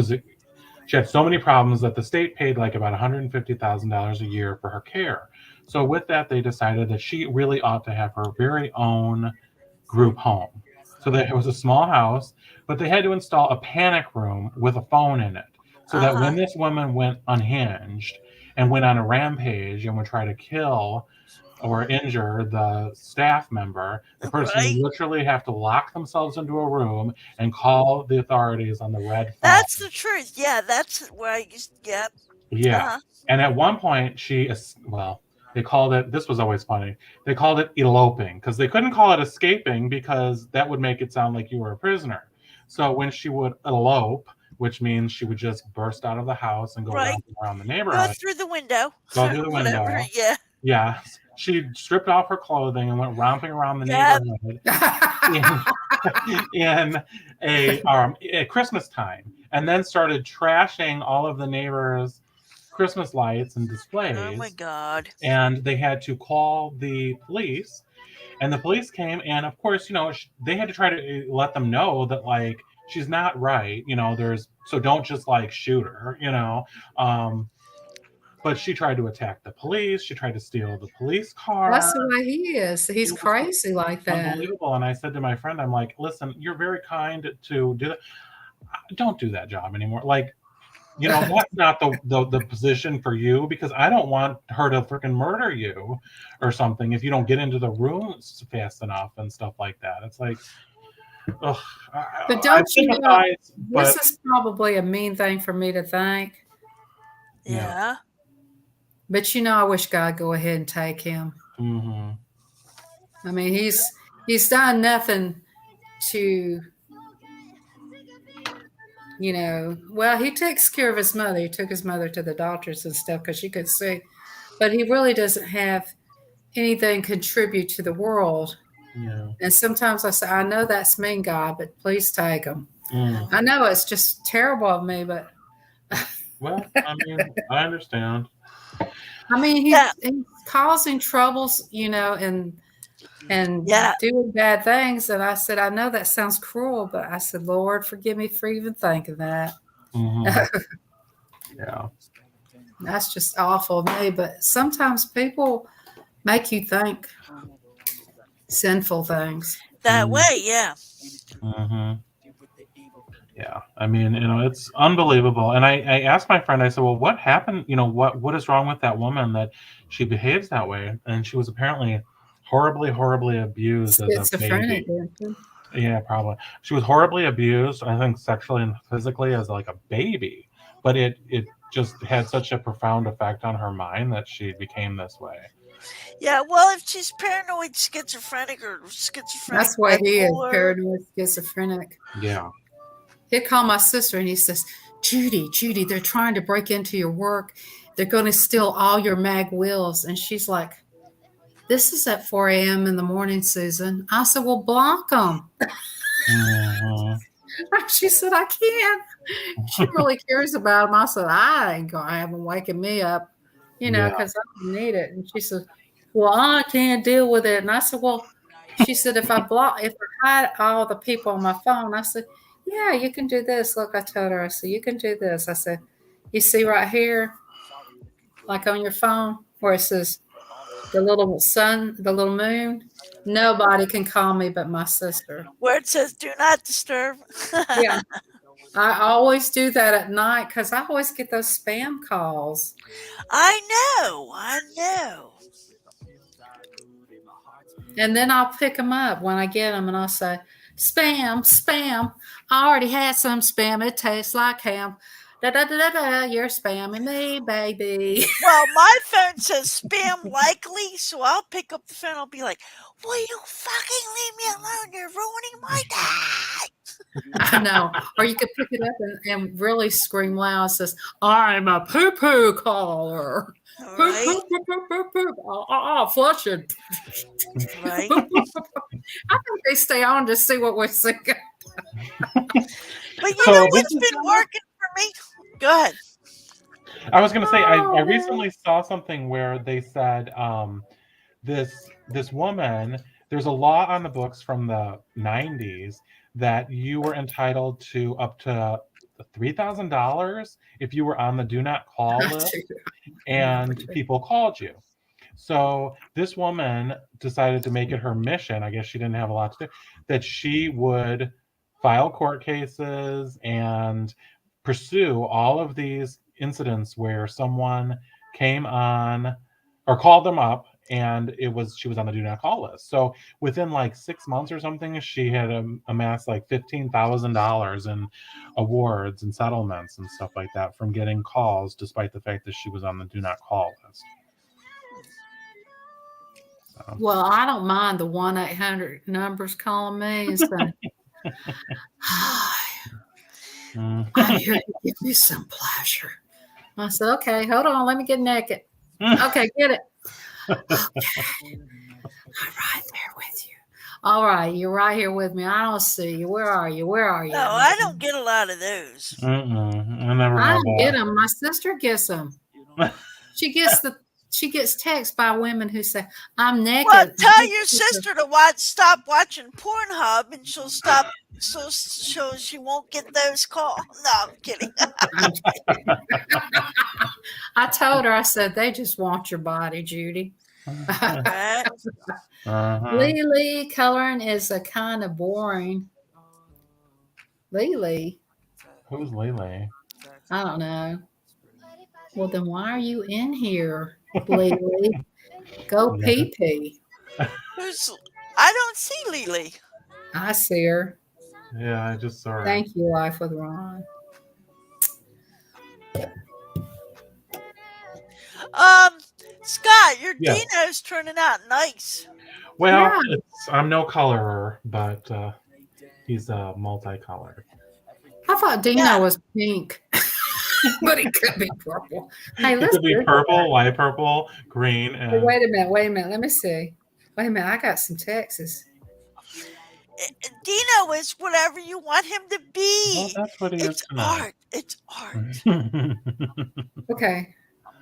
Speaker 1: had so many problems that the state paid like about $150,000 a year for her care. So with that, they decided that she really ought to have her very own group home. So that it was a small house, but they had to install a panic room with a phone in it. So that when this woman went unhinged and went on a rampage and would try to kill or injure the staff member, the person
Speaker 5: Right.
Speaker 1: would literally have to lock themselves into a room and call the authorities on the red phone.
Speaker 5: That's the truth. Yeah, that's where I used to get.
Speaker 1: Yeah. And at one point, they called it, this was always funny, they called it eloping because they couldn't call it escaping because that would make it sound like you were a prisoner. So when she would elope, which means she would just burst out of the house and go
Speaker 5: Right.
Speaker 1: around the
Speaker 5: Go
Speaker 1: neighborhood.
Speaker 5: through the window.
Speaker 1: Go through the
Speaker 5: Whatever.
Speaker 1: window.
Speaker 5: Yeah.
Speaker 1: Yeah. She stripped off her clothing and went romping around the
Speaker 5: Yep.
Speaker 1: neighborhood in at Christmas time, and then started trashing all of the neighbors' Christmas lights and displays.
Speaker 5: Oh my God.
Speaker 1: And they had to call the police, and the police came, and of course, they had to try to let them know that like she's not right, so don't just like shoot her, but she tried to attack the police. She tried to steal the police car.
Speaker 4: That's the way he is. He's
Speaker 1: It was
Speaker 4: crazy like that.
Speaker 1: Unbelievable. And I said to my friend, I'm like, listen, you're very kind to do that. Don't do that job anymore. Like, you know, that's not the position for you, because I don't want her to freaking murder you or something if you don't get into the rooms fast enough and stuff like that. It's like, ugh,
Speaker 4: But don't you know,
Speaker 1: sympathize, but
Speaker 4: this is probably a mean thing for me to think.
Speaker 5: Yeah.
Speaker 4: But you know, I wish God go ahead and take him.
Speaker 1: mhm.
Speaker 4: I mean, he's done nothing to, you know, well, he takes care of his mother. He took his mother to the doctors and stuff because she could see, but he really doesn't have anything contribute to the world.
Speaker 1: Yeah.
Speaker 4: And sometimes I say, I know that's mean, God, but please take him.
Speaker 1: Mm.
Speaker 4: I know it's just terrible of me, but
Speaker 1: Well, I mean, I understand.
Speaker 4: I mean,
Speaker 5: Yeah.
Speaker 4: he's causing troubles, you know, and
Speaker 5: Yeah.
Speaker 4: doing bad things. And I said, I know that sounds cruel, but I said, Lord, forgive me for even thinking that.
Speaker 1: Mhm. Yeah.
Speaker 4: That's just awful of me. But sometimes people make you think sinful things.
Speaker 5: That
Speaker 1: Mm.
Speaker 5: way, yeah.
Speaker 1: hmm Yeah, I mean, you know, it's unbelievable. And I asked my friend, I said, well, what happened? You know, what is wrong with that woman that she behaves that way? And she was apparently horribly, horribly abused as a
Speaker 4: Schizophrenic.
Speaker 1: baby.
Speaker 4: isn't
Speaker 1: Yeah, probably. She was horribly abused, I think, sexually and physically as like a baby. But it just had such a profound effect on her mind that she became this way.
Speaker 5: Yeah, well, if she's paranoid schizophrenic or schizophrenic,
Speaker 4: That's what he is,
Speaker 5: bipolar,
Speaker 4: paranoid schizophrenic.
Speaker 1: Yeah.
Speaker 4: He called my sister and he says, Judy, they're trying to break into your work. They're going to steal all your mag wheels. And she's like, this is at 4 a.m. in the morning, Susan. I said, well, block them.
Speaker 1: Mhm.
Speaker 4: She said, I can't. She really cares about them. I said, I ain't going to have them waking me up, you know,
Speaker 1: Yeah.
Speaker 4: because I don't need it. And she said, well, I can't deal with it. And I said, well, she said, if I hide all the people on my phone, I said, yeah, you can do this. Look, I told her, I said, you can do this. I said, you see right here, like on your phone, where it says the little sun, the little moon, nobody can call me but my sister.
Speaker 5: where it says "Do not disturb."
Speaker 4: Yeah. I always do that at night because I always get those spam calls.
Speaker 5: I know.
Speaker 4: And then I'll pick them up when I get them and I'll say, spam. I already had some spam. It tastes like ham. Da da da da da. You're spamming me, baby.
Speaker 5: Well, my phone says spam likely, so I'll pick up the phone. I'll be like, "Will you fucking leave me alone? You're ruining my day."
Speaker 4: I know. Or you could pick it up and really scream loud. It says, I'm a poo-poo caller.
Speaker 5: All
Speaker 4: Poop,
Speaker 5: right,
Speaker 4: poop, poop, poop, poop, poop. Flush it.
Speaker 5: right.
Speaker 4: I think they stay on to see what we're singing.
Speaker 5: But you
Speaker 1: So
Speaker 5: know
Speaker 1: this
Speaker 5: what's
Speaker 1: is-
Speaker 5: been working for me? Go ahead.
Speaker 1: I was going to say, I
Speaker 4: Oh.
Speaker 1: recently saw something where they said this woman, there's a law on the books from the 90s that you were entitled to up to $3,000 if you were on the do not call list and people called you. So this woman decided to make it her mission, I guess she didn't have a lot to do, that she would file court cases and pursue all of these incidents where someone came on or called them up and she was on the do not call list. So within like 6 months or something, she had amassed like $15,000 in awards and settlements and stuff like that from getting calls, despite the fact that she was on the do not call list. So,
Speaker 4: Well, I don't mind the 1-800 numbers calling me and saying, hi,
Speaker 1: mm.
Speaker 4: I'm here to give you some pleasure. I said, okay, hold on, let me get naked. Okay, get it. Okay. I'm right there with you. All right, you're right here with me. I don't see you. Where are you? Where are you?
Speaker 5: No, I don't get a lot of those.
Speaker 1: Mm-mm. I never
Speaker 4: I
Speaker 1: had
Speaker 4: don't get
Speaker 1: that.
Speaker 4: them. My sister gets them. She gets texts by women who say, "I'm naked."
Speaker 5: Well, tell your sister to stop watching Pornhub, and she'll stop. So she won't get those calls. No, I'm kidding.
Speaker 4: I told her, I said, they just want your body, Judy.
Speaker 5: Right?
Speaker 4: Lily coloring is a kind of boring. Lily,
Speaker 1: Who's Lele?
Speaker 4: I don't know. Well, then why are you in here, Lily? Go
Speaker 1: Yeah.
Speaker 4: pee pee.
Speaker 5: Who's? I don't see Lily.
Speaker 4: I see her.
Speaker 1: Yeah, I just saw her.
Speaker 4: Thank you, Life with Ron.
Speaker 5: Scott, your
Speaker 1: Yes.
Speaker 5: Dino's turning out nice.
Speaker 1: Well,
Speaker 4: Yeah.
Speaker 1: I'm no colorer, but he's multicolored.
Speaker 4: I thought Dino
Speaker 5: Yeah.
Speaker 4: was pink, but he could be purple. Hey,
Speaker 1: It
Speaker 4: let's
Speaker 1: could be
Speaker 4: do
Speaker 1: purple,
Speaker 4: that.
Speaker 1: light purple, green,
Speaker 4: Hey,
Speaker 1: and
Speaker 4: wait a minute. Let me see. Wait a minute. I got some texts.
Speaker 5: Dino is whatever you want him to
Speaker 1: well,
Speaker 5: be.
Speaker 1: that's what he is
Speaker 5: It's
Speaker 1: tonight.
Speaker 5: art. It's art.
Speaker 4: Okay.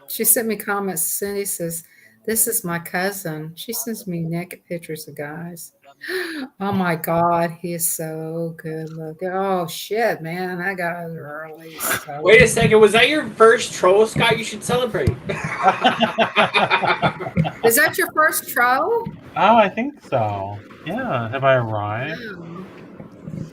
Speaker 4: She sent me comments. Cindy says, "This is my cousin." She sends me naked pictures of guys. Oh my God, he is so good looking. Oh shit, man, that guy's really so.
Speaker 2: Wait a second. Was that your first troll, Scott? You should celebrate.
Speaker 4: Is that your first troll?
Speaker 1: Oh, I think so. Yeah. Have I arrived?
Speaker 4: Oh.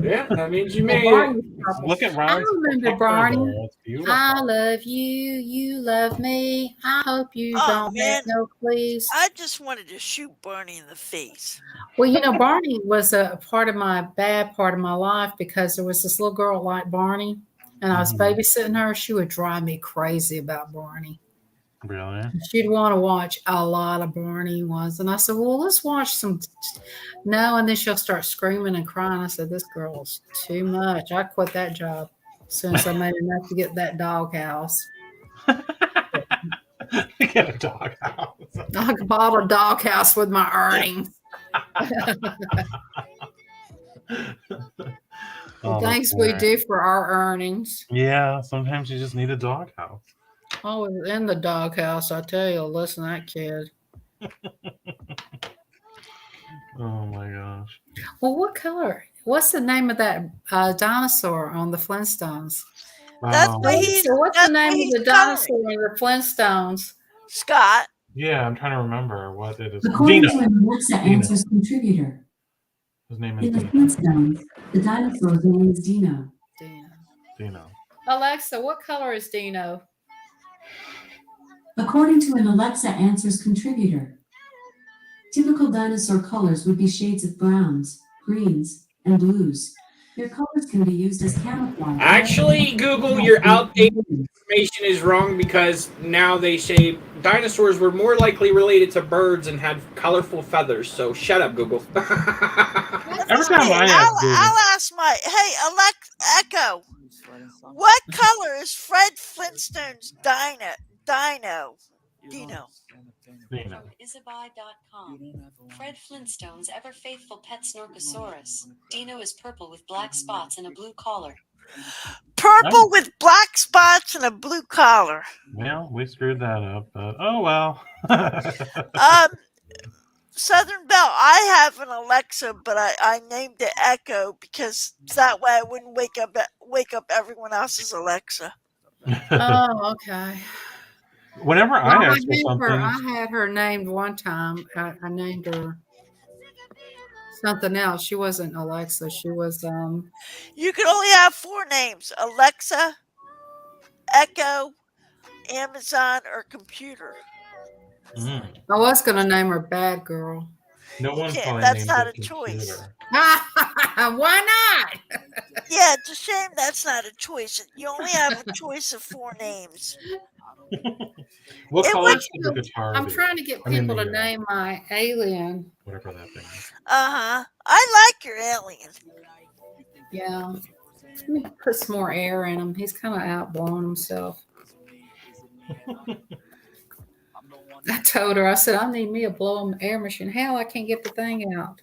Speaker 2: Yeah, that means you
Speaker 4: Well,
Speaker 2: made it.
Speaker 4: Barney's purple.
Speaker 1: Look at
Speaker 4: I
Speaker 1: Ron's
Speaker 4: remember
Speaker 1: picture
Speaker 4: Barney.
Speaker 1: there. It's beautiful.
Speaker 4: I love you. You love me. I hope you
Speaker 5: Oh,
Speaker 4: don't
Speaker 5: man.
Speaker 4: make no please.
Speaker 5: I just wanted to shoot Barney in the face.
Speaker 4: Well, you know, Barney was a bad part of my life because there was this little girl like Barney, and I was
Speaker 1: Mhm.
Speaker 4: babysitting her. She would drive me crazy about Barney.
Speaker 1: Really?
Speaker 4: She'd want to watch a lot of Barney ones. And I said, well, let's watch some. No, and then she'll start screaming and crying. I said, this girl's too much. I quit that job as soon as I made enough to get that doghouse.
Speaker 1: Get a doghouse.
Speaker 4: I bought a doghouse with my earnings.
Speaker 1: Oh,
Speaker 4: Things
Speaker 1: that's
Speaker 4: we
Speaker 1: weird.
Speaker 4: do for our earnings.
Speaker 1: Yeah, sometimes you just need a doghouse.
Speaker 4: I was in the doghouse. I tell you, listen to that kid.
Speaker 1: Oh my gosh.
Speaker 4: Well, what color? What's the name of that dinosaur on the Flintstones?
Speaker 5: That's
Speaker 1: Wow.
Speaker 5: what he's.
Speaker 4: So what's
Speaker 5: That's
Speaker 4: the name
Speaker 5: what
Speaker 4: of
Speaker 5: he's
Speaker 4: the dinosaur in the Flintstones?
Speaker 5: Scott.
Speaker 1: Yeah, I'm trying to remember what it is.
Speaker 6: According
Speaker 1: Dino.
Speaker 6: to an Alexa Answers contributor,
Speaker 1: His name is
Speaker 6: in the
Speaker 1: Dino.
Speaker 6: Flintstones, the dinosaur's name is Dino.
Speaker 4: Dino.
Speaker 1: Dino.
Speaker 4: Alexa, what color is Dino?
Speaker 6: According to an Alexa Answers contributor, typical dinosaur colors would be shades of browns, greens, and blues. Their colors can be used as camouflage.
Speaker 2: Actually, Google, your outdated information is wrong because now they say dinosaurs were more likely related to birds and had colorful feathers. So shut up, Google.
Speaker 1: Every time I ask
Speaker 5: I'll
Speaker 1: Google,
Speaker 5: ask my. Hey, Echo. What color is Fred Flintstone's Dino? Dino.
Speaker 1: Dino.
Speaker 7: Isabai.com. Fred Flintstone's ever faithful pet Snorkosaurus. Dino is purple with black spots and a blue collar.
Speaker 5: Purple with black spots and a blue collar.
Speaker 1: Well, we screwed that up, but oh well.
Speaker 5: Southern Belle, I have an Alexa, but I named it Echo because that way I wouldn't wake up everyone else's Alexa.
Speaker 4: Oh, okay.
Speaker 1: Whenever
Speaker 4: Well,
Speaker 1: I ask for something,
Speaker 4: I had her named one time. I named her something else. She wasn't Alexa. She was
Speaker 5: You can only have 4 names: Alexa, Echo, Amazon, or computer.
Speaker 1: mm,
Speaker 4: I was gonna name her Bad Girl.
Speaker 1: no one
Speaker 5: can't-
Speaker 1: probably
Speaker 5: that's
Speaker 1: named
Speaker 5: not
Speaker 1: it
Speaker 5: a choice.
Speaker 1: computer.
Speaker 4: Why not?
Speaker 5: Yeah, it's a shame that's not a choice. You only have a choice of 4 names.
Speaker 1: What
Speaker 5: It
Speaker 1: color
Speaker 5: would-
Speaker 1: should the guitar
Speaker 4: I'm
Speaker 1: be?
Speaker 4: trying to get
Speaker 1: I mean,
Speaker 4: people to
Speaker 1: the,
Speaker 4: name my alien.
Speaker 1: whatever that thing is.
Speaker 5: I like your alien.
Speaker 4: Yeah. Let me put some more air in him. He's kind of outblowing himself. I told her, I said, I need me a blow air machine. Hell, I can't get the thing out.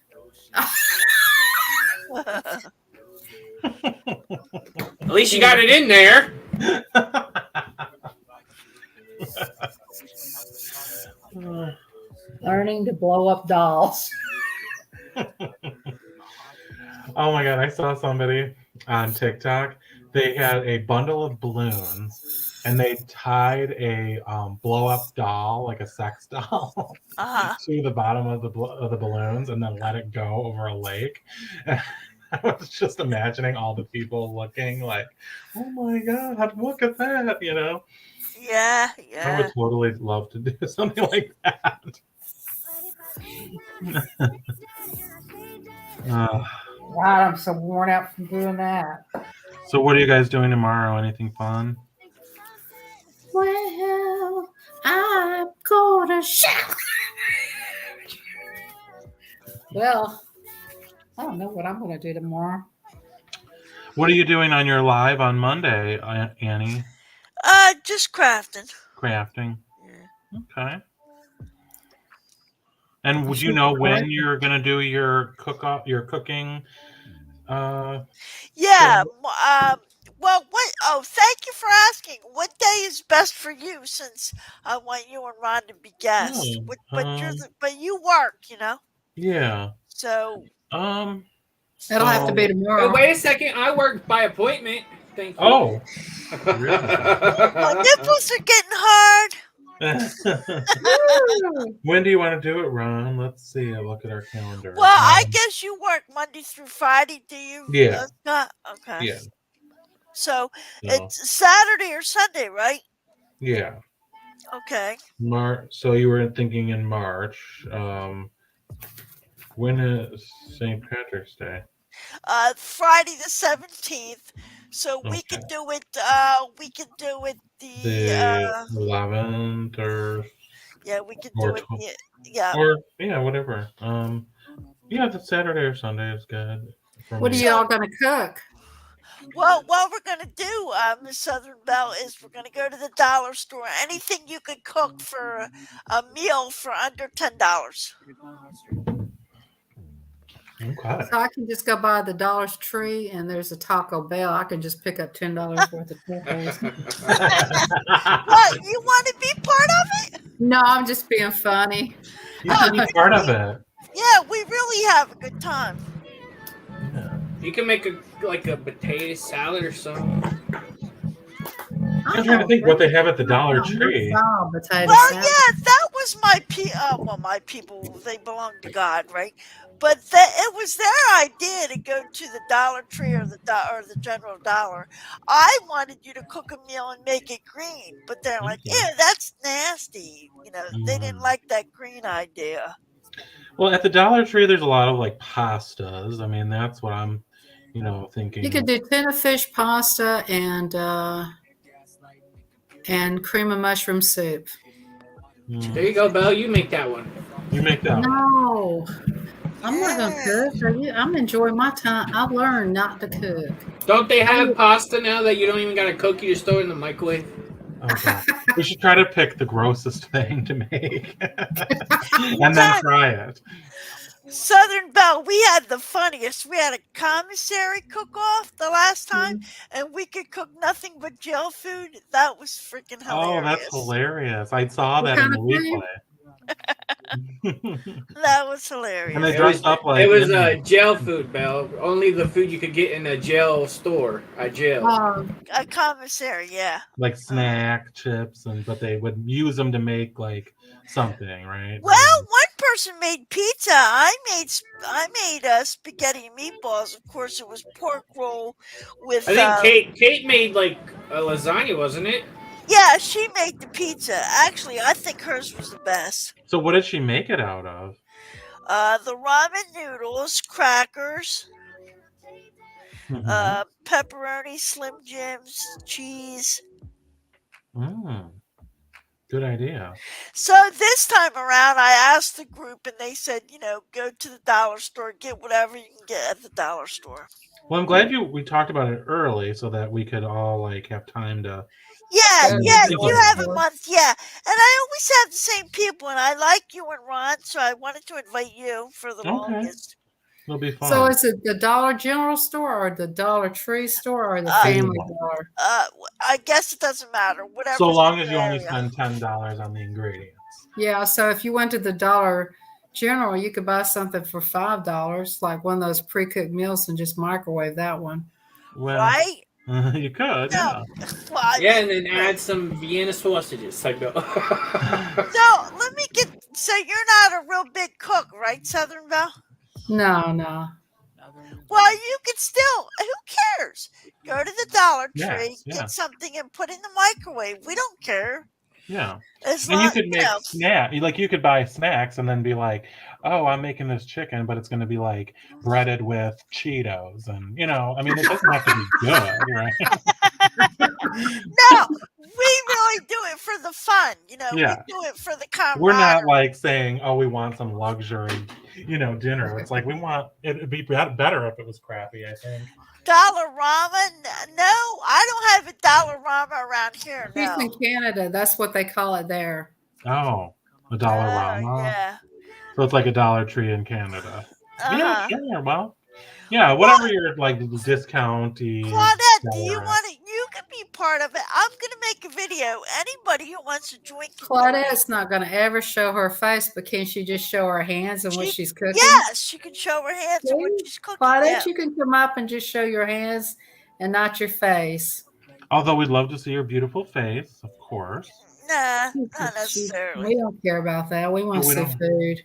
Speaker 2: At least you got it in there.
Speaker 4: Learning to blow up dolls.
Speaker 1: Oh my god, I saw somebody on TikTok. They had a bundle of balloons and they tied a blow up doll, like a sex doll,
Speaker 5: Uh-huh.
Speaker 1: to the bottom of the balloons, and then let it go over a lake. I was just imagining all the people looking like, "Oh my god, look at that!" You know,
Speaker 5: Yeah,
Speaker 1: I
Speaker 5: yeah.
Speaker 1: would totally love to do something like that. Uh,
Speaker 4: God, I'm so worn out from doing that.
Speaker 1: so, what are you guys doing tomorrow? Anything fun?
Speaker 4: Well, I'm gonna shout. Well, I don't know what I'm gonna do tomorrow.
Speaker 1: What are you doing on your live on Monday, Annie?
Speaker 5: Just crafting.
Speaker 1: Crafting.
Speaker 5: Yeah.
Speaker 1: Okay. And would you know when you're gonna do your cooking?
Speaker 5: Yeah. Well, what? Oh, thank you for asking. What day is best for you? Since I want you and Ron to be guests.
Speaker 1: Oh,
Speaker 5: But you work, you know.
Speaker 1: yeah.
Speaker 5: So
Speaker 4: It'll have to be
Speaker 2: Oh,
Speaker 4: tomorrow.
Speaker 2: wait a second. I work by appointment. Thank you.
Speaker 1: Oh.
Speaker 5: my nipples are getting hard.
Speaker 1: When do you want to do it, Ron? Let's see. I'll look at our calendar.
Speaker 5: Well, I guess you work Monday through Friday. Do you?
Speaker 1: Yeah.
Speaker 5: Scott? Okay.
Speaker 1: Yeah.
Speaker 5: So it's Saturday or Sunday, right?
Speaker 1: Yeah.
Speaker 5: Okay.
Speaker 1: So you were thinking in March. When is St. Patrick's Day?
Speaker 5: Friday the 17th. So we
Speaker 1: Okay.
Speaker 5: could do it. We could do it
Speaker 1: The 11th or
Speaker 5: yeah, we could
Speaker 1: or
Speaker 5: do it. Yeah.
Speaker 1: or whatever. Yeah, the Saturday or Sunday is good. For
Speaker 4: What are
Speaker 1: me.
Speaker 4: you all gonna cook?
Speaker 5: Well, what we're gonna do, Miss Southern Belle, is we're gonna go to the dollar store. Anything you could cook for a meal for under $10.
Speaker 1: Okay.
Speaker 4: So I can just go by the Dollar Tree and there's a Taco Bell. I can just pick up $10 worth of tacos.
Speaker 5: What? You want to be part of it?
Speaker 4: No, I'm just being funny.
Speaker 1: You can be part of it.
Speaker 5: Yeah, we really have a good time.
Speaker 1: Yeah.
Speaker 2: You can make a potato salad or something.
Speaker 1: I'm trying to think what they have at the Dollar Tree.
Speaker 4: Well,
Speaker 5: Well, yeah, that was my my people. They belong to God, right? But it was their idea to go to the Dollar Tree or the General Dollar. I wanted you to cook a meal and make it green, but they're like,
Speaker 1: Okay.
Speaker 5: "Ew, that's nasty." You know, they didn't like that green idea.
Speaker 1: Well, at the Dollar Tree, there's a lot of like pastas. I mean, that's what I'm, thinking.
Speaker 4: You could do tuna fish pasta and cream of mushroom soup.
Speaker 2: There you go, Belle. You make that one.
Speaker 1: You make that.
Speaker 4: No, I'm not gonna cook. I'm enjoying my time. I've learned not to cook.
Speaker 2: Don't they have pasta now that you don't even gotta cook? You just throw it in the microwave.
Speaker 1: Okay. We should try to pick the grossest thing to make and then try it.
Speaker 5: Southern Belle, we had the funniest. We had a commissary cook-off the last time, and we could cook nothing but jail food. That was freaking hilarious.
Speaker 1: Oh, that's hilarious. I saw that in the replay.
Speaker 5: That was hilarious.
Speaker 1: And they dressed up like
Speaker 2: It was jail food, Belle. Only the food you could get in a jail store at jail.
Speaker 5: A commissary, yeah.
Speaker 1: like snack chips, but they would use them to make like something, right?
Speaker 5: Well, one person made pizza. I made spaghetti and meatballs. Of course, it was pork roll with.
Speaker 2: I think Kate made like a lasagna, wasn't it?
Speaker 5: Yeah, she made the pizza. Actually, I think hers was the best.
Speaker 1: So what did she make it out of?
Speaker 5: The ramen noodles, crackers, pepperoni, Slim Jims, cheese.
Speaker 1: Good idea.
Speaker 5: So this time around, I asked the group, and they said, go to the dollar store, get whatever you can get at the dollar store.
Speaker 1: Well, I'm glad we talked about it early so that we could all like have time to.
Speaker 5: Yeah, you have a month, yeah. And I always have the same people, and I like you and Ron, so I wanted to invite you for the longest.
Speaker 1: It'll be fun.
Speaker 4: So is it the Dollar General store or the Dollar Tree store or the Family Dollar?
Speaker 5: I guess it doesn't matter. Whatever.
Speaker 1: So long as you only spend $10 on the ingredients.
Speaker 4: Yeah, so if you went to the Dollar General, you could buy something for $5, like one of those pre-cooked meals, and just microwave that one.
Speaker 1: Well,
Speaker 5: right?
Speaker 1: You could, yeah.
Speaker 5: Well, I
Speaker 2: Yeah,
Speaker 5: mean,
Speaker 2: and then add some Vienna sausages. Like the
Speaker 5: so let me get. So you're not a real big cook, right, Southern Belle?
Speaker 4: No.
Speaker 5: Well, you can still. Who cares? Go to the Dollar
Speaker 1: Yeah,
Speaker 5: Tree,
Speaker 1: yeah.
Speaker 5: get something, and put in the microwave. We don't care.
Speaker 1: Yeah.
Speaker 5: As
Speaker 1: And
Speaker 5: long
Speaker 1: you could make you could buy snacks and then be like, oh, I'm making this chicken, but it's going to be like breaded with Cheetos. And, I mean, it doesn't have to be good, right?
Speaker 5: No, we really do it for the fun.
Speaker 1: Yeah.
Speaker 5: We do it for the camaraderie.
Speaker 1: We're not like saying, oh, we want some luxury, dinner. It's like we want it'd be better if it was crappy, I think.
Speaker 5: Dollarama? No, I don't have a Dollarama around here.
Speaker 4: He's
Speaker 5: No.
Speaker 4: in Canada. That's what they call it there.
Speaker 1: Oh, a Dollarama.
Speaker 5: Yeah.
Speaker 1: So it's like a Dollar Tree in Canada.
Speaker 5: Uh-huh.
Speaker 1: Yeah, sure. Well, yeah, whatever your like discount-y.
Speaker 5: Claudette, do you
Speaker 1: dollar.
Speaker 5: want it? You can be part of it. I'm going to make a video. Anybody who wants to join. can
Speaker 4: Claudette's not going to ever show her face, but can she just show her hands and what
Speaker 5: She-
Speaker 4: she's cooking?
Speaker 5: Yes, she can show her hands and what
Speaker 4: See?
Speaker 5: she's cooking.
Speaker 4: Claudette,
Speaker 5: Yeah.
Speaker 4: you can come up and just show your hands and not your face.
Speaker 1: Although we'd love to see your beautiful face, of course.
Speaker 5: Nah,
Speaker 4: We
Speaker 5: not necessarily.
Speaker 4: don't care about that. We want to
Speaker 1: We
Speaker 4: see
Speaker 1: don't.
Speaker 4: food.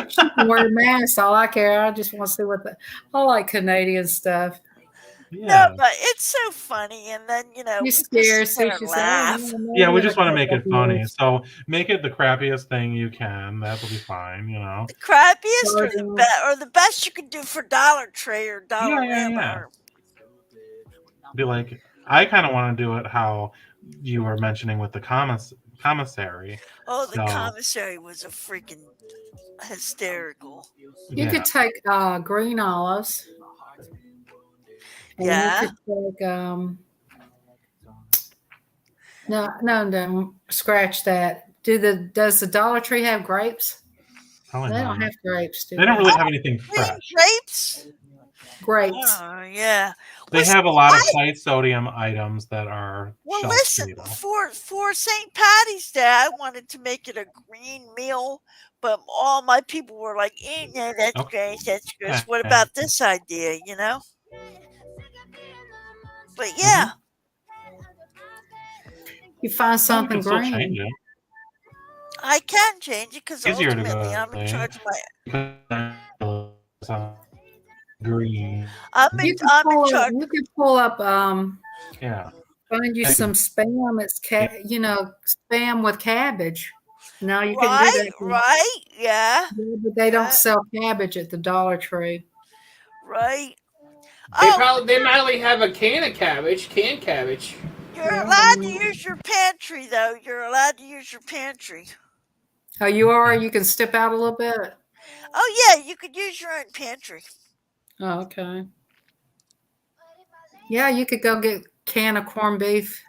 Speaker 4: She can wear a mask. All I care. I just want to see I like Canadian stuff.
Speaker 1: Yeah.
Speaker 5: No, but it's so funny, and then
Speaker 4: You
Speaker 5: we
Speaker 4: scare,
Speaker 5: just
Speaker 4: so
Speaker 5: sit there
Speaker 4: she
Speaker 5: and
Speaker 4: said,
Speaker 5: laugh.
Speaker 1: Yeah, we just want to make it funny. So make it the crappiest thing you can. That'll be fine,
Speaker 5: The crappiest or
Speaker 4: Garden.
Speaker 5: the best you can do for Dollar Tree or Dollarama.
Speaker 1: Yeah.
Speaker 5: Or,
Speaker 1: Be like, I kind of want to do it how you were mentioning with the commissary.
Speaker 5: oh, the
Speaker 1: So-
Speaker 5: commissary was a freaking hysterical.
Speaker 4: You could take green olives. And
Speaker 5: Yeah.
Speaker 4: You could take no, scratch that. Does the Dollar Tree have grapes?
Speaker 1: Probably
Speaker 4: They
Speaker 1: not.
Speaker 4: don't have grapes, do
Speaker 1: They don't really have anything
Speaker 5: Green
Speaker 1: fresh.
Speaker 5: grapes?
Speaker 4: grapes.
Speaker 5: Oh, yeah.
Speaker 1: They
Speaker 5: Listen,
Speaker 1: have a lot of high sodium items that are
Speaker 5: Well,
Speaker 1: shelf
Speaker 5: listen,
Speaker 1: stable.
Speaker 5: for St. Patty's Day, I wanted to make it a green meal, but all my people were like, no, that's
Speaker 1: Okay.
Speaker 5: great, that's good. What about this idea, But yeah,
Speaker 4: You find
Speaker 1: You
Speaker 4: something
Speaker 1: can still change
Speaker 4: green.
Speaker 1: it.
Speaker 5: I can change it because
Speaker 1: Easier to
Speaker 5: ultimately
Speaker 1: go,
Speaker 5: I'm in
Speaker 1: right?
Speaker 5: charge of my.
Speaker 1: Green.
Speaker 5: I'm in charge.
Speaker 4: You can pull up
Speaker 1: Yeah.
Speaker 4: find you some spam. It's spam with cabbage. No, you can
Speaker 5: Right,
Speaker 4: do that.
Speaker 5: right, yeah,
Speaker 4: But they don't sell cabbage at the Dollar Tree.
Speaker 5: right.
Speaker 2: they might only have a canned cabbage.
Speaker 5: You're allowed to use your pantry, though. You're allowed to use your pantry.
Speaker 4: Oh, you are? You can step out a little bit?
Speaker 5: Oh, yeah, you could use your own pantry.
Speaker 4: Oh, okay. Yeah, you could go get a can of corned beef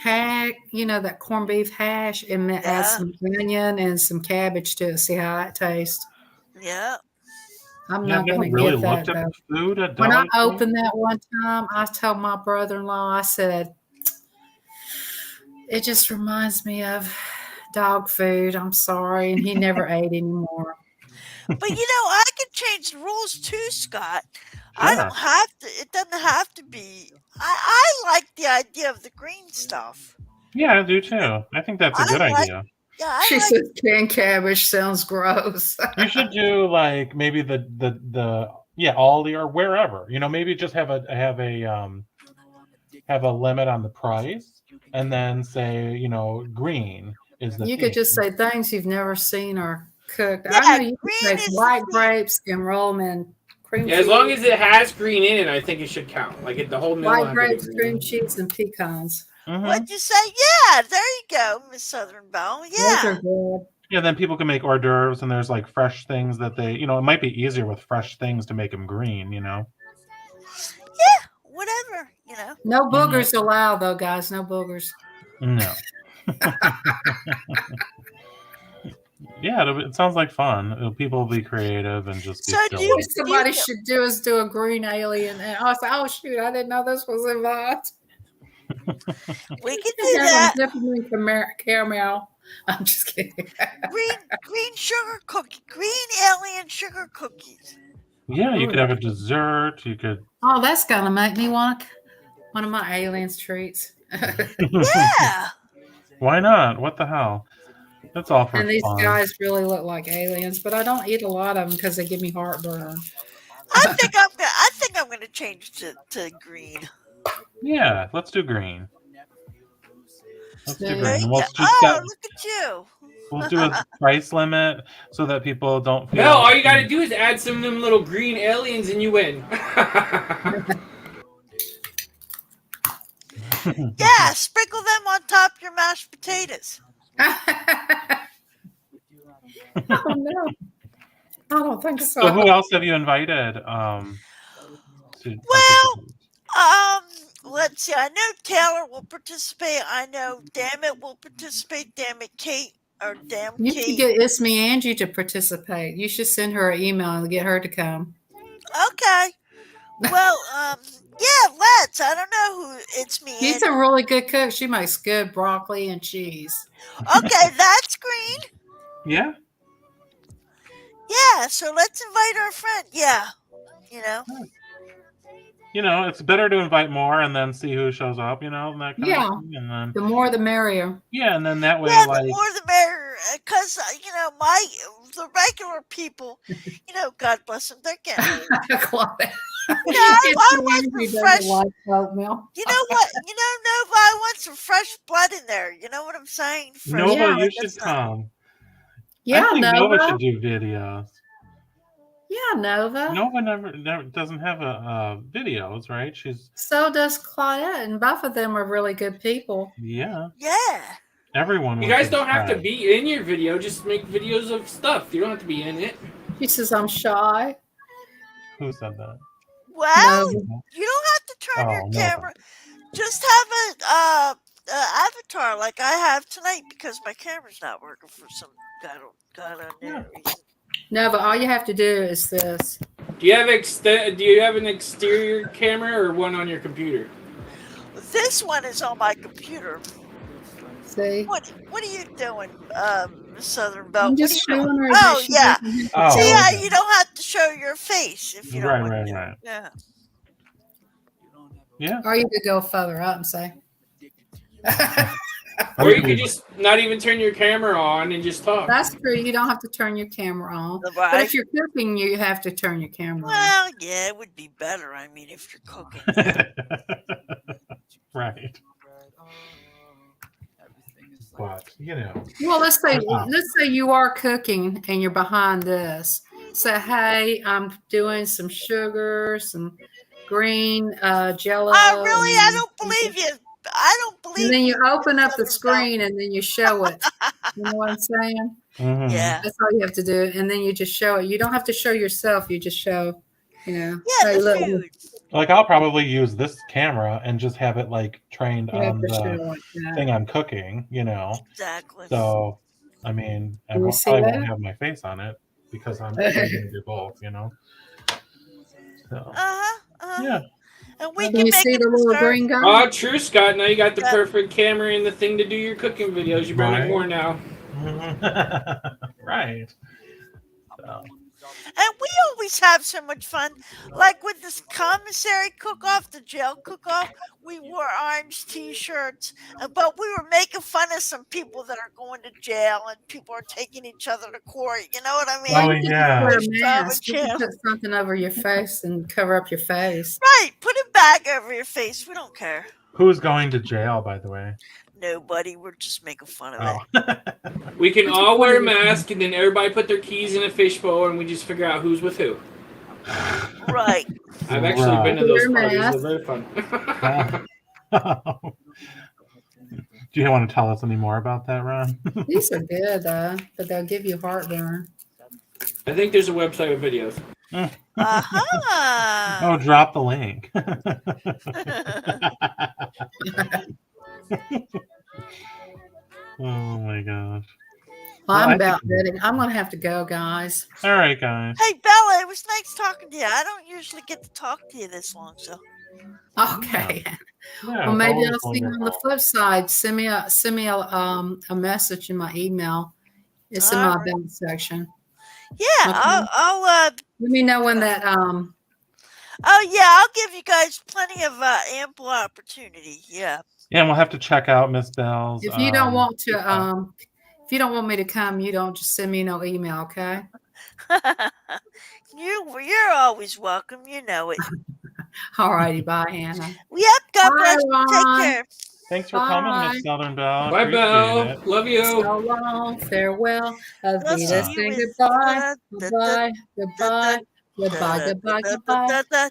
Speaker 4: hash, that corned beef hash, and add
Speaker 5: Yeah.
Speaker 4: some onion and some cabbage to it. See how it tastes.
Speaker 5: Yeah.
Speaker 4: I'm
Speaker 1: Yeah, I've
Speaker 4: not
Speaker 1: never
Speaker 4: going to
Speaker 1: really
Speaker 4: get that,
Speaker 1: looked at
Speaker 4: though.
Speaker 1: the food at
Speaker 4: When I
Speaker 1: Dollar Tree.
Speaker 4: opened that one time, I told my brother-in-law, I said, it just reminds me of dog food. I'm sorry. And he never ate anymore.
Speaker 5: But I can change the rules too, Scott. I
Speaker 1: Sure.
Speaker 5: don't have to. It doesn't have to be. I like the idea of the green stuff.
Speaker 1: Yeah, I do too. I think that's a
Speaker 5: I
Speaker 1: good
Speaker 5: like-
Speaker 1: idea.
Speaker 5: Yeah, I
Speaker 4: She
Speaker 5: like.
Speaker 4: said canned cabbage sounds gross.
Speaker 1: You should do like maybe the Aldi or wherever. Maybe just have a limit on the price, and then say green is the.
Speaker 4: You could just say things you've never seen or cooked.
Speaker 5: Yeah,
Speaker 4: I know you
Speaker 5: green
Speaker 4: could take
Speaker 5: is
Speaker 4: white
Speaker 5: the thing.
Speaker 4: grapes and roll them in cream
Speaker 2: Yeah, as
Speaker 4: cheese.
Speaker 2: long as it has green in it, I think it should count. Like the whole meal.
Speaker 4: White
Speaker 2: will have to be
Speaker 4: grapes,
Speaker 2: green.
Speaker 4: cream cheese, and pecans.
Speaker 1: Mhm.
Speaker 5: What'd you say? Yeah, there you go, Miss Southern Belle.
Speaker 4: Those
Speaker 5: Yeah.
Speaker 4: are good.
Speaker 1: Yeah, then people can make hors d'oeuvres, and there's like fresh things that they, it might be easier with fresh things to make them green.
Speaker 5: Whatever.
Speaker 4: No boogers allowed, though, guys. No boogers.
Speaker 1: No. Yeah, it sounds like fun. People will be creative and just be
Speaker 5: So do
Speaker 1: silly.
Speaker 5: you-
Speaker 4: What somebody should do is do a green alien. And I was like, oh, shoot, I didn't know this was involved.
Speaker 5: We can do that.
Speaker 4: Caramel. I'm just kidding.
Speaker 5: Green sugar cookie. Green alien sugar cookies.
Speaker 1: Yeah, you could have a dessert. You could.
Speaker 4: Oh, that's gonna make me want one of my aliens treats.
Speaker 5: Yeah.
Speaker 1: Why not? What the hell? That's all for
Speaker 4: And these
Speaker 1: fun.
Speaker 4: guys really look like aliens, but I don't eat a lot of them because they give me heartburn.
Speaker 5: I think I'm gonna change to green.
Speaker 1: Yeah, let's do green. Let's do
Speaker 4: There
Speaker 5: There
Speaker 1: green.
Speaker 5: you
Speaker 1: We'll
Speaker 5: go.
Speaker 1: just
Speaker 5: Oh, look at you.
Speaker 1: we'll do a price limit so that people don't feel.
Speaker 2: No, all you gotta do is add some of them little green aliens and you win.
Speaker 5: Yeah, sprinkle them on top of your mashed potatoes.
Speaker 4: Oh no, I don't think so.
Speaker 1: So who else have you invited? To
Speaker 5: Well,
Speaker 1: participate?
Speaker 5: let's see. I know Taylor will participate. I know Dammit will participate. Dammit Kate or Damn
Speaker 4: You should
Speaker 5: Kate.
Speaker 4: get It's Me Angie to participate. You should send her an email and get her to come.
Speaker 5: Okay. Well, yeah, let's. I don't know who it's me.
Speaker 4: She's a really good cook. She makes good broccoli and cheese.
Speaker 5: Okay, that's green.
Speaker 1: Yeah.
Speaker 5: Yeah, so let's invite our friend. Yeah, you know.
Speaker 1: You know, it's better to invite more and then see who shows up. You know, and that kind
Speaker 4: Yeah.
Speaker 1: of thing. And then
Speaker 4: The more, the merrier.
Speaker 1: yeah, and then that way,
Speaker 5: Yeah,
Speaker 1: like
Speaker 5: the more the merrier. Because you know, the regular people, you know, God bless them, they're getting.
Speaker 4: Claudia.
Speaker 5: Yeah, I want
Speaker 4: Angie
Speaker 5: some
Speaker 4: doesn't
Speaker 5: fresh.
Speaker 4: like oatmeal.
Speaker 5: You know what? You know, Nova, I want some fresh blood in there. You know what I'm saying? Fresh
Speaker 1: Nova,
Speaker 4: Yeah,
Speaker 1: you
Speaker 5: blood,
Speaker 1: should
Speaker 5: that's not-
Speaker 1: come.
Speaker 4: Yeah,
Speaker 1: I think Nova
Speaker 4: Nova.
Speaker 1: should do videos.
Speaker 4: Yeah, Nova.
Speaker 1: Nova never doesn't have a videos, right? She's
Speaker 4: So does Claudette, and both of them are really good people.
Speaker 1: yeah.
Speaker 5: Yeah.
Speaker 1: Everyone.
Speaker 2: You
Speaker 1: would
Speaker 2: guys don't have to
Speaker 1: subscribe.
Speaker 2: be in your video, just make videos of stuff. You don't have to be in it.
Speaker 4: She says I'm shy.
Speaker 1: Who said that?
Speaker 5: Well,
Speaker 4: Nova.
Speaker 5: you don't have to turn your
Speaker 1: Oh, no.
Speaker 5: camera. Just have a avatar like I have tonight because my camera's not working for some God unknown reason.
Speaker 4: Nova, all you have to do is this.
Speaker 2: Do you have an exterior camera or one on your computer?
Speaker 5: This one is on my computer.
Speaker 4: See?
Speaker 5: What are you doing, Southern Belle?
Speaker 4: I'm
Speaker 5: What are
Speaker 4: just
Speaker 5: you doing?
Speaker 4: showing her.
Speaker 5: Oh,
Speaker 4: that she
Speaker 5: yeah.
Speaker 4: doesn't have to
Speaker 1: Oh,
Speaker 5: See
Speaker 4: tell
Speaker 5: how
Speaker 1: okay.
Speaker 5: you don't have to show your face if you don't
Speaker 1: Right,
Speaker 5: want
Speaker 1: right,
Speaker 5: to.
Speaker 1: right.
Speaker 5: Yeah.
Speaker 1: Yeah.
Speaker 4: Or you could go further up and say.
Speaker 2: Or you could just not even turn your camera on and just talk.
Speaker 4: That's true. You don't have to turn your camera on. But
Speaker 5: Right.
Speaker 4: if you're cooking, you have to turn your camera on.
Speaker 5: Well, yeah, it would be better. I mean, if you're cooking.
Speaker 1: Right. But you know.
Speaker 4: Well, let's say you are cooking and you're behind this. Say, hey, I'm doing some sugar, some green Jello.
Speaker 5: Oh, really? I
Speaker 4: and-
Speaker 5: don't believe you. I don't believe
Speaker 4: And then you open up the
Speaker 5: Southern
Speaker 4: screen and then you show it. You know what I'm saying?
Speaker 1: Mhm.
Speaker 5: Belle. Yeah.
Speaker 4: That's all you have to do. And then you just show it. You don't have to show yourself. You just show,
Speaker 5: Yeah,
Speaker 4: hey,
Speaker 5: the
Speaker 4: look,
Speaker 5: food.
Speaker 1: Like I'll probably use this camera and just have it like trained
Speaker 4: yeah,
Speaker 1: on
Speaker 4: for
Speaker 1: the
Speaker 4: sure like that.
Speaker 1: thing I'm cooking, you know.
Speaker 5: Exactly.
Speaker 1: So I mean, I
Speaker 4: Can you
Speaker 1: won't,
Speaker 4: see
Speaker 1: probably
Speaker 4: that?
Speaker 1: won't have my face on it because I'm going to do both, you know. So
Speaker 5: Uh-huh. Uh-huh.
Speaker 1: yeah.
Speaker 5: And we
Speaker 4: Can
Speaker 5: can
Speaker 4: you
Speaker 5: make
Speaker 4: see
Speaker 5: it
Speaker 4: the little
Speaker 5: dessert.
Speaker 4: green guy?
Speaker 2: Oh, true, Scott. Now you got the
Speaker 5: Yeah.
Speaker 2: perfect camera and the thing to do your cooking videos. You're running
Speaker 1: Right.
Speaker 2: more now.
Speaker 1: Right. So,
Speaker 5: And we always have so much fun. Like with this commissary cook-off, the jail cook-off, we wore orange T-shirts, but we were making fun of some people that are going to jail and people are taking each other to court. You know what I mean?
Speaker 1: Oh,
Speaker 4: You can
Speaker 1: yeah.
Speaker 4: wear a
Speaker 5: Stop
Speaker 4: mask.
Speaker 5: it,
Speaker 4: You can
Speaker 5: Jim.
Speaker 4: put something over your face and cover up your face.
Speaker 5: Right. Put a bag over your face. We don't care.
Speaker 1: who's going to jail, by the way?
Speaker 5: Nobody. We're just making fun of
Speaker 1: Oh.
Speaker 5: it.
Speaker 2: We can all wear a mask and then everybody put their keys in a fishbowl and we just figure out who's with who.
Speaker 5: Right.
Speaker 2: I've actually been to those
Speaker 4: Wear a
Speaker 2: parties.
Speaker 4: mask.
Speaker 2: They're very fun.
Speaker 1: Do you want to tell us any more about that, Ron?
Speaker 4: These are good, though, but they'll give you heartburn.
Speaker 2: I think there's a website with videos.
Speaker 5: Uh-huh.
Speaker 1: Oh, drop the link. Oh my gosh.
Speaker 4: Well,
Speaker 1: Well,
Speaker 4: I'm
Speaker 1: I
Speaker 4: about
Speaker 1: think-
Speaker 4: ready. I'm going to have to go, guys.
Speaker 1: All right, guys.
Speaker 5: Hey, Bella, it was nice talking to you. I don't usually get to talk to you this long, so.
Speaker 4: Okay.
Speaker 1: Yeah,
Speaker 4: Well,
Speaker 1: it's
Speaker 4: maybe
Speaker 1: always
Speaker 4: I'll see you on the
Speaker 1: wonderful.
Speaker 4: flip side. Send me a message in my email. It's in my
Speaker 5: All right.
Speaker 4: about section.
Speaker 5: Yeah,
Speaker 4: Okay.
Speaker 5: I'll
Speaker 4: Let me know when that
Speaker 5: oh yeah, I'll give you guys plenty of ample opportunity. Yeah.
Speaker 1: Yeah, and we'll have to check out Miss Bell's.
Speaker 4: if you don't want to
Speaker 1: TikTok.
Speaker 4: if you don't want me to come, you don't just send me no email, okay?
Speaker 5: You're always welcome. You know it.
Speaker 4: All righty, bye, Hannah.
Speaker 5: Yep. God
Speaker 4: Bye,
Speaker 5: bless you. Take
Speaker 4: Ron.
Speaker 5: care.
Speaker 1: Thanks for coming,
Speaker 4: Bye.
Speaker 1: Miss Southern Belle.
Speaker 2: Bye,
Speaker 1: Appreciate
Speaker 2: Belle.
Speaker 1: it.
Speaker 2: Love you.
Speaker 4: So long, farewell,
Speaker 5: We'll
Speaker 4: Avita,
Speaker 5: see you
Speaker 4: say
Speaker 5: with
Speaker 4: goodbye, goodbye, goodbye, goodbye, goodbye, goodbye,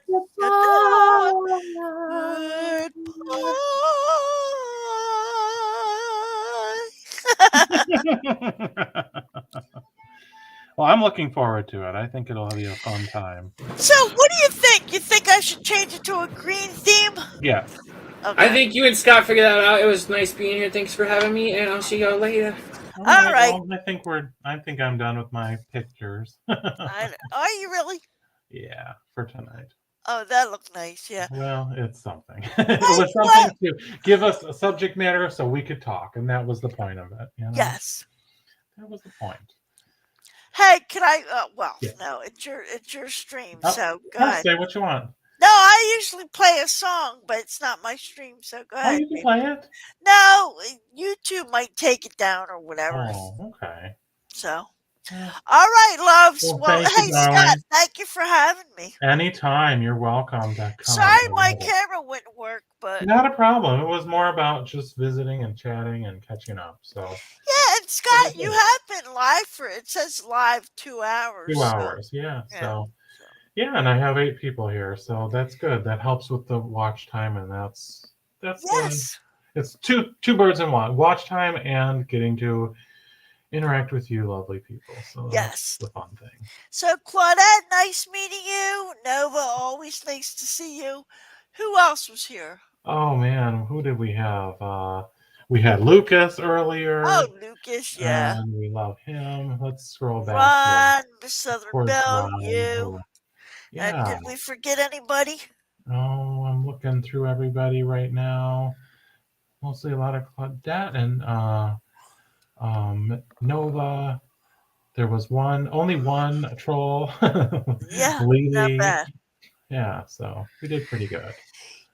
Speaker 1: Well, I'm looking forward to it. I think it'll be a fun time.
Speaker 5: So, what do you think? You think I should change it to a green theme?
Speaker 1: Yes.
Speaker 5: Okay.
Speaker 2: I think you and Scott figured that out. It was nice being here. Thanks for having me, and I'll see y'all later.
Speaker 1: All
Speaker 5: right.
Speaker 1: Well, I think I'm done with my pictures.
Speaker 5: Are you really?
Speaker 1: Yeah, for tonight.
Speaker 5: Oh, that looked nice. Yeah.
Speaker 1: Well, it's something. It was something to give us a subject matter so we could talk, and that was the point of it. You know?
Speaker 5: Yes.
Speaker 1: That was the point.
Speaker 5: Hey, can I? Well,
Speaker 1: Yes.
Speaker 5: no, it's your stream,
Speaker 1: Oh,
Speaker 5: so go
Speaker 1: Yeah,
Speaker 5: ahead.
Speaker 1: say what you want.
Speaker 5: No, I usually play a song, but it's not my stream, so go
Speaker 1: Oh,
Speaker 5: ahead.
Speaker 1: you can
Speaker 5: baby.
Speaker 1: play it?
Speaker 5: No, YouTube might take it down or whatever.
Speaker 1: Oh, okay.
Speaker 5: So,
Speaker 1: Yeah.
Speaker 5: all right, loves.
Speaker 1: Well,
Speaker 5: Well,
Speaker 1: thank you,
Speaker 5: hey,
Speaker 1: darling.
Speaker 5: Scott, thank you for having me.
Speaker 1: Anytime. You're welcome to come.
Speaker 5: Sorry,
Speaker 1: I
Speaker 5: my
Speaker 1: love it.
Speaker 5: camera wouldn't work, but
Speaker 1: Not a problem. It was more about just visiting and chatting and catching up. So
Speaker 5: yeah. And Scott,
Speaker 1: Okay.
Speaker 5: you have been live for it says live 2 hours.
Speaker 1: 2
Speaker 5: so-
Speaker 1: hours. Yeah.
Speaker 5: Yeah.
Speaker 1: So yeah, and I have 8 people here, so that's good. That helps with the watch time, and that's
Speaker 5: Yes.
Speaker 1: it's two birds in one: watch time and getting to interact with you, lovely people. So
Speaker 5: Yes.
Speaker 1: that's the fun thing.
Speaker 5: So Claudette, nice meeting you. Nova, always nice to see you. Who else was here?
Speaker 1: Oh man, who did we have? We had Lucas earlier.
Speaker 5: Oh, Lucas, yeah.
Speaker 1: And we love him. Let's scroll back.
Speaker 5: Ron, Miss Southern
Speaker 1: towards
Speaker 5: Belle,
Speaker 1: Ron,
Speaker 5: you. And
Speaker 1: Yeah.
Speaker 5: did we forget anybody?
Speaker 1: Oh, I'm looking through everybody right now. Mostly a lot of Claudette and Nova. There was only one troll.
Speaker 5: Yeah,
Speaker 1: Lily.
Speaker 5: not bad.
Speaker 1: Yeah, so we did pretty good.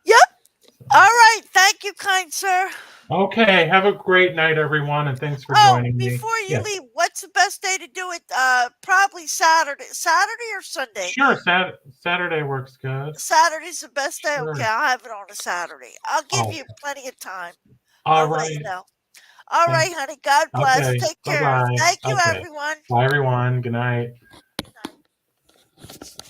Speaker 5: Yep.
Speaker 1: So.
Speaker 5: All right. Thank you, kind sir.
Speaker 1: Okay, have a great night, everyone, and thanks for
Speaker 5: Oh,
Speaker 1: joining me.
Speaker 5: before you
Speaker 1: Yes.
Speaker 5: leave, what's the best day to do it? Probably Saturday. Saturday or Sunday?
Speaker 1: Sure, Saturday works good.
Speaker 5: Saturday's the best day.
Speaker 1: Sure.
Speaker 5: Okay, I'll have it on a Saturday. I'll give
Speaker 1: Oh.
Speaker 5: you plenty of time.
Speaker 1: All
Speaker 5: I'll let
Speaker 1: right.
Speaker 5: you know. All
Speaker 1: Thanks.
Speaker 5: right, honey. God bless.
Speaker 1: Okay,
Speaker 5: Take care.
Speaker 1: bye-bye.
Speaker 5: Thank you,
Speaker 1: Okay.
Speaker 5: everyone.
Speaker 1: Bye, everyone. Good night.